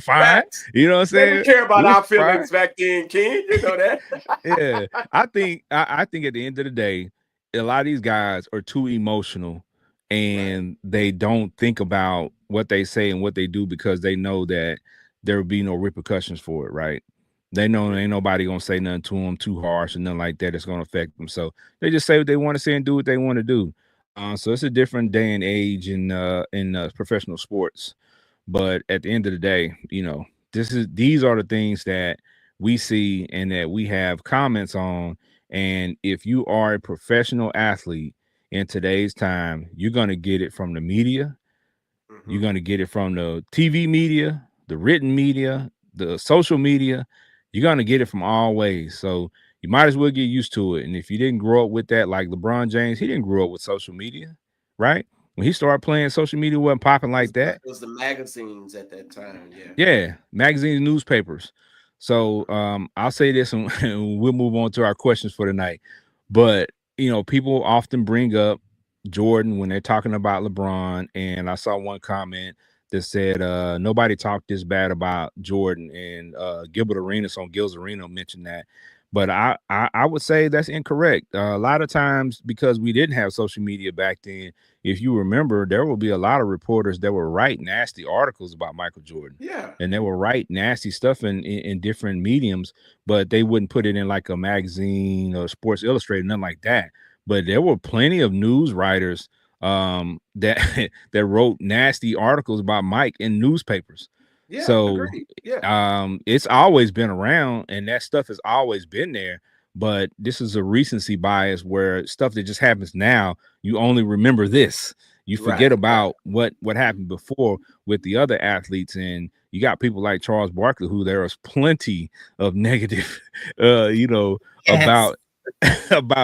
fine. You know what I'm saying? We care about our feelings back then, Ken. You know that. Yeah, I think at the end of the day, a lot of these guys are too emotional, and they don't think about what they say and what they do because they know that there will be no repercussions for it, right? They know ain't nobody gonna say nothing to them too harsh and nothing like that. It's gonna affect them. So they just say what they want to say and do what they want to do. So it's a different day and age in professional sports. But at the end of the day, you know, these are the things that we see and that we have comments on. And if you are a professional athlete in today's time, you're gonna get it from the media. You're gonna get it from the TV media, the written media, the social media. You're going to get it from all ways. So you might as well get used to it. And if you didn't grow up with that, like LeBron James, he didn't grow up with social media, right? When he started playing, social media wasn't popping like that. It was the magazines at that time. Yeah, magazines, newspapers. So I'll say this and we'll move on to our questions for tonight. But, you know, people often bring up Jordan when they're talking about LeBron. And I saw one comment that said nobody talked this bad about Jordan, and Gilbert Arenas on Gil's Arena mentioned that. But I would say that's incorrect. A lot of times, because we didn't have social media back then, if you remember, there will be a lot of reporters that will write nasty articles about Michael Jordan. Yeah. And they will write nasty stuff in different mediums, but they wouldn't put it in like a magazine or Sports Illustrated, nothing like that. But there were plenty of news writers that wrote nasty articles about Mike in newspapers. Yeah, so it's always been around, and that stuff has always been there. But this is a recency bias where stuff that just happens now, you only remember this. You forget about what happened before with the other athletes. And you got people like Charles Barkley, who there is plenty of negative about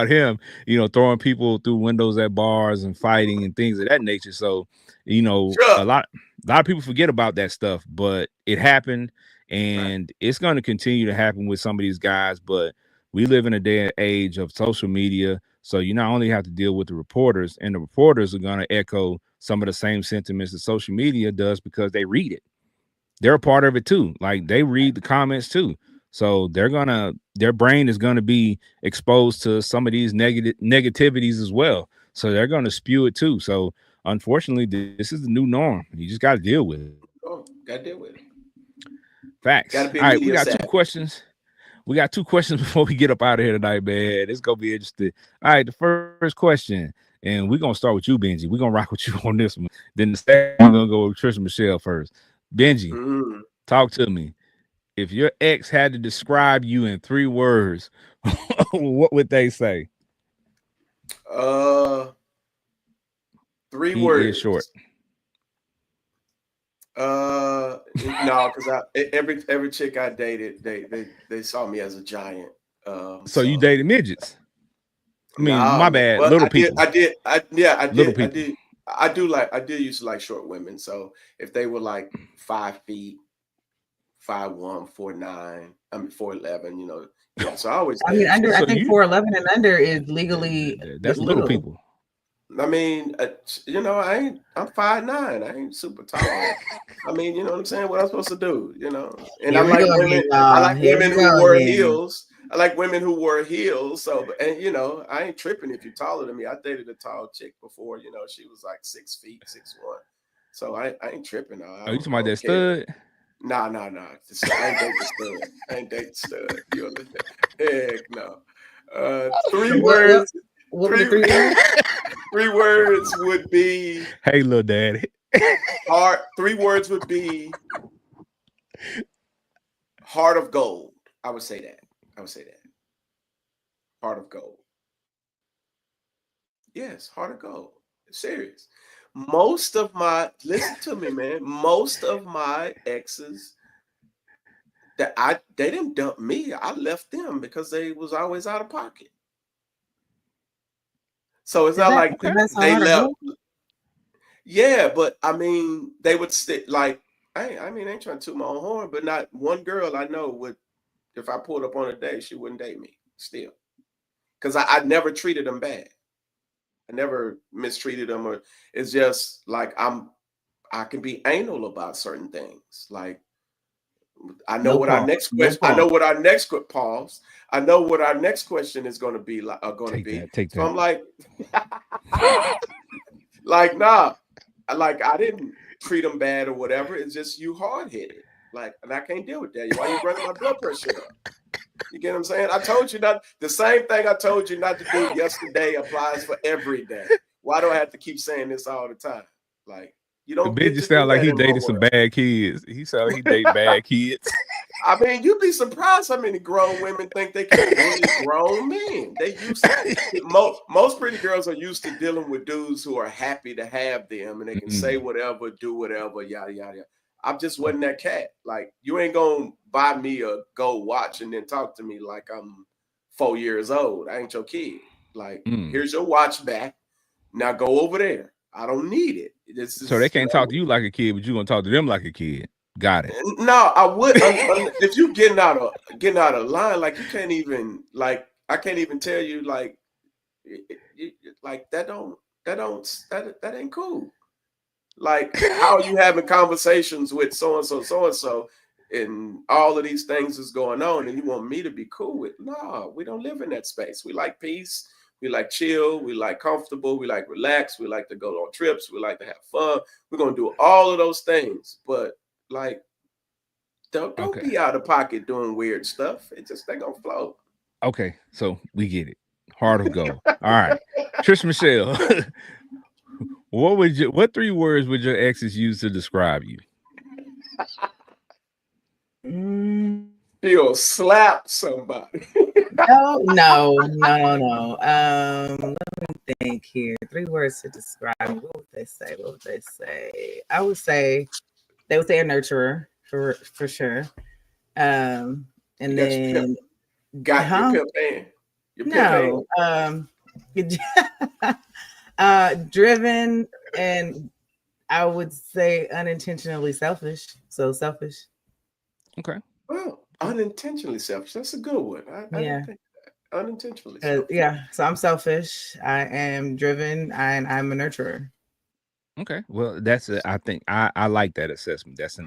him, you know, throwing people through windows at bars and fighting and things of that nature. So, you know, a lot of people forget about that stuff, but it happened, and it's going to continue to happen with some of these guys. But we live in a day and age of social media, so you not only have to deal with the reporters, and the reporters are going to echo some of the same sentiments that social media does because they read it. They're a part of it too. Like, they read the comments too. So their brain is gonna be exposed to some of these negativities as well. So they're gonna spew it too. So unfortunately, this is the new norm. You just got to deal with it. Oh, got to deal with it. Facts. All right, we got 2 questions. We got 2 questions before we get up out of here tonight, man. It's gonna be interesting. All right, the first question, and we're gonna start with you, Benji. We're gonna rock with you on this one. Then the second one, we're gonna go with Trisha Michelle first. Benji, talk to me. If your ex had to describe you in 3 words, what would they say? 3 words. Is short. No, because every chick I dated, they saw me as a giant. So you dated midgets? I mean, my bad. Well, little people. I did. Little people. I did used to like short women. So if they were like 5 feet, 5'1", 4'9", 4'11", you know. Yeah, so I always. I mean, I think 4'11" and under is legally. That's little people. I mean, you know, I'm 5'9". I ain't super tall. I mean, you know what I'm saying? What I'm supposed to do, you know? And I like women. I like women who wear heels. I like women who wear heels. So, and you know, I ain't tripping if you're taller than me. I dated a tall chick before. You know, she was like 6 feet, 6'1". So I ain't tripping. Are you talking about that stud? No. I ain't dating stud. Heck no. 3 words. Three words would be. Hey, little daddy. Heart. 3 words would be heart of gold. I would say that. Heart of gold. Yes, heart of gold. Serious. Most of my, listen to me, man. Most of my exes they didn't dump me. I left them because they was always out of pocket. So it's not like they left. Yeah, but I mean, they would stick like I ain't trying to toot my own horn, but not one girl I know would, if I pulled up on a date, she wouldn't date me still. Because I never treated them bad. I never mistreated them, or it's just like I can be anal about certain things. Like I know what our next question. I know what our next pause. I know what our next question is going to be. Take so I'm like, like nah, like I didn't treat them bad or whatever. It's just you hard headed. Like, and I can't deal with that. Why you running my blood pressure up? You get what I'm saying? I told you not the same thing I told you not to do yesterday applies for every day. Why do I have to keep saying this all the time? Like, you don't. The bitch sound like he dated some bad kids. He sound like he dated bad kids. I mean, you'd be surprised how many grown women think they can bully grown men. They used to, most pretty girls are used to dealing with dudes who are happy to have them and they can say whatever, do whatever, yada yada yada. I just wasn't that cat. Like, you ain't gonna buy me a gold watch and then talk to me like I'm 4 years old. I ain't your kid. Like, here's your watch back. Now go over there. I don't need it. So they can't talk to you like a kid, but you're gonna talk to them like a kid. Got it. No, I would. If you getting out of line, like you can't even, like I can't even tell you, like that ain't cool. Like, how are you having conversations with so and so, and all of these things is going on, and you want me to be cool with? No, we don't live in that space. We like peace. We like chill. We like comfortable. We like relax. We like to go on trips. We like to have fun. We're gonna do all of those things, but like, don't be out of pocket doing weird stuff. It just ain't gonna flow. Okay, so we get it. Heart of gold. All right, Trish Michelle. What 3 words would your exes use to describe you? You'll slap somebody. No. Let me think here. 3 words to describe me. What would they say? I would say they would say a nurturer for sure. And then your pimp hand. Your pimp hand. Driven, and I would say unintentionally selfish. So selfish. Okay. Well, unintentionally selfish. That's a good one. I think that. Unintentionally selfish. Yeah. So I'm selfish. I am driven, and I'm a nurturer. Okay. Well, I think I like that assessment. That's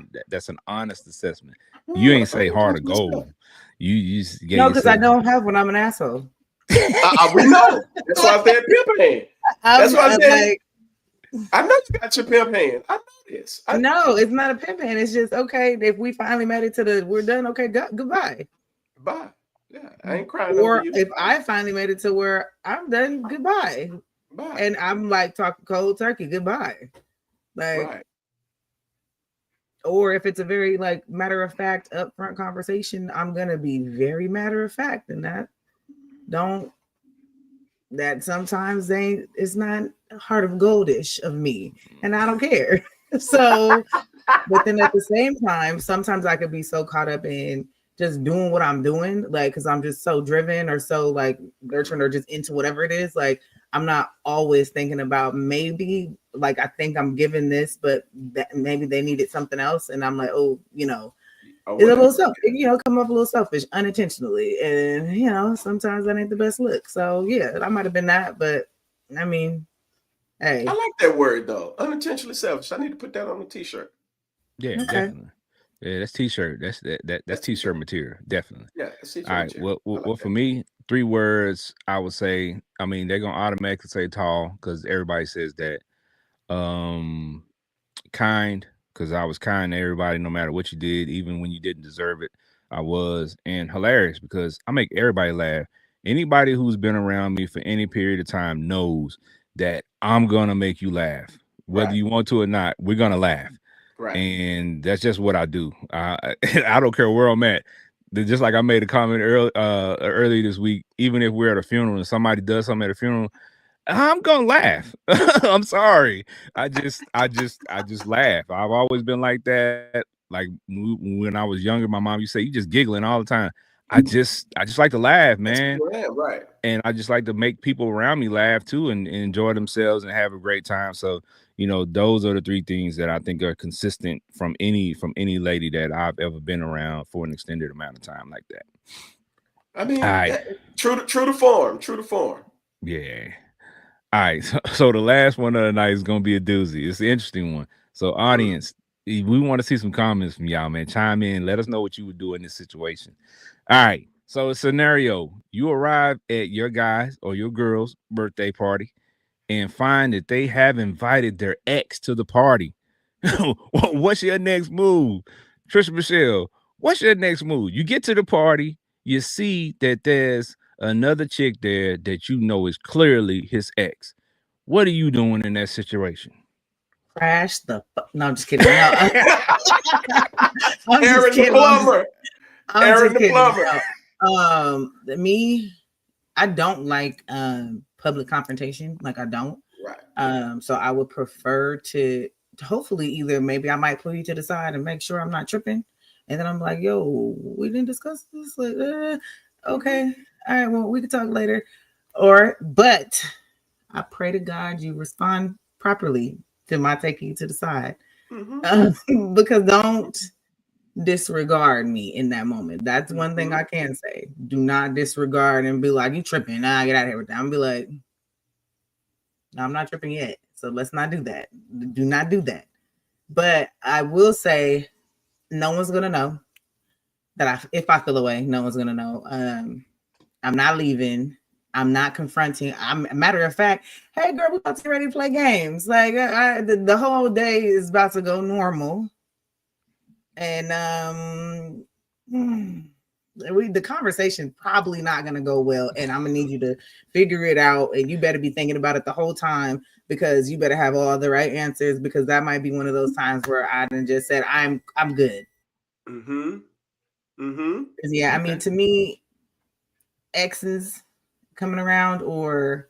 an honest assessment. You ain't say heart of gold. You no, because I don't have one. I'm an asshole. We know. That's why I said pimp hand. That's why I said. I know you got your pimp hand. I know this. No, it's not a pimp hand. It's just okay. If we finally made it to we're done. Okay, goodbye. Bye. Yeah, I ain't crying. Or if I finally made it to where I'm done, goodbye. Bye. And I'm like talking cold turkey. Goodbye. Like. Right. Or if it's a very like matter of fact upfront conversation, I'm gonna be very matter of fact, and that sometimes it's not heart of goldish of me, and I don't care. So, but then at the same time, sometimes I could be so caught up in just doing what I'm doing, like because I'm just so driven or so like nurturing or just into whatever it is. Like I'm not always thinking about maybe like I think I'm giving this, but that maybe they needed something else, and I'm like, it's a little selfish, come up a little selfish unintentionally, and sometimes that ain't the best look. So yeah, I might have been that, but I mean, hey, I like that word though, unintentionally selfish. I need to put that on a t-shirt. Yeah, definitely. Yeah, that's t-shirt. That's t-shirt material, definitely. Yeah. All right. Well, for me, 3 words I would say. I mean, they're gonna automatically say tall because everybody says that. Kind, because I was kind to everybody, no matter what you did, even when you didn't deserve it. I was. And hilarious because I make everybody laugh. Anybody who's been around me for any period of time knows that I'm gonna make you laugh, whether you want to or not. We're gonna laugh. Right. And that's just what I do. I don't care where I'm at. Just like I made a comment earlier this week, even if we're at a funeral and somebody does something at a funeral, I'm gonna laugh. I'm sorry. I just laugh. I've always been like that. Like when I was younger, my mom used to say, "You just giggling all the time." I just like to laugh, man. Right. And I just like to make people around me laugh too and enjoy themselves and have a great time. So, those are the three things that I think are consistent from any lady that I've ever been around for an extended amount of time like that. I mean, true to form. Yeah. All right. So the last one of the night is gonna be a doozy. It's an interesting one. So, audience, we want to see some comments from y'all, man. Chime in. Let us know what you would do in this situation. All right. So, a scenario: you arrive at your guy's or your girl's birthday party and find that they have invited their ex to the party. What's your next move, Trisha Michelle? What's your next move? You get to the party, you see that there's another chick there that you know is clearly his ex. What are you doing in that situation? Crash the no, I'm just kidding. No, I'm Aaron the plumber. Aaron the plumber. No. Me, I don't like public confrontation. Like I don't. Right. So I would prefer to hopefully either maybe I might pull you to the side and make sure I'm not tripping. And then I'm like, yo, we didn't discuss this. Like, okay. All right, well, we can talk later. But I pray to God you respond properly to my taking you to the side. Because don't disregard me in that moment. That's one thing I can say. Do not disregard and be like, you tripping. Nah, get out of here with that. I'm be like, no, I'm not tripping yet. So let's not do that. Do not do that. But I will say, no one's gonna know that if I feel away, no one's gonna know. I'm not leaving. I'm not confronting. A matter of fact, hey girl, we're about to get ready to play games. Like the whole day is about to go normal. And the conversation probably not gonna go well. And I'm gonna need you to figure it out. And you better be thinking about it the whole time because you better have all the right answers because that might be one of those times where I done just said I'm good. Yeah, I mean, to me, exes coming around, or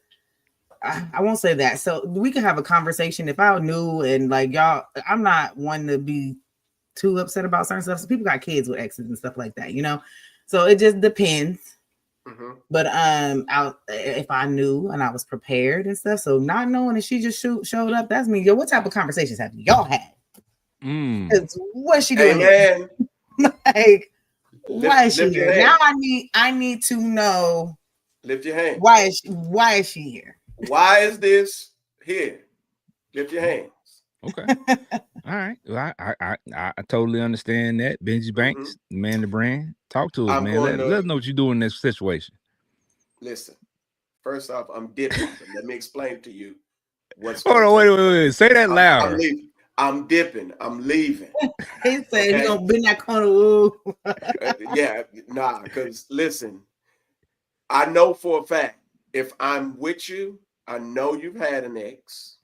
I won't say that. So we can have a conversation. If I knew and like y'all, I'm not one to be too upset about certain stuff. So people got kids with exes and stuff like that, So it just depends. But if I knew and I was prepared and stuff, so not knowing that she just showed up, that's me. Yo, what type of conversations have y'all had? What's she doing? Amen. Like, why is she here? Now I need to know. Lift your hand. Why is she here? Why is this here? Lift your hands. Okay. All right. Well, I totally understand that. Benji Banks, man, the brand. Talk to us, man. Let us know what you do in this situation. Listen. First off, I'm dipping. Let me explain to you what's going on. Wait. Say that louder. I'm leaving. I'm dipping. I'm leaving. He said he's gonna be in that corner. Ooh. Yeah, nah, because listen, I know for a fact if I'm with you, I know you've had an ex.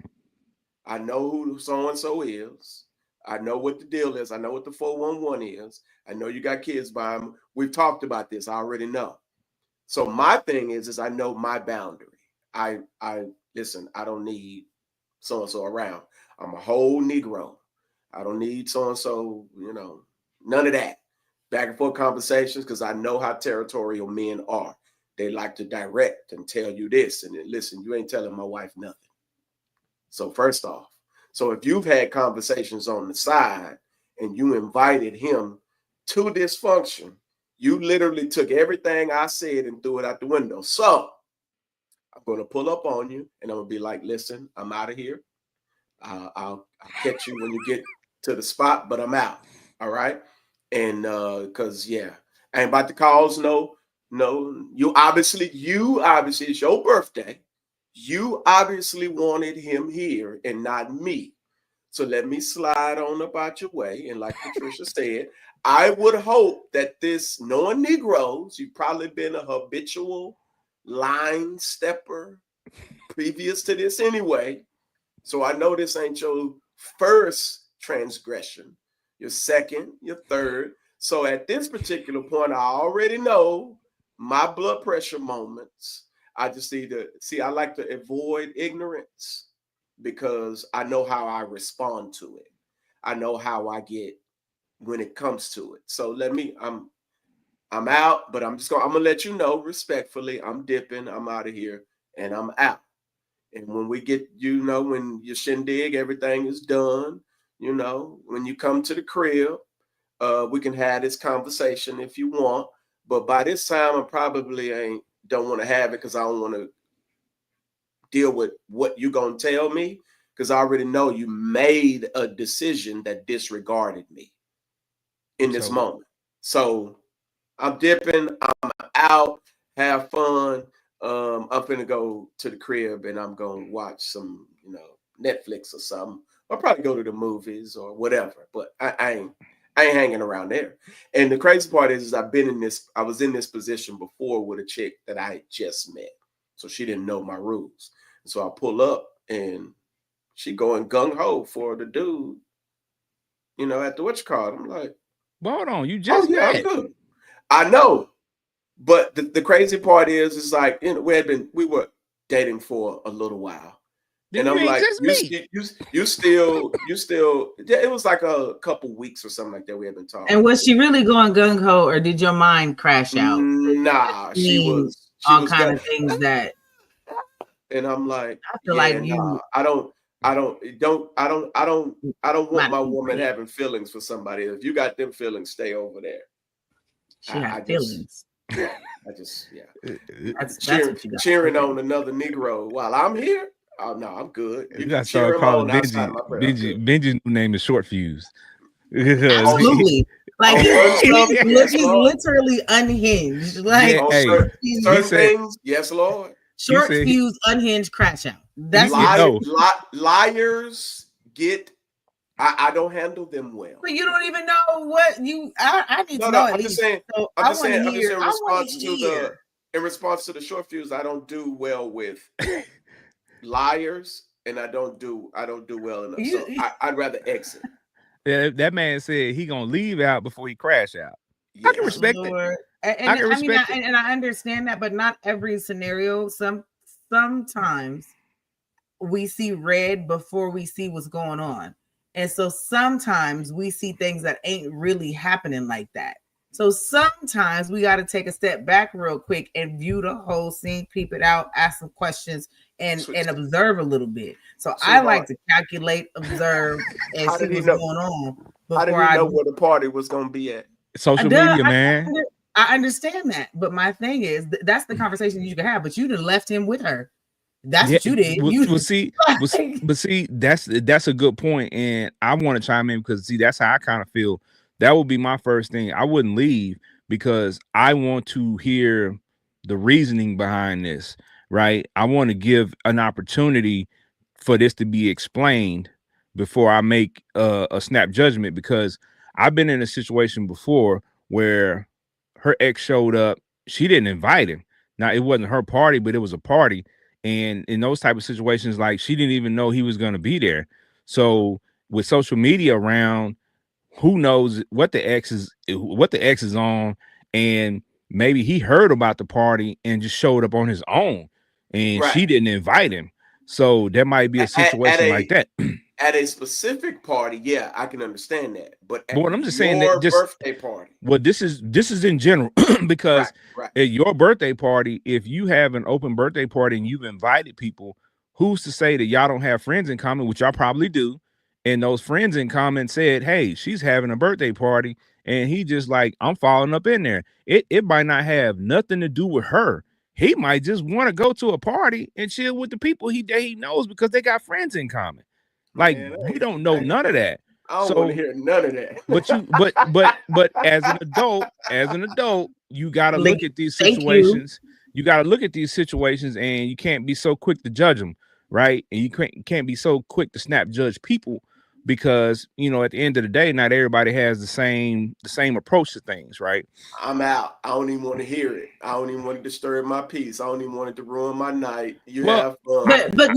I know who so-and-so is. I know what the deal is. I know what the 411 is. I know you got kids by them. We've talked about this. I already know. So my thing is I know my boundary. I listen, I don't need so-and-so around. I'm a whole Negro. I don't need so-and-so, none of that. Back and forth conversations because I know how territorial men are. They like to direct and tell you this. And then, listen, you ain't telling my wife nothing. So first off, so if you've had conversations on the side and you invited him to this function, you literally took everything I said and threw it out the window. So I'm going to pull up on you and I'm going to be like, listen, I'm out of here. I'll catch you when you get to the spot, but I'm out. All right. And because, I ain't about to cause no, you obviously, it's your birthday. You obviously wanted him here and not me. So let me slide on up out your way. And like Patricia said, I would hope that this, knowing Negroes, you've probably been a habitual line stepper previous to this anyway. So I know this ain't your first transgression, your second, your third. So at this particular point, I already know my blood pressure moments. I just I like to avoid ignorance because I know how I respond to it. I know how I get when it comes to it. So I'm out, but I'm gonna let you know respectfully, I'm dipping, I'm out of here, and I'm out. And when we get, when your shindig, everything is done, when you come to the crib, we can have this conversation if you want. But by this time, I probably don't want to have it because I don't want to deal with what you're gonna tell me, because I already know you made a decision that disregarded me in this moment. So I'm dipping, I'm out, have fun. I'm finna go to the crib and I'm gonna watch some, Netflix or something. I'll probably go to the movies or whatever, but I ain't hanging around there. And the crazy part is I was in this position before with a chick that I just met. So she didn't know my rules. So I pull up and she going gung-ho for the dude, at the whatchamacallit. I'm like, well, hold on, you just met. I'm good. I know. But the crazy part is like, we were dating for a little while. Then and I'm like, you still, it was like a couple weeks or something like that we had been talking. And was she really going gung-ho, or did your mind crash out? Nah, she was all kind of things that. And I'm like, I feel like you. I don't want my woman having feelings for somebody. If you got them feelings, stay over there. She had feelings. That's cheering on another Negro while I'm here. Oh no, I'm good. You got to start calling Benji's new name is Short Fuse. Absolutely. Like he's literally unhinged. Like certain things, yes, Lord. Short fuse, unhinged, crash out. That's liars get. I don't handle them well. But you don't even know what you. I need to know. I'm just saying. So I'm just in response to the short fuse. I don't do well with liars, and I don't do well enough. So I'd rather exit. Yeah, that man said he gonna leave out before he crash out. Yes. I can respect it. And I understand that, but not every scenario. Sometimes we see red before we see what's going on. And so sometimes we see things that ain't really happening like that. So sometimes we got to take a step back real quick and view the whole scene, peep it out, ask some questions, and observe a little bit. So I like to calculate, observe, and see what's going on. How did you know where the party was going to be at? Social media, man. I understand that. But my thing is, that's the conversation you can have. But you done left him with her. That's what you did. But see, that's a good point, and I want to chime in because that's how I kind of feel. That would be my first thing. I wouldn't leave because I want to hear the reasoning behind this, right? I want to give an opportunity for this to be explained before I make a snap judgment, because I've been in a situation before where her ex showed up. She didn't invite him. Now, it wasn't her party, but it was a party. And in those type of situations, like, she didn't even know he was going to be there. So with social media around, who knows what the ex is on, and maybe he heard about the party and just showed up on his own, and she didn't invite him. So there might be a situation like that. At a specific party, yeah, I can understand that. But what I'm just saying, that just birthday party. Well, this is in general, because at your birthday party, if you have an open birthday party and you've invited people, who's to say that y'all don't have friends in common, which y'all probably do, and those friends in common said, hey, she's having a birthday party, and he just like, I'm following up in there. It might not have nothing to do with her. He might just want to go to a party and chill with the people he knows because they got friends in common. Like, we don't know none of that. I don't want to hear none of that. but as an adult, you gotta look at these situations. You gotta look at these situations, and you can't be so quick to judge them, right? And you can't be so quick to snap judge people, because at the end of the day, not everybody has the same approach to things, right? I'm out. I don't even want to hear it. I don't even want to disturb my peace. I don't even want it to ruin my night. Have fun. But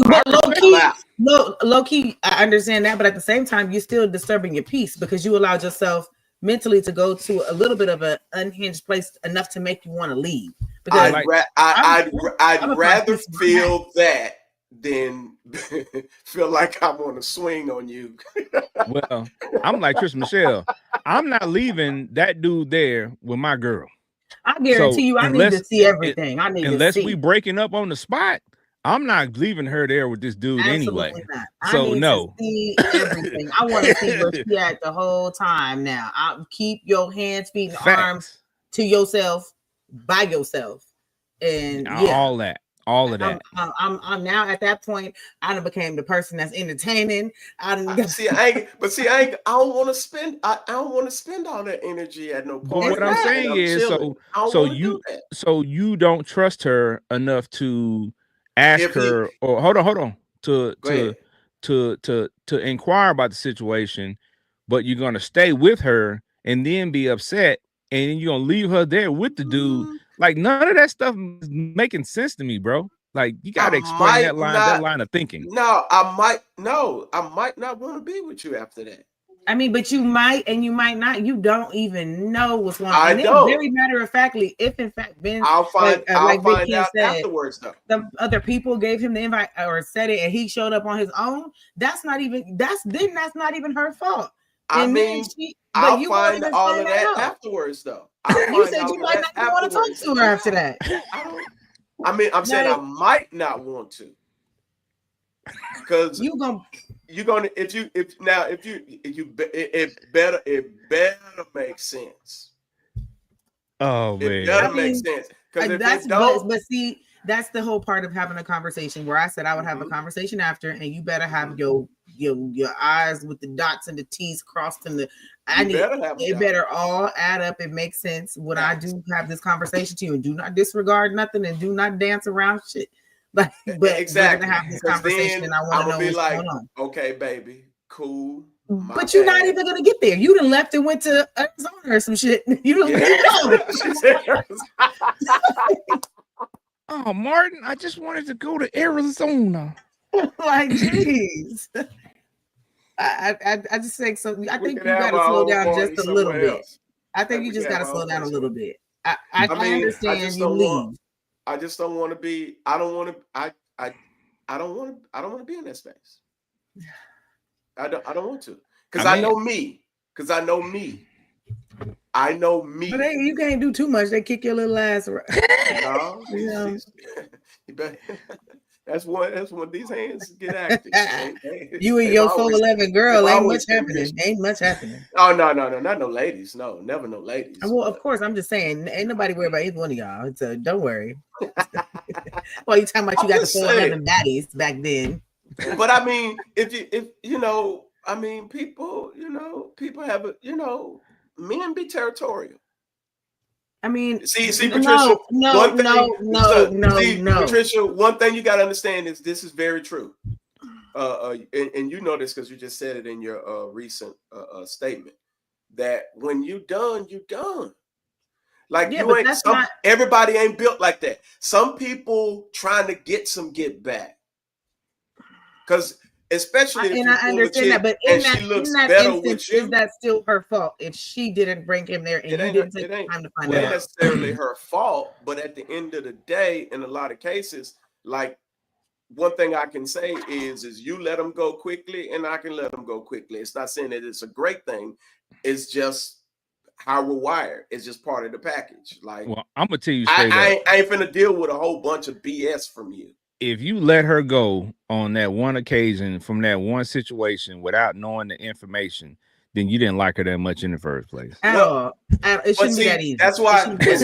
low key, I understand that, but at the same time, you're still disturbing your peace because you allowed yourself mentally to go to a little bit of an unhinged place enough to make you want to leave. I'd rather feel that than feel like I want to swing on you. Well, I'm like Chris Michelle. I'm not leaving that dude there with my girl. I guarantee you, I need to see everything. Unless we breaking up on the spot, I'm not leaving her there with this dude anyway. Not. So to see everything. I want to see where she at the whole time. Now, I'll keep your hands, feet, and arms to yourself by yourself, and all of that. I'm now at that point. I done became the person that's entertaining. I don't want to spend. I don't want to spend all that energy at no point. But what I'm saying is, so you don't trust her enough to ask her, or hold on, to inquire about the situation, but you're gonna stay with her and then be upset, and then you're gonna leave her there with the dude. Like, none of that stuff is making sense to me, bro. Like, you gotta explain that line of thinking. No, I might not want to be with you after that. I mean, but you might and you might not. You don't even know what's going on. Very matter of factly, if in fact Ben, I'll find out afterwards. Though the other people gave him the invite or said it, and he showed up on his own. That's not even her fault. I'll find all of that afterwards, though. You said you might not want to talk to her after that. I'm saying I might not want to, because it better make sense. Oh man, it better make sense. But see, that's the whole part of having a conversation where I said I would have a conversation after, and you better have your I's with the dots and the T's crossed, and it better all add up and make sense when I do have this conversation to you, and do not disregard nothing and do not dance around shit. But exactly, we're gonna have this conversation, and I want to know what's going on. Okay, baby, cool. But you're not even gonna get there. You done left and went to Arizona or some shit. You don't Oh, Martin, I just wanted to go to Arizona. Like, jeez. I just think so. I think you gotta slow down just a little bit. I think you just gotta slow down a little bit. I understand you leave. I just don't want to be. I don't want to be in that space. I don't want to, because I know me. But you can't do too much. They kick your little ass around. No, that's when these hands get active. You and your 4'11" girl ain't much happening. Oh no, not no ladies. No, never no ladies. Well, of course, I'm just saying, ain't nobody worried about either one of y'all. So don't worry. Well, you talking about you got the 4'11" daddies back then. But I mean, if people have men be territorial. I mean, see, Patricia. No. Patricia, one thing you got to understand is this is very true. And you know this because you just said it in your recent statement, that when you done, you done. Like, everybody ain't built like that. Some people trying to get back, because especially and I understand that, but in that instance, is that still her fault if she didn't bring him there and you didn't take time to find out? It ain't necessarily her fault, but at the end of the day, in a lot of cases, like, one thing I can say is you let them go quickly, and I can let them go quickly. It's not saying that it's a great thing. It's just how we're wired. It's just part of the package. Like, well, I'm gonna tell you straight up, I ain't finna deal with a whole bunch of BS from you. If you let her go on that one occasion from that one situation without knowing the information, then you didn't like her that much in the first place. It shouldn't be that easy.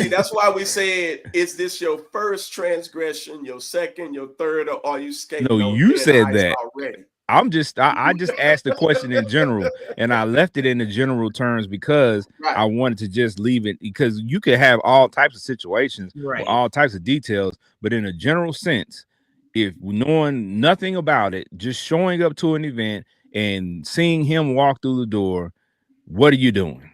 That's why we said, is this your first transgression, your second, your third, or are you skating? No, you said that already. I just asked the question in general, and I left it in the general terms because I wanted to just leave it, because you could have all types of situations, with all types of details, but in a general sense, if knowing nothing about it, just showing up to an event and seeing him walk through the door, what are you doing?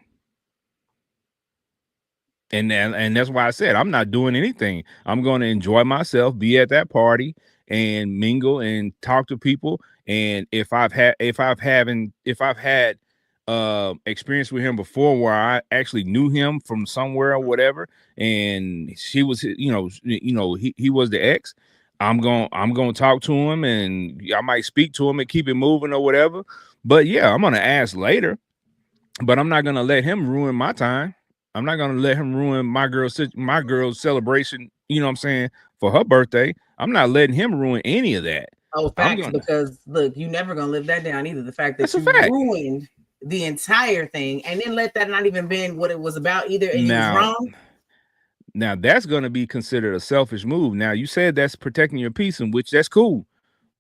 And that's why I said I'm not doing anything. I'm going to enjoy myself, be at that party, and mingle and talk to people. And if I've had experience with him before where I actually knew him from somewhere or whatever, and she was, he was the ex. I'm gonna talk to him, and I might speak to him and keep it moving or whatever. But yeah, I'm gonna ask later, but I'm not gonna let him ruin my time. I'm not gonna let him ruin my girl's celebration. You know what I'm saying, for her birthday. I'm not letting him ruin any of that. Oh, facts. Because look, you never gonna live that down either. The fact that you ruined the entire thing and then let that not even been what it was about either, and you was wrong. Now that's going to be considered a selfish move. Now you said that's protecting your peace, in which that's cool,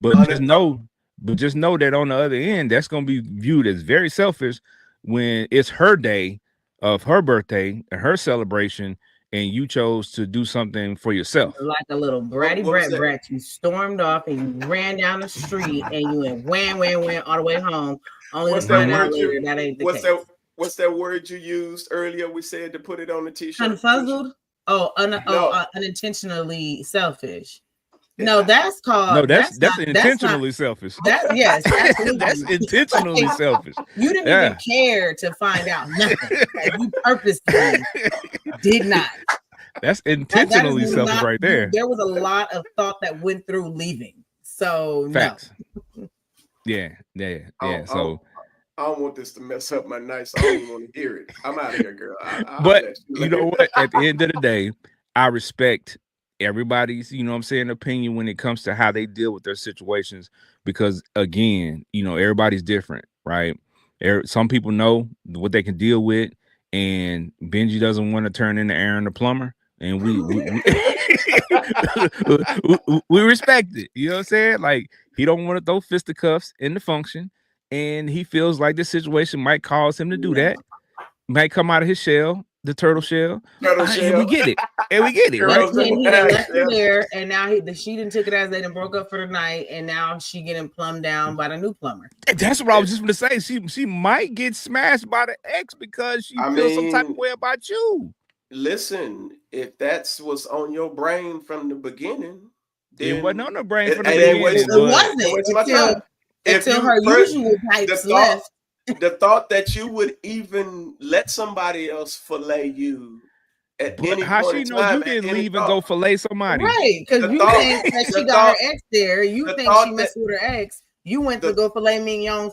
but just know that on the other end, that's going to be viewed as very selfish when it's her day of her birthday and her celebration, and you chose to do something for yourself. Like a little bratty brat, you stormed off and you ran down the street and you went wham all the way home. Only to find out later that ain't the case. What's that word you used earlier? We said to put it on the t-shirt. Confuzzled? Unintentionally selfish. No, that's called. No, that's intentionally selfish. Yes, that's intentionally selfish. You didn't even care to find out nothing. Like, you purposely did not. That's intentionally selfish right there. There was a lot of thought that went through leaving. So facts. No. Yeah. So I don't want this to mess up my night. So I don't even want to hear it. I'm out of here, girl. But you know what? At the end of the day, I respect everybody's, opinion when it comes to how they deal with their situations, because again, everybody's different, right? Some people know what they can deal with, and Benji doesn't want to turn into Aaron the plumber, and we respect it. You know what I'm saying? Like, he don't want to throw fisticuffs in the function, and he feels like this situation might cause him to do that. Might come out of his shell, the turtle shell. And we get it. Right? He left her there, and now she didn't took it as they done broke up for the night, and now she getting plumbed down by the new plumber. That's what I was just going to say. She might get smashed by the ex because she feels some type of way about you. Listen, if that's what's on your brain from the beginning, then it wasn't on the brain from the beginning. It wasn't until her usual pipes left. The thought that you would even let somebody else fillet you at any how point she in know time, you didn't leave and go fillet somebody? Right, because you think that she got her ex there. You think she messed with her ex. You went to go fillet mignon,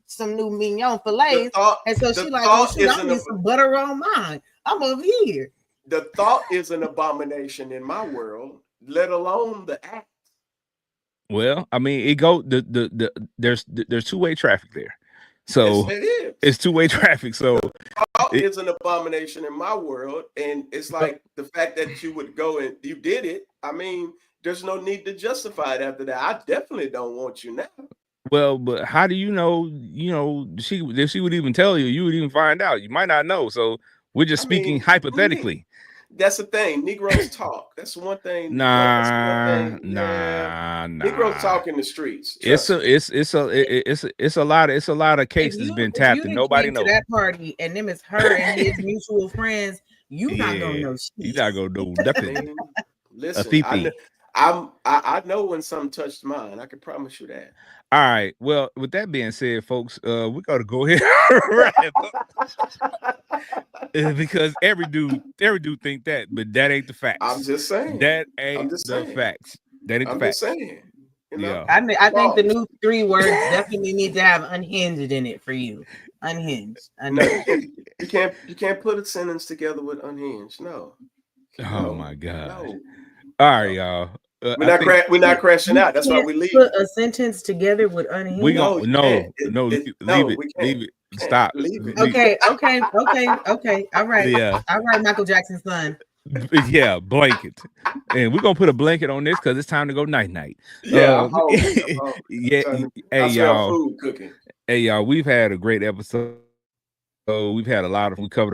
some new mignon fillets, and so she like, oh shit, I need some butter on mine. I'm over here. The thought is an abomination in my world, let alone the act. Well, I mean, there's two-way traffic there. So it's two-way traffic. So it's an abomination in my world, and it's like the fact that you would go and you did it. I mean, there's no need to justify it after that. I definitely don't want you now. Well, but how do you know? If she would even tell you, you would even find out. You might not know. So we're just speaking hypothetically. That's the thing. Negroes talk. That's one thing. Nah. Negroes talk in the streets. It's a lot of cases been tapped and nobody knows. That party and them is her and his mutual friends. You not gonna know shit. You not gonna know nothing. Listen, I know when something touched mine. I can promise you that. All right. Well, with that being said, folks, we gotta go ahead. Because every dude think that, but that ain't the facts. I'm just saying. That ain't the facts. That ain't the facts. I'm just saying. Yeah. I think the new 3 words definitely need to have unhinged in it for you. Unhinged. No, you can't put a sentence together with unhinged. No. Oh my God. No. All right, y'all. We're not crashing out. That's why we leave. Put a sentence together with unhinged. We gonna leave it. Stop. Leave it. Okay. All right. Yeah. All right, Michael Jackson's son. Yeah, blanket. And we're gonna put a blanket on this because it's time to go night. Yeah. Hey y'all. Food cooking. Hey y'all, we've had a great episode. We covered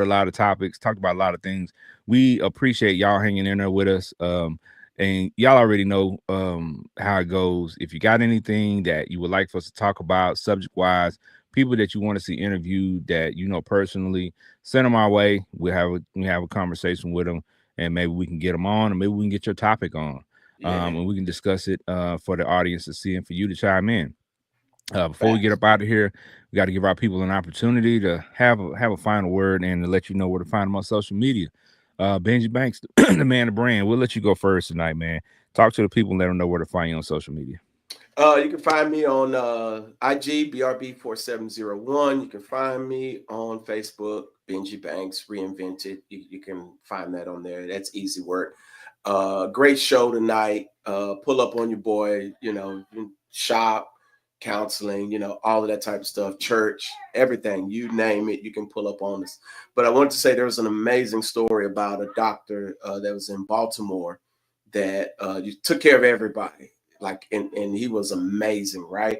a lot of topics, talked about a lot of things. We appreciate y'all hanging in there with us. And y'all already know how it goes. If you got anything that you would like for us to talk about, subject-wise, people that you want to see interviewed that you know personally, send them our way. We have a conversation with them, and maybe we can get them on, or maybe we can get your topic on, and we can discuss it for the audience to see and for you to chime in. Before we get up out of here, we got to give our people an opportunity to have a final word and to let you know where to find them on social media. Benji Banks, the man, the brand. We'll let you go first tonight, man. Talk to the people and let them know where to find you on social media. You can find me on IG BRB4701. You can find me on Facebook, Benji Banks Reinvented. You can find that on there. That's easy work. Great show tonight. Pull up on your boy. Shop, counseling. All of that type of stuff. Church, everything. You name it, you can pull up on us. But I wanted to say there was an amazing story about a doctor that was in Baltimore that you took care of everybody. And he was amazing, right?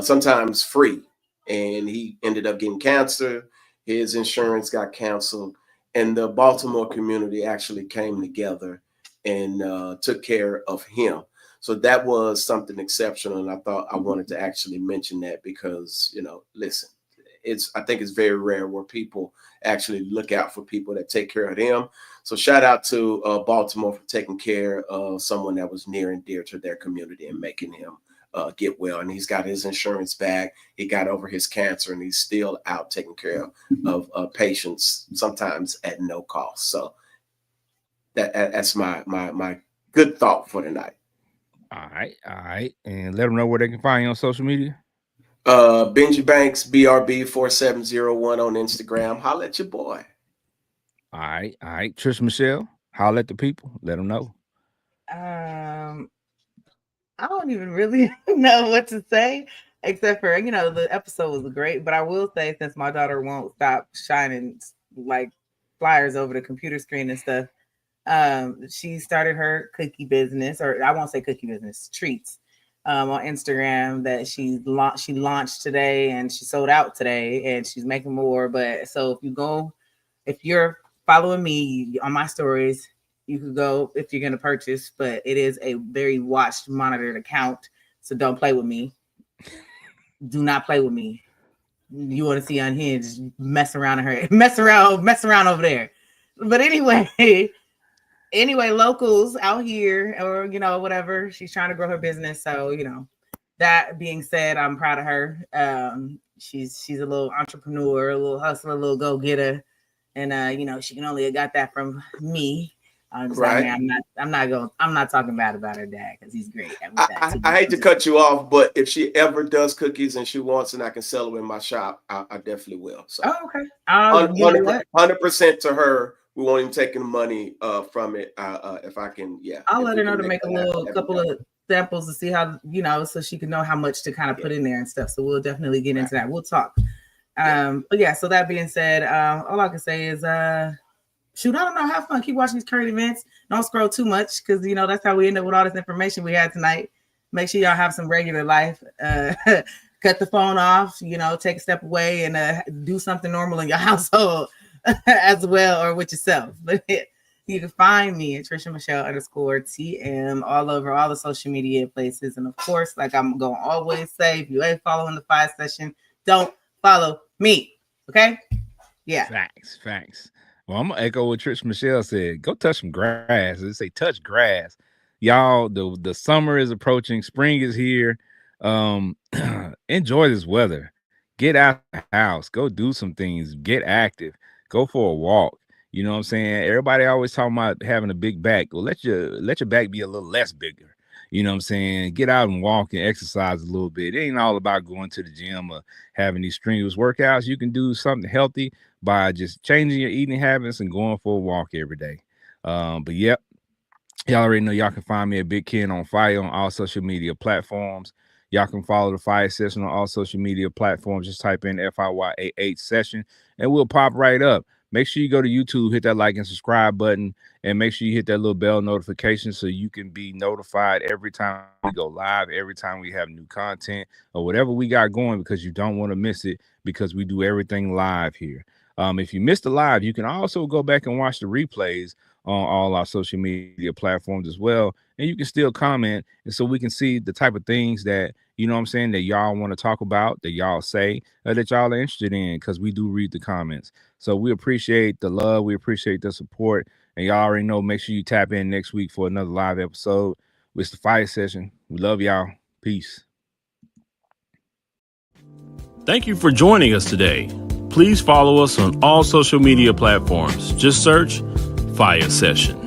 Sometimes free. And he ended up getting cancer. His insurance got canceled. And the Baltimore community actually came together and took care of him. So that was something exceptional. And I thought I wanted to actually mention that because, listen, I think it's very rare where people actually look out for people that take care of them. So shout out to Baltimore for taking care of someone that was near and dear to their community and making him get well. And he's got his insurance back. He got over his cancer and he's still out taking care of patients, sometimes at no cost. So that's my good thought for tonight. All right. And let them know where they can find you on social media. Benji Banks, BRB4701 on Instagram. Holla at your boy. All right. Trish Michelle, holla at the people. Let them know. I don't even really know what to say, except for, the episode was great. But I will say, since my daughter won't stop shining like flyers over the computer screen and stuff, she started her cookie business, or I won't say cookie business, treats. On Instagram that she launched today, and she sold out today, and she's making more. But so if you're following me on my stories, you could go if you're going to purchase, but it is a very watched, monitored account. So don't play with me. Do not play with me. You want to see Unhinged, mess around over there. But anyway, locals out here, or whatever, she's trying to grow her business. So that being said, I'm proud of her. She's a little entrepreneur, a little hustler, a little go-getter, and she can only have got that from me. Right. I'm not talking bad about her dad because he's great. I hate to cut you off, but if she ever does cookies and she wants and I can sell them in my shop, I definitely will. So okay. 100% to her. We won't even take the money from it. If I can, yeah. I'll let her know to make a couple of samples to see how, so she can know how much to kind of put in there and stuff. So we'll definitely get into that. We'll talk. But yeah, so that being said, all I can say is, shoot, I don't know, have fun. Keep watching these current events. Don't scroll too much because, that's how we end up with all this information we had tonight. Make sure y'all have some regular life. Cut the phone off, take a step away and do something normal in your household. As well, or with yourself. But you can find me at Trisha Michelle _TM all over all the social media places. And of course, like I'm going to always say, if you ain't following the 5 session, don't follow me. Okay? Yeah. Facts. Well, I'm gonna echo what Trisha Michelle said. Go touch some grass. They say touch grass. Y'all, the summer is approaching, spring is here. Enjoy this weather. Get out of the house, go do some things, get active. Go for a walk. You know what I'm saying? Everybody always talking about having a big back. Well, let your back be a little less bigger. You know what I'm saying? Get out and walk and exercise a little bit. It ain't all about going to the gym or having these strenuous workouts. You can do something healthy by just changing your eating habits and going for a walk every day. But yep, y'all already know y'all can find me at Big Ken on Fire on all social media platforms. Y'all can follow the Fire Session on all social media platforms. Just type in FIYAH session and we'll pop right up. Make sure you go to YouTube, hit that like and subscribe button, and make sure you hit that little bell notification so you can be notified every time we go live, every time we have new content or whatever we got going, because you don't want to miss it because we do everything live here. If you missed the live, you can also go back and watch the replays on all our social media platforms as well. And you can still comment, and so we can see the type of things that, you know what I'm saying, that y'all want to talk about, that y'all say, that y'all are interested in, because we do read the comments. So we appreciate the love. We appreciate the support. And y'all already know, make sure you tap in next week for another live episode. It's the Fire Session. We love y'all. Peace. Thank you for joining us today. Please follow us on all social media platforms. Just search Fire Session.